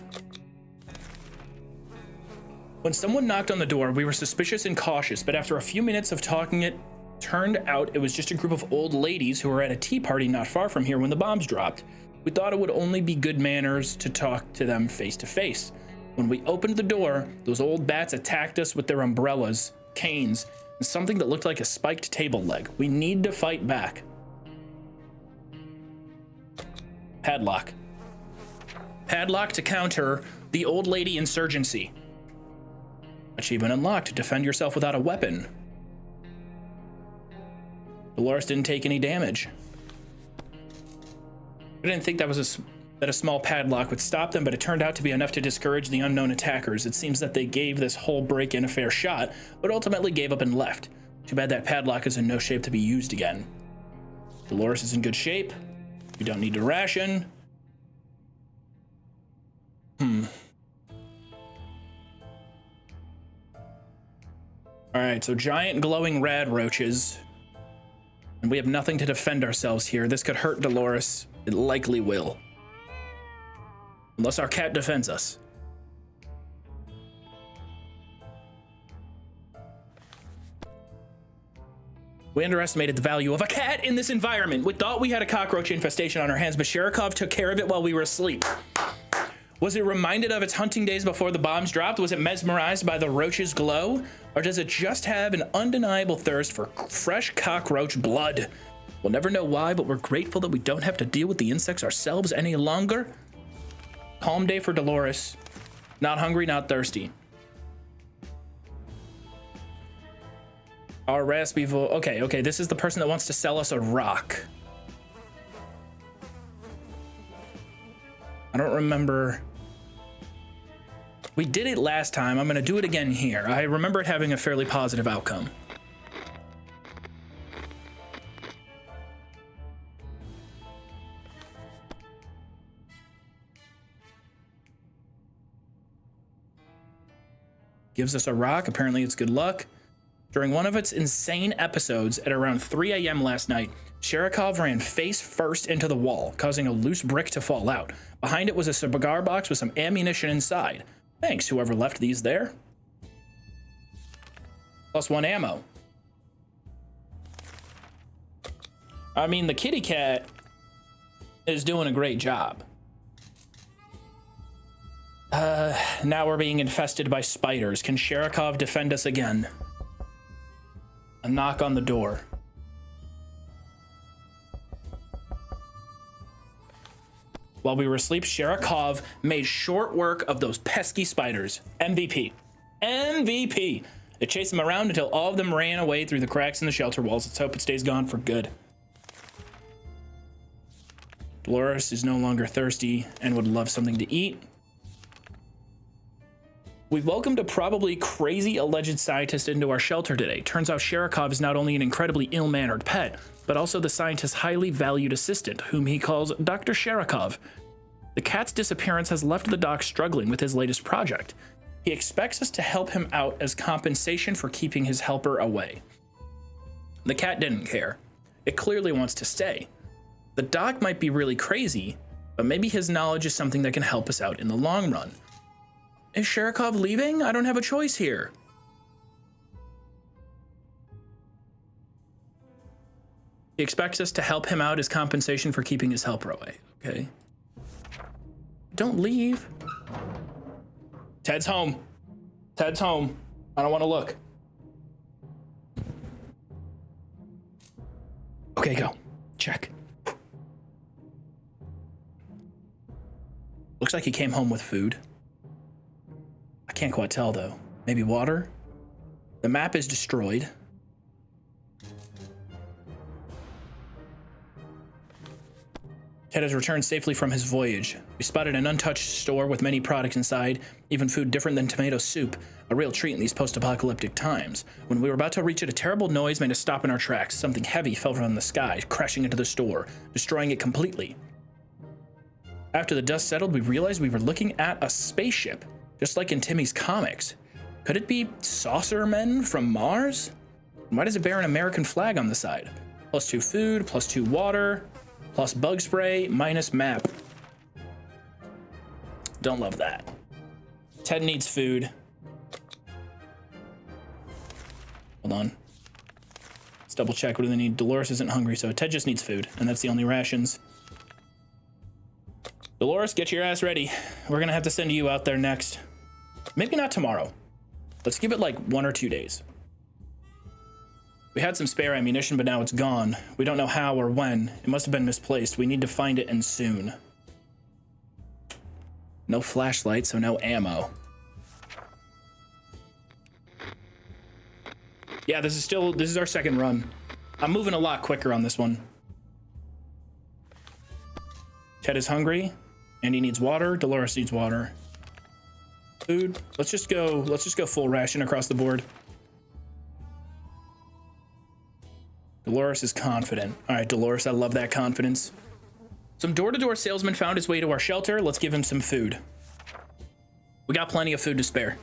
When someone knocked on the door, we were suspicious and cautious, but after a few minutes of talking, it turned out it was just a group of old ladies who were at a tea party not far from here when the bombs dropped. We thought it would only be good manners to talk to them face to face. When we opened the door, those old bats attacked us with their umbrellas, canes, and something that looked like a spiked table leg. We need to fight back. Padlock. Padlock to counter the old lady insurgency. Achievement unlocked. Defend yourself without a weapon. Dolores didn't take any damage. I didn't think that a small padlock would stop them, but it turned out to be enough to discourage the unknown attackers. It seems that they gave this whole break-in a fair shot, but ultimately gave up and left. Too bad that padlock is in no shape to be used again. Dolores is in good shape. We don't need to ration. Alright, so giant glowing rad roaches. And we have nothing to defend ourselves here. This could hurt Dolores. It likely will. Unless our cat defends us. We underestimated the value of a cat in this environment. We thought we had a cockroach infestation on our hands, but Sherikov took care of it while we were asleep. Was it reminded of its hunting days before the bombs dropped? Was it mesmerized by the roach's glow? Or does it just have an undeniable thirst for fresh cockroach blood? We'll never know why, but we're grateful that we don't have to deal with the insects ourselves any longer. Calm day for Dolores. Not hungry, not thirsty. Our raspy okay, this is the person that wants to sell us a rock. I don't remember. We did it last time. I'm gonna do it again here. I remember it having a fairly positive outcome. Gives us a rock. Apparently it's good luck. During one of its insane episodes at around 3 a.m. last night, Sherikov ran face first into the wall, causing a loose brick to fall out. Behind it was a cigar box with some ammunition inside. Thanks, whoever left these there. +1 ammo. I mean, the kitty cat is doing a great job. Now we're being infested by spiders. Can Sherikov defend us again? A knock on the door. While we were asleep, Sherikov made short work of those pesky spiders. MVP. MVP! It chased them around until all of them ran away through the cracks in the shelter walls. Let's hope it stays gone for good. Dolores is no longer thirsty and would love something to eat. We welcomed a probably crazy alleged scientist into our shelter today. Turns out Sherikov is not only an incredibly ill-mannered pet, but also the scientist's highly valued assistant, whom he calls Dr. Sherikov. The cat's disappearance has left the doc struggling with his latest project. He expects us to help him out as compensation for keeping his helper away. The cat didn't care. It clearly wants to stay. The doc might be really crazy, but maybe his knowledge is something that can help us out in the long run. Is Sherikov leaving? I don't have a choice here. He expects us to help him out as compensation for keeping his helper away. Okay. Don't leave. Ted's home. Ted's home. I don't want to look. Okay, go. Check. Looks like he came home with food. I can't quite tell though. Maybe water? The map is destroyed. Ted has returned safely from his voyage. We spotted an untouched store with many products inside, even food different than tomato soup, a real treat in these post-apocalyptic times. When we were about to reach it, a terrible noise made us stop in our tracks. Something heavy fell from the sky, crashing into the store, destroying it completely. After the dust settled, we realized we were looking at a spaceship, just like in Timmy's comics. Could it be saucer men from Mars? Why does it bear an American flag on the side? +2 food, +2 water, plus bug spray, minus map. Don't love that. Ted needs food. Hold on. Let's double check. What do they need? Dolores isn't hungry, so Ted just needs food, and that's the only rations. Dolores, get your ass ready. We're gonna have to send you out there next. Maybe not tomorrow. Let's give it like 1 or 2 days. We had some spare ammunition, but now it's gone. We don't know how or when. It must have been misplaced. We need to find it, and soon. No flashlight, so no ammo. Yeah, this is our second run. I'm moving a lot quicker on this one. Ted is hungry, and he needs water. Dolores needs water. Food. Let's just go full ration across the board. Dolores is confident. All right, Dolores, I love that confidence. Some door-to-door salesman found his way to our shelter. Let's give him some food. We got plenty of food to spare.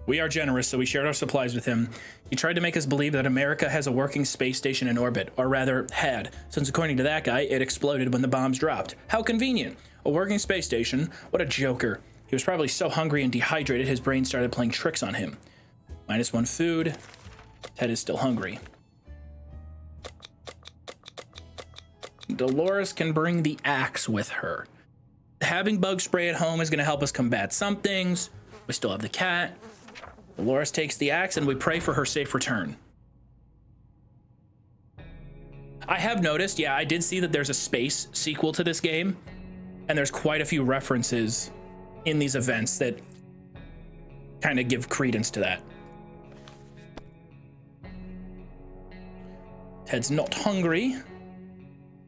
We are generous, so we shared our supplies with him. He tried to make us believe that America has a working space station in orbit, or rather, had, since according to that guy, it exploded when the bombs dropped. How convenient. A working space station. What a joker. He was probably so hungry and dehydrated, his brain started playing tricks on him. -1 food. Ted is still hungry. Dolores can bring the axe with her. Having bug spray at home is going to help us combat some things. We still have the cat. Dolores takes the axe and we pray for her safe return. I have noticed, yeah, I did see that there's a space sequel to this game, and there's quite a few references in these events that kind of give credence to that. Ted's not hungry.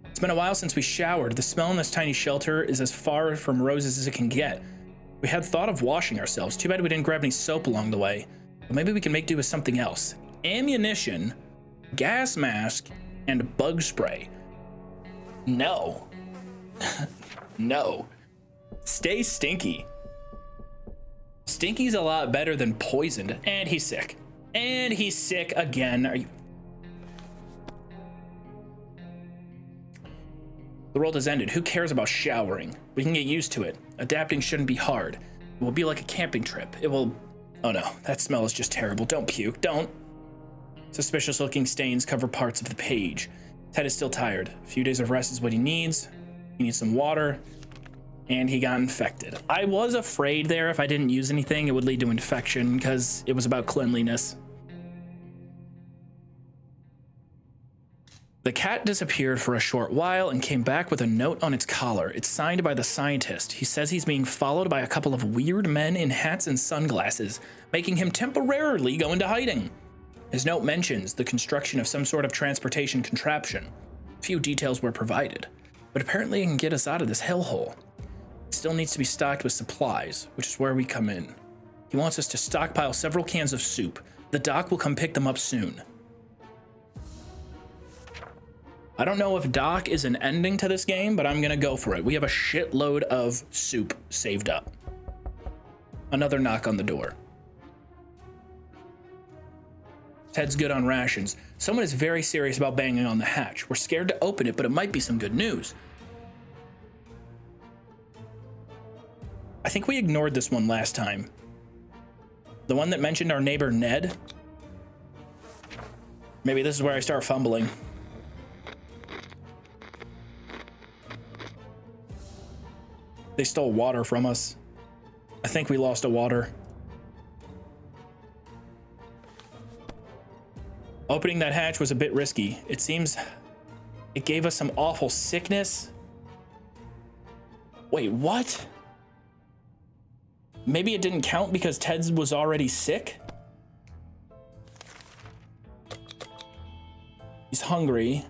It's been a while since we showered. The smell in this tiny shelter is as far from roses as it can get. We had thought of washing ourselves. Too bad we didn't grab any soap along the way. But maybe we can make do with something else. Ammunition, gas mask, and bug spray. No. No. Stay stinky. Stinky's a lot better than poisoned. And he's sick. And he's sick again. Are you... The world has ended. Who cares about showering? We can get used to it. Adapting shouldn't be hard. It will be like a camping trip. It will... Oh no, that smell is just terrible. Don't puke. Don't. Suspicious looking stains cover parts of the page. Ted is still tired. A few days of rest is what he needs. He needs some water. And he got infected. I was afraid there if I didn't use anything, it would lead to infection because it was about cleanliness. The cat disappeared for a short while and came back with a note on its collar. It's signed by the scientist. He says he's being followed by a couple of weird men in hats and sunglasses, making him temporarily go into hiding. His note mentions the construction of some sort of transportation contraption. Few details were provided, but apparently it can get us out of this hellhole. It still needs to be stocked with supplies, which is where we come in. He wants us to stockpile several cans of soup. The doc will come pick them up soon. I don't know if Doc is an ending to this game, but I'm gonna go for it. We have a shitload of soup saved up. Another knock on the door. Ted's good on rations. Someone is very serious about banging on the hatch. We're scared to open it, but it might be some good news. I think we ignored this one last time. The one that mentioned our neighbor Ned. Maybe this is where I start fumbling. They stole water from us. I think we lost a water. Opening that hatch was a bit risky. It seems it gave us some awful sickness. Wait, what? Maybe it didn't count because Ted's was already sick? He's hungry.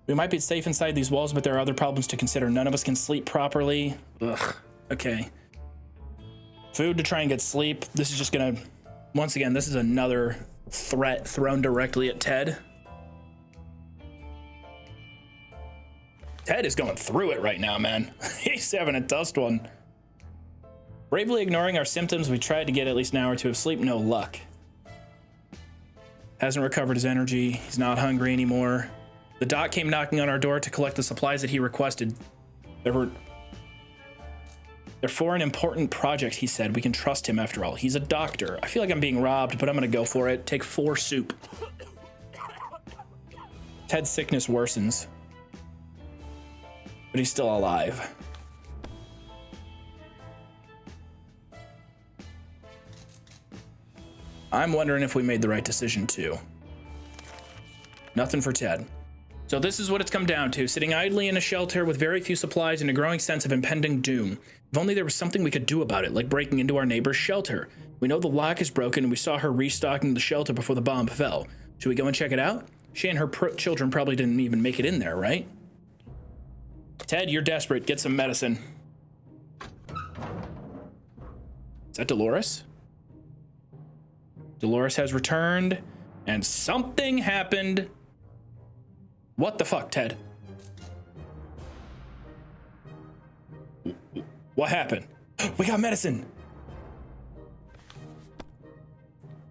We might be safe inside these walls, but there are other problems to consider. None of us can sleep properly. Ugh, okay. Food to try and get sleep. This is just gonna, once again, this is another threat thrown directly at Ted. Ted is going through it right now, man. He's having a dust one. Bravely ignoring our symptoms, we tried to get at least an hour or two of sleep. No luck. Hasn't recovered his energy. He's not hungry anymore. The doc came knocking on our door to collect the supplies that he requested. They're for an important project, he said. We can trust him after all. He's a doctor. I feel like I'm being robbed, but I'm gonna go for it. Take 4 soup. Ted's sickness worsens, but he's still alive. I'm wondering if we made the right decision too. Nothing for Ted. So this is what it's come down to, sitting idly in a shelter with very few supplies and a growing sense of impending doom. If only there was something we could do about it, like breaking into our neighbor's shelter. We know the lock is broken and we saw her restocking the shelter before the bomb fell. Should we go and check it out? She and her children probably didn't even make it in there, right? Ted, you're desperate. Get some medicine. Is that Dolores? Dolores has returned and something happened. What the fuck, Ted? What happened? We got medicine.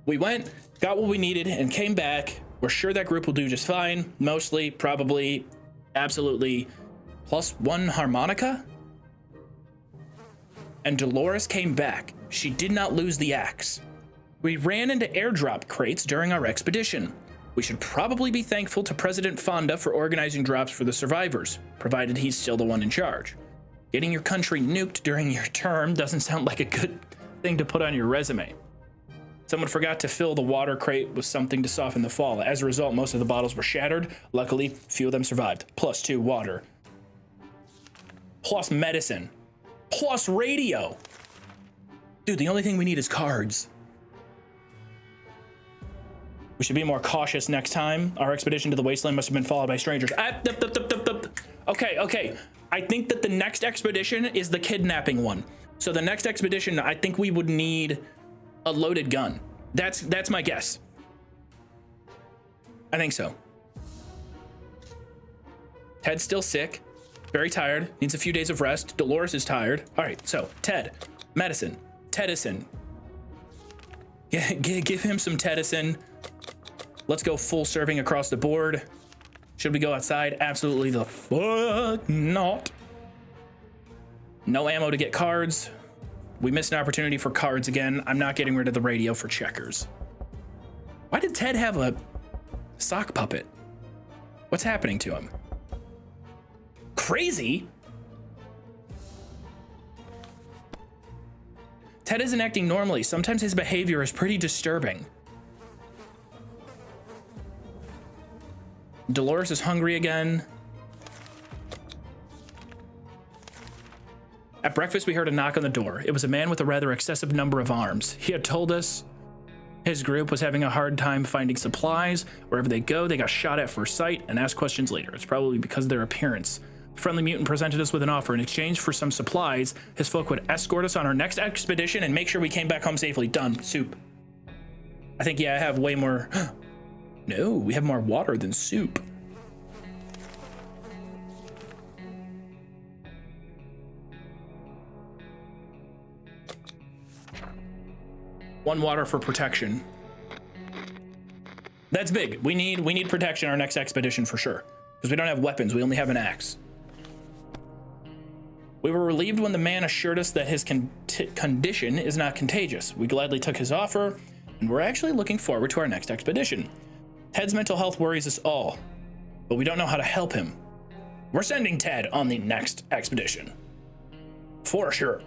We went, got what we needed, and came back. We're sure that group will do just fine. Mostly, probably, absolutely. +1 harmonica? And Dolores came back. She did not lose the axe. We ran into airdrop crates during our expedition. We should probably be thankful to President Fonda for organizing drops for the survivors, provided he's still the one in charge. Getting your country nuked during your term doesn't sound like a good thing to put on your resume. Someone forgot to fill the water crate with something to soften the fall. As a result, most of the bottles were shattered. Luckily, few of them survived. +2 water. Plus medicine. Plus radio. Dude, the only thing we need is cards. We should be more cautious next time. Our expedition to the wasteland must have been followed by strangers. Okay. I think that the next expedition is the kidnapping one. So the next expedition, I think we would need a loaded gun. That's my guess. I think so. Ted's still sick, very tired, needs a few days of rest. Dolores is tired. All right, so Ted, medicine, Tedison. Yeah, give him some Tedison. Let's go full serving across the board. Should we go outside? Absolutely the fuck not. No ammo to get cards. We missed an opportunity for cards again. I'm not getting rid of the radio for checkers. Why did Ted have a sock puppet? What's happening to him? Crazy? Ted isn't acting normally. Sometimes his behavior is pretty disturbing. Dolores is hungry again. At breakfast, we heard a knock on the door. It was a man with a rather excessive number of arms. He had told us his group was having a hard time finding supplies. Wherever they go, they got shot at first sight and asked questions later. It's probably because of their appearance. The friendly mutant presented us with an offer. In exchange for some supplies, his folk would escort us on our next expedition and make sure we came back home safely. Done. Soup. I think, yeah, I have way more... No, we have more water than soup. One water for protection. That's big. We need protection our next expedition for sure. Because we don't have weapons, we only have an axe. We were relieved when the man assured us that his condition is not contagious. We gladly took his offer, and we're actually looking forward to our next expedition. Ted's mental health worries us all, but we don't know how to help him. We're sending Ted on the next expedition. For sure.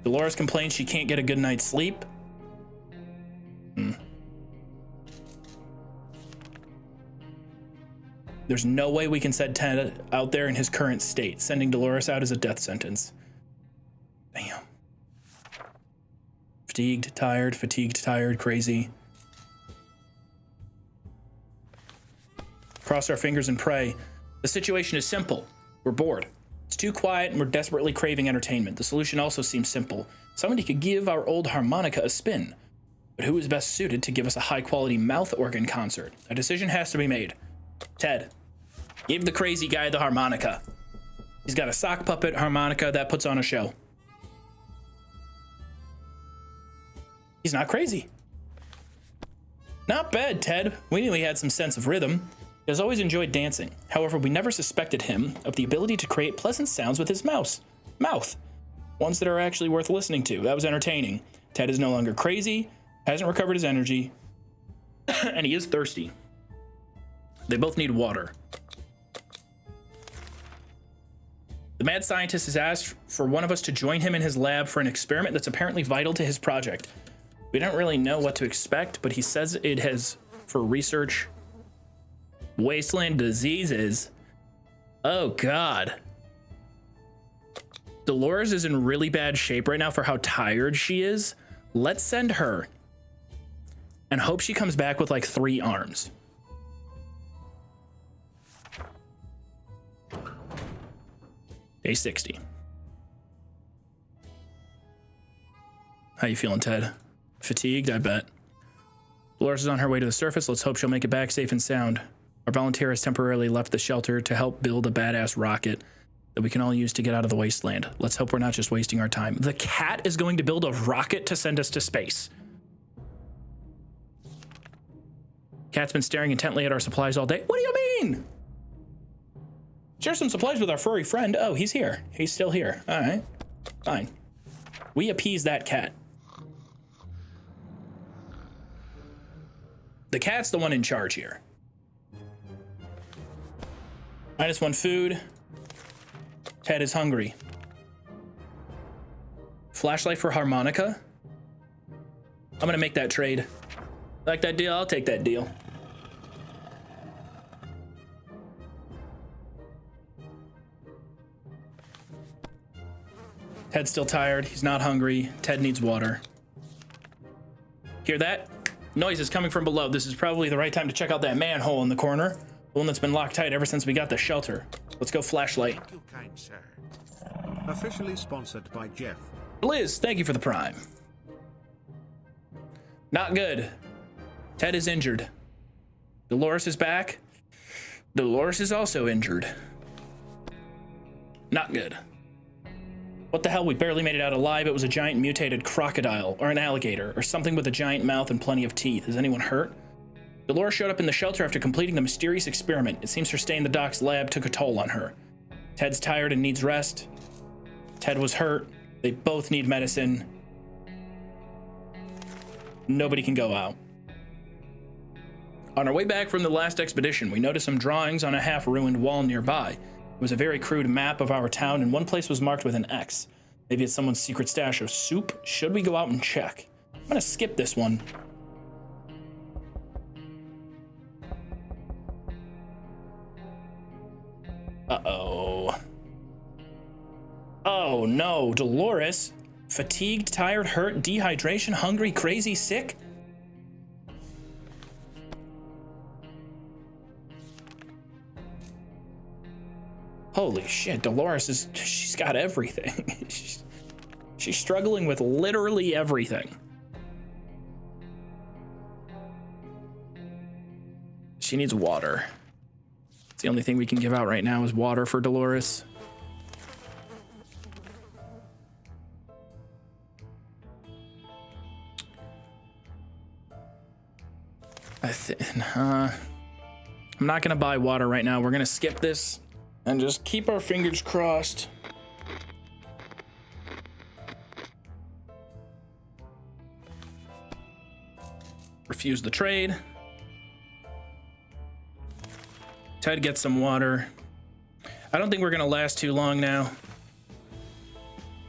Dolores complains she can't get a good night's sleep. There's no way we can send Ted out there in his current state. Sending Dolores out is a death sentence. Damn. Fatigued, tired, crazy. Cross our fingers and pray. The situation is simple. We're bored. It's too quiet and we're desperately craving entertainment. The solution also seems simple. Somebody could give our old harmonica a spin. But who is best suited to give us a high-quality mouth organ concert? A decision has to be made. Ted, give the crazy guy the harmonica. He's got a sock puppet harmonica that puts on a show. He's not crazy. Not bad, Ted. We knew he had some sense of rhythm. He has always enjoyed dancing. However, we never suspected him of the ability to create pleasant sounds with his mouth. Ones that are actually worth listening to. That was entertaining. Ted is no longer crazy, hasn't recovered his energy, and he is thirsty. They both need water. The mad scientist has asked for one of us to join him in his lab for an experiment that's apparently vital to his project. We don't really know what to expect, but he says it has for research wasteland diseases. Oh God. Dolores is in really bad shape right now for how tired she is. Let's send her and hope she comes back with like 3 arms. Day 60. How you feeling, Ted? Fatigued, I bet. Dolores is on her way to the surface. Let's hope she'll make it back safe and sound. Our volunteer has temporarily left the shelter to help build a badass rocket that we can all use to get out of the wasteland. Let's hope we're not just wasting our time. The cat is going to build a rocket to send us to space. Cat's been staring intently at our supplies all day. What do you mean? Share some supplies with our furry friend. Oh, he's here. He's still here. All right. Fine. We appease that cat. The cat's the one in charge here. -1 food. Ted is hungry. Flashlight for harmonica. I'm gonna make that trade. Like that deal? I'll take that deal. Ted's still tired. He's not hungry. Ted needs water. Hear that? Noise is coming from below. This is probably the right time to check out that manhole in the corner. The one that's been locked tight ever since we got the shelter. Let's go flashlight. Thank you, kind sir. Officially sponsored by Jeff. Liz, thank you for the prime. Not good. Ted is injured. Dolores is back. Dolores is also injured. Not good. What the hell? We barely made it out alive. It was a giant mutated crocodile or an alligator or something with a giant mouth and plenty of teeth. Is anyone hurt? Dolores showed up in the shelter after completing the mysterious experiment. It seems her stay in the doc's lab took a toll on her. Ted's tired and needs rest. Ted was hurt. They both need medicine. Nobody can go out. On our way back from the last expedition, we noticed some drawings on a half-ruined wall nearby. It was a very crude map of our town, and one place was marked with an X. Maybe it's someone's secret stash of soup. Should we go out and check? I'm gonna skip this one. Uh-oh. Oh no, Dolores. Fatigued, tired, hurt, dehydration, hungry, crazy, sick? Holy shit, Dolores she's got everything. she's struggling with literally everything. She needs water. It's the only thing we can give out right now is water for Dolores. I'm not gonna buy water right now. We're gonna skip this and just keep our fingers crossed. Refuse the trade. Ted gets some water. I don't think we're gonna last too long now.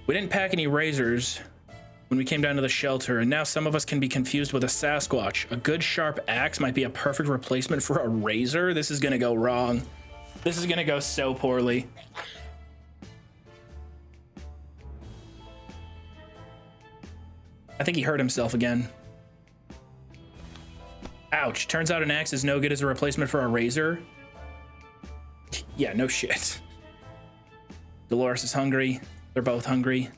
We didn't pack any razors when we came down to the shelter, and now some of us can be confused with a Sasquatch. A good sharp axe might be a perfect replacement for a razor. This is gonna go wrong. This is gonna go so poorly. I think he hurt himself again. Ouch. Turns out an axe is no good as a replacement for a razor. Yeah, no shit. Dolores is hungry. They're both hungry.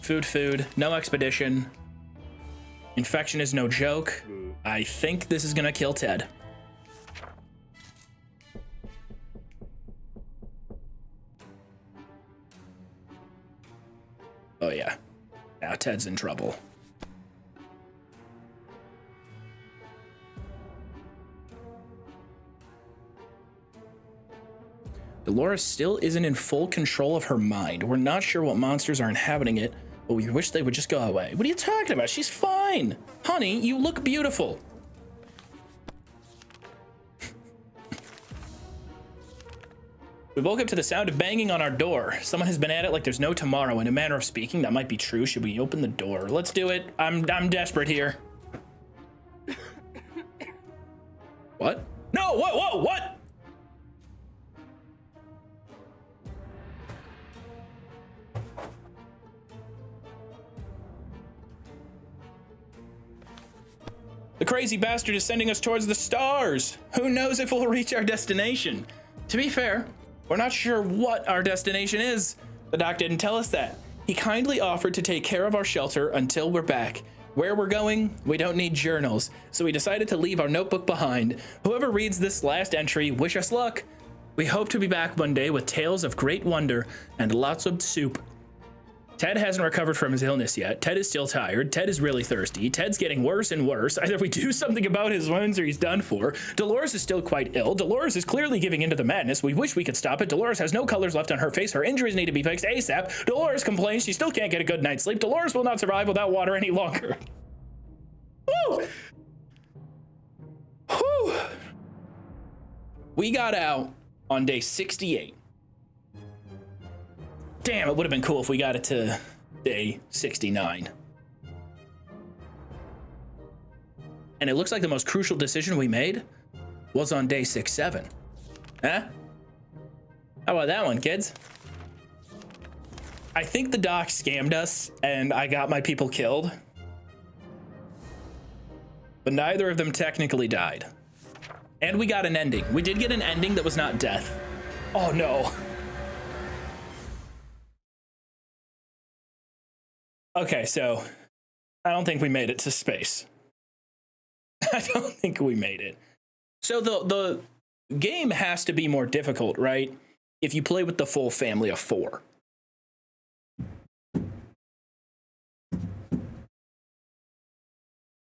Food. No expedition. Infection is no joke. I think this is gonna kill Ted. Oh yeah. Now Ted's in trouble. Dolores still isn't in full control of her mind. We're not sure what monsters are inhabiting it, but we wish they would just go away. What are you talking about? She's fine. Honey, you look beautiful. We woke up to the sound of banging on our door. Someone has been at it like there's no tomorrow. In a manner of speaking, that might be true. Should we open the door? Let's do it. I'm desperate here. What? No, what? The crazy bastard is sending us towards the stars. Who knows if we'll reach our destination? To be fair, we're not sure what our destination is. The doc didn't tell us that. He kindly offered to take care of our shelter until we're back. Where we're going, we don't need journals, so we decided to leave our notebook behind. Whoever reads this last entry, wish us luck. We hope to be back one day with tales of great wonder and lots of soup. Ted hasn't recovered from his illness yet. Ted is still tired. Ted is really thirsty. Ted's getting worse and worse. Either we do something about his wounds or he's done for. Dolores is still quite ill. Dolores is clearly giving into the madness. We wish we could stop it. Dolores has no colors left on her face. Her injuries need to be fixed ASAP. Dolores complains she still can't get a good night's sleep. Dolores will not survive without water any longer. Woo! Whew. We got out on day 68. Damn, it would have been cool if we got it to day 69. And it looks like the most crucial decision we made was on day 6-7. Huh? How about that one, kids? I think the doc scammed us and I got my people killed. But neither of them technically died. And we got an ending. We did get an ending that was not death. Oh no. Okay, so I don't think we made it to space. I don't think we made it. So the game has to be more difficult, right? If you play with the full family of 4. We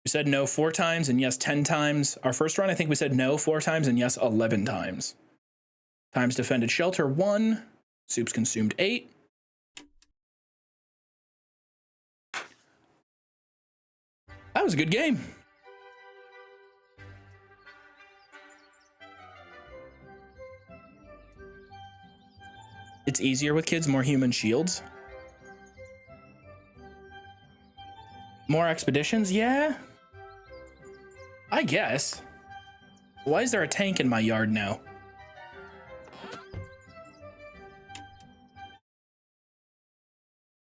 said no 4 times and yes 10 times. Our first run, I think we said no 4 times and yes 11 times. Times defended shelter 1. Soups consumed 8. That was a good game. It's easier with kids, more human shields. More expeditions, yeah. I guess. Why is there a tank in my yard now?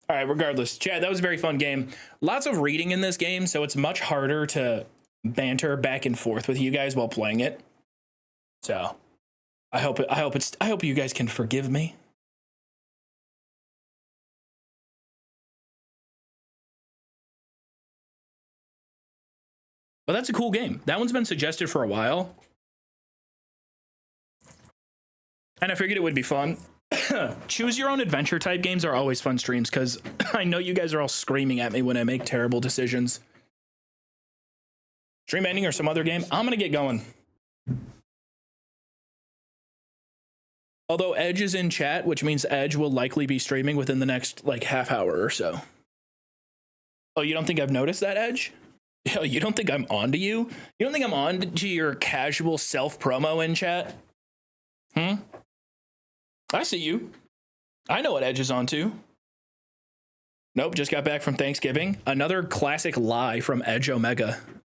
All right, regardless, chat, that was a very fun game. Lots of reading in this game, so it's much harder to banter back and forth with you guys while playing it. So, I hope you guys can forgive me. But that's a cool game. That one's been suggested for a while. And I figured it would be fun. Choose your own adventure type games are always fun streams because I know you guys are all screaming at me when I make terrible decisions. Stream ending or some other game? I'm gonna get going. Although Edge is in chat, which means Edge will likely be streaming within the next like half hour or so. Oh, you don't think I've noticed that, Edge? You don't think I'm on to you? You don't think I'm on to your casual self-promo in chat? I see you. I know what Edge is on to. Nope, just got back from Thanksgiving. Another classic lie from Edge Omega.